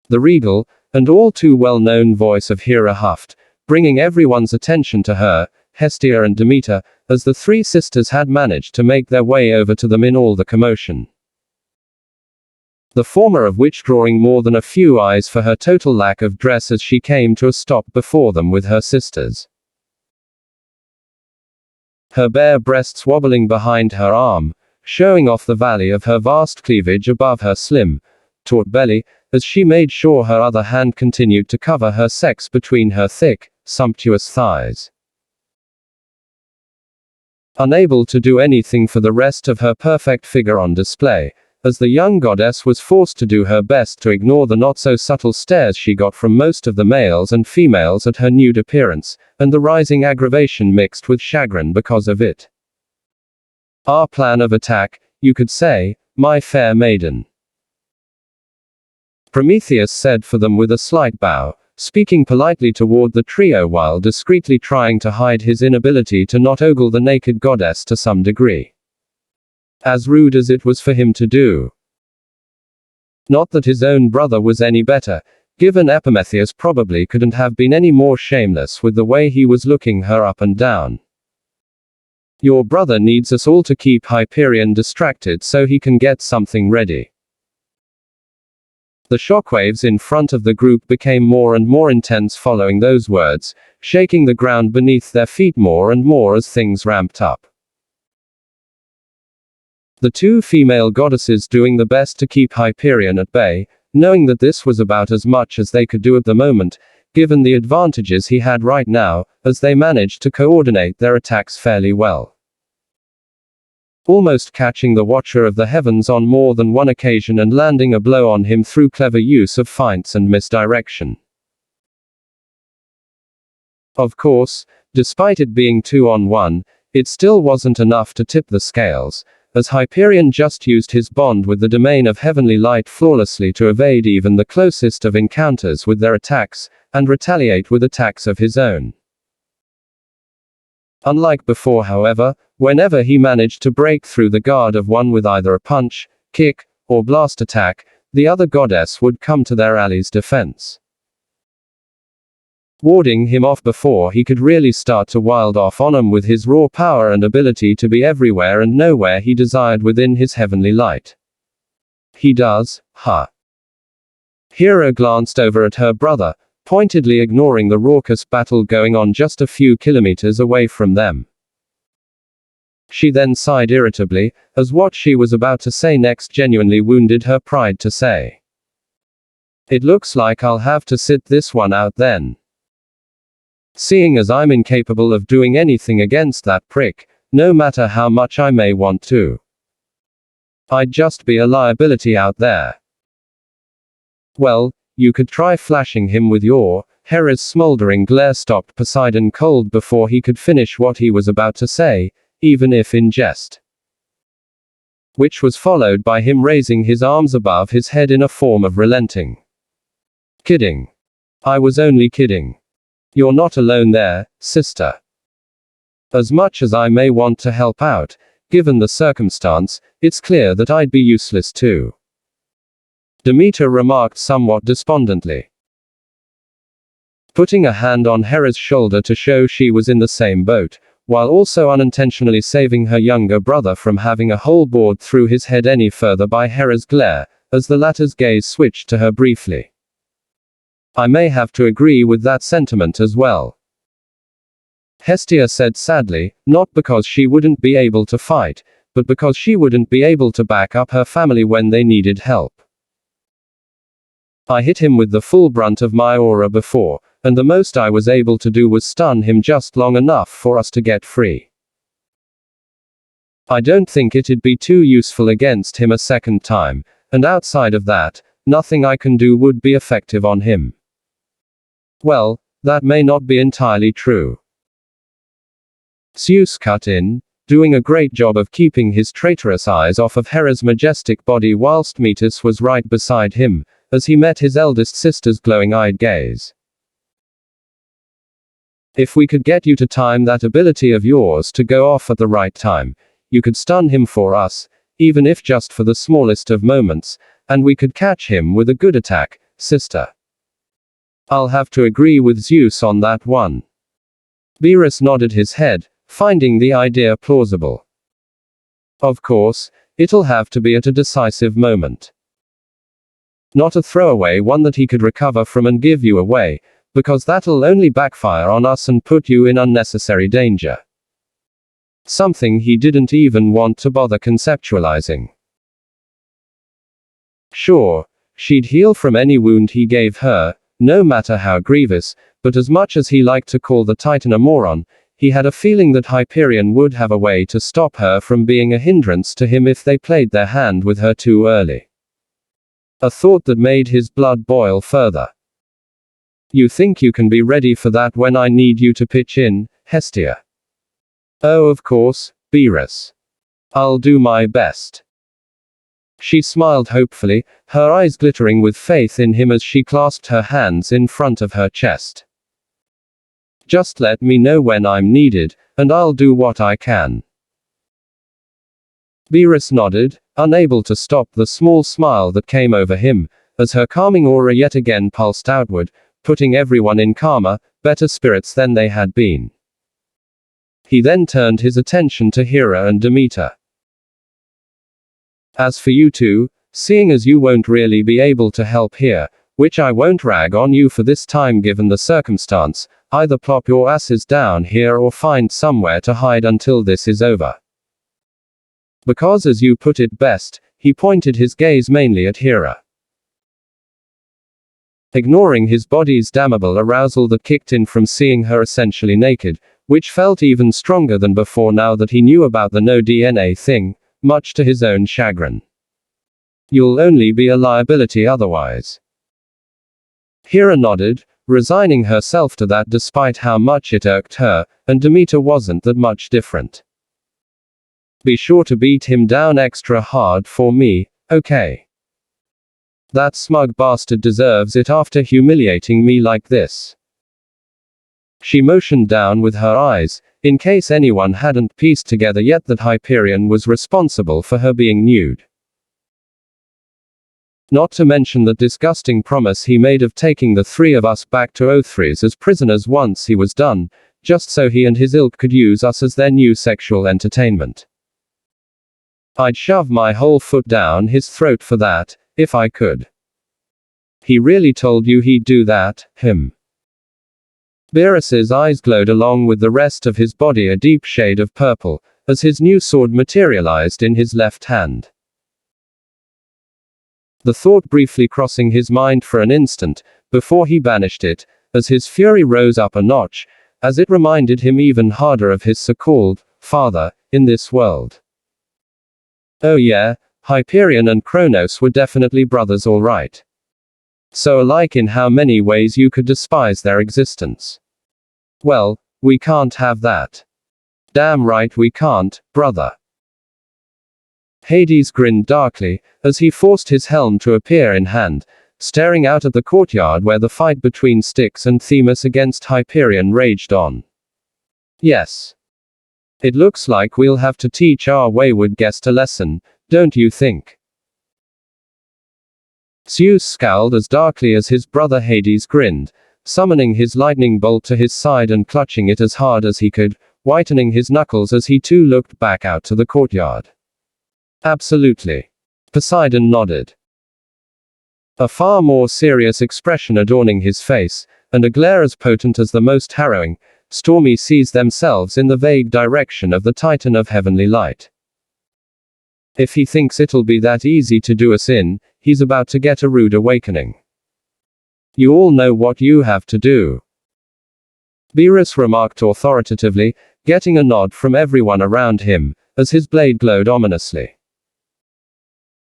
B: The regal, and all too well-known voice of Hera huffed, bringing everyone's attention to her, Hestia and Demeter, as the three sisters had managed to make their way over to them in all the commotion. The former of which drawing more than a few eyes for her total lack of dress as she came to a stop before them with her sisters. Her bare breasts wobbling behind her arm, showing off the valley of her vast cleavage above her slim, taut belly, as she made sure her other hand continued to cover her sex between her thick, sumptuous thighs. Unable to do anything for the rest of her perfect figure on display, as the young goddess was forced to do her best to ignore the not-so-subtle stares she got from most of the males and females at her nude appearance, and the rising aggravation mixed with chagrin because of it. Our plan of attack, you could say, my fair maiden. Prometheus said for them with a slight bow, speaking politely toward the trio while discreetly trying to hide his inability to not ogle the naked goddess to some degree. As rude as it was for him to do. Not that his own brother was any better, given Epimetheus probably couldn't have been any more shameless with the way he was looking her up and down. Your brother needs us all to keep Hyperion distracted so he can get something ready. The shockwaves in front of the group became more and more intense following those words, shaking the ground beneath their feet more and more as things ramped up. The two female goddesses doing the best to keep Hyperion at bay, knowing that this was about as much as they could do at the moment, given the advantages he had right now, as they managed to coordinate their attacks fairly well. Almost catching the Watcher of the Heavens on more than one occasion and landing a blow on him through clever use of feints and misdirection. Of course, despite it being 2-on-1, it still wasn't enough to tip the scales, as Hyperion just used his bond with the domain of heavenly light flawlessly to evade even the closest of encounters with their attacks, and retaliate with attacks of his own. Unlike before, however, whenever he managed to break through the guard of one with either a punch, kick, or blast attack, the other goddess would come to their ally's defense, warding him off before he could really start to wild off on him with his raw power and ability to be everywhere and nowhere he desired within his heavenly light. He does, huh? Hera glanced over at her brother, pointedly ignoring the raucous battle going on just a few kilometers away from them. She then sighed irritably, as what she was about to say next genuinely wounded her pride to say. It looks like I'll have to sit this one out then. Seeing as I'm incapable of doing anything against that prick, no matter how much I may want to. I'd just be a liability out there. Well, you could try flashing him with your. Hera's smoldering glare stopped Poseidon cold before he could finish what he was about to say, even if in jest. Which was followed by him raising his arms above his head in a form of relenting. Kidding. I was only kidding. You're not alone there, sister. As much as I may want to help out, given the circumstance, it's clear that I'd be useless too. Demeter remarked somewhat despondently, putting a hand on Hera's shoulder to show she was in the same boat, while also unintentionally saving her younger brother from having a hole bored through his head any further by Hera's glare, as the latter's gaze switched to her briefly. I may have to agree with that sentiment as well, Hestia said sadly, not because she wouldn't be able to fight, but because she wouldn't be able to back up her family when they needed help. I hit him with the full brunt of my aura before, and the most I was able to do was stun him just long enough for us to get free. I don't think it'd be too useful against him a second time, and outside of that, nothing I can do would be effective on him. Well, that may not be entirely true. Zeus cut in, doing a great job of keeping his traitorous eyes off of Hera's majestic body whilst Metis was right beside him, as he met his eldest sister's glowing-eyed gaze. If we could get you to time that ability of yours to go off at the right time, you could stun him for us, even if just for the smallest of moments, and we could catch him with a good attack, sister. I'll have to agree with Zeus on that one. Beerus nodded his head, finding the idea plausible. Of course, it'll have to be at a decisive moment. Not a throwaway one that he could recover from and give you away, because that'll only backfire on us and put you in unnecessary danger. Something he didn't even want to bother conceptualizing. Sure, she'd heal from any wound he gave her, no matter how grievous, but as much as he liked to call the Titan a moron, he had a feeling that Hyperion would have a way to stop her from being a hindrance to him if they played their hand with her too early. A thought that made his blood boil further. You think you can be ready for that when I need you to pitch in, Hestia? Oh, of course, Beerus. I'll do my best. She smiled hopefully, her eyes glittering with faith in him as she clasped her hands in front of her chest. Just let me know when I'm needed, and I'll do what I can. Beerus nodded, unable to stop the small smile that came over him, as her calming aura yet again pulsed outward, putting everyone in calmer, better spirits than they had been. He then turned his attention to Hera and Demeter. As for you two, seeing as you won't really be able to help here, which I won't rag on you for this time given the circumstance, either plop your asses down here or find somewhere to hide until this is over. Because as you put it best, he pointed his gaze mainly at Hera. Ignoring his body's damnable arousal that kicked in from seeing her essentially naked, which felt even stronger than before now that he knew about the no DNA thing, much to his own chagrin. You'll only be a liability otherwise. Hera nodded, resigning herself to that despite how much it irked her, and Demeter wasn't that much different. Be sure to beat him down extra hard for me, okay? That smug bastard deserves it after humiliating me like this. She motioned down with her eyes, in case anyone hadn't pieced together yet that Hyperion was responsible for her being nude. Not to mention that disgusting promise he made of taking the three of us back to O3s as prisoners once he was done, just so he and his ilk could use us as their new sexual entertainment. I'd shove my whole foot down his throat for that, if I could. He really told you he'd do that, him? Beerus's eyes glowed along with the rest of his body a deep shade of purple, as his new sword materialized in his left hand. The thought briefly crossing his mind for an instant, before he banished it, as his fury rose up a notch, as it reminded him even harder of his so-called father in this world. Oh yeah, Hyperion and Kronos were definitely brothers all right. So alike in how many ways you could despise their existence. Well, we can't have that. Damn right we can't, brother. Hades grinned darkly, as he forced his helm to appear in hand, staring out at the courtyard where the fight between Styx and Themis against Hyperion raged on. Yes. It looks like we'll have to teach our wayward guest a lesson, don't you think? Zeus scowled as darkly as his brother Hades grinned, summoning his lightning bolt to his side and clutching it as hard as he could, whitening his knuckles as he too looked back out to the courtyard. Absolutely. Poseidon nodded. A far more serious expression adorning his face, and a glare as potent as the most harrowing, stormy seas themselves in the vague direction of the Titan of heavenly light. If he thinks it'll be that easy to do us in, he's about to get a rude awakening. You all know what you have to do. Beerus remarked authoritatively, getting a nod from everyone around him, as his blade glowed ominously.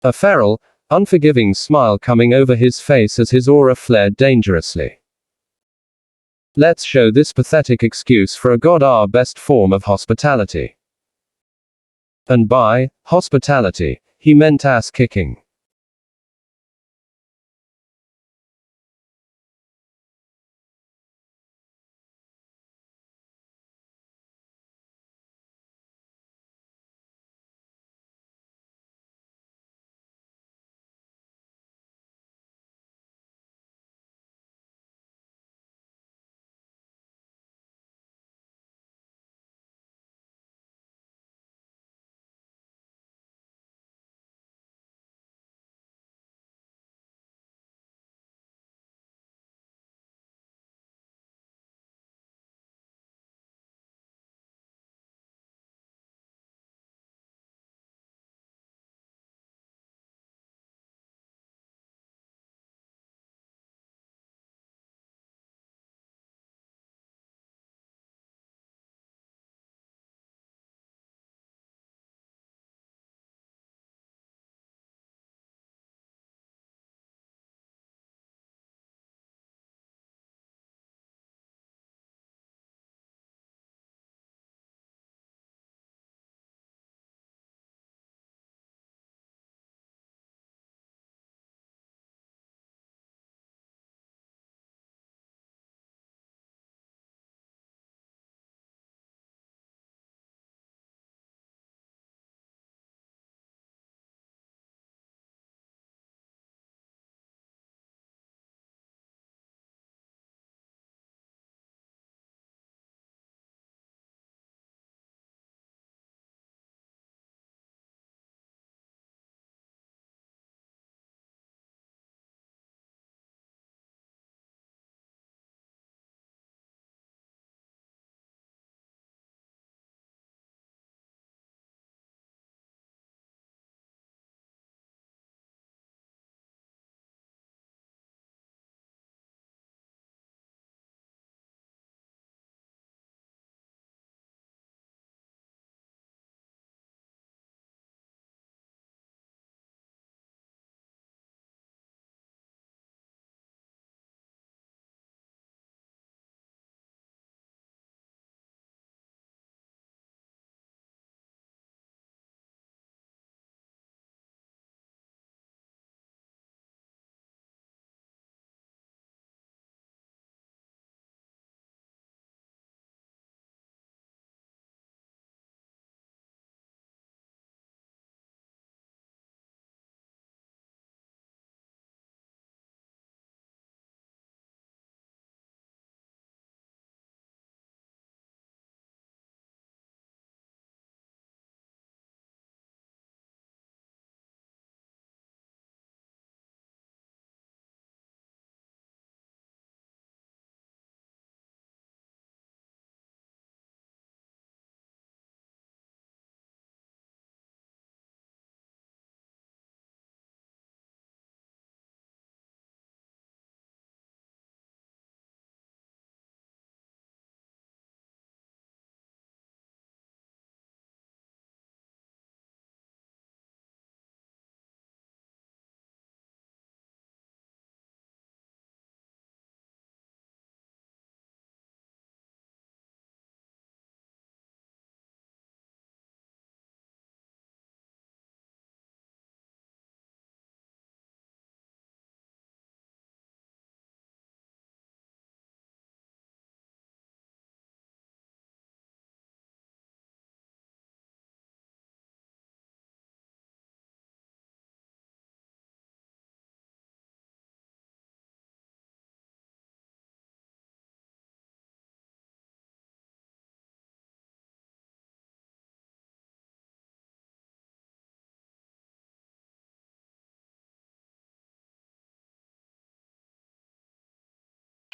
B: A feral, unforgiving smile coming over his face as his aura flared dangerously. Let's show this pathetic excuse for a god our best form of hospitality. And by hospitality, he meant ass kicking.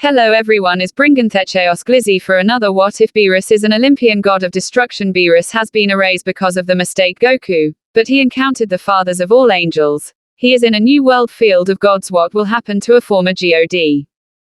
A: Hello everyone, is Bringonthechaos Glizzy for another What If Beerus is an Olympian god of destruction. Beerus has been erased because of the mistake Goku, but he encountered the fathers of all angels. He is in a new world field of gods. What will happen to a former G.O.D?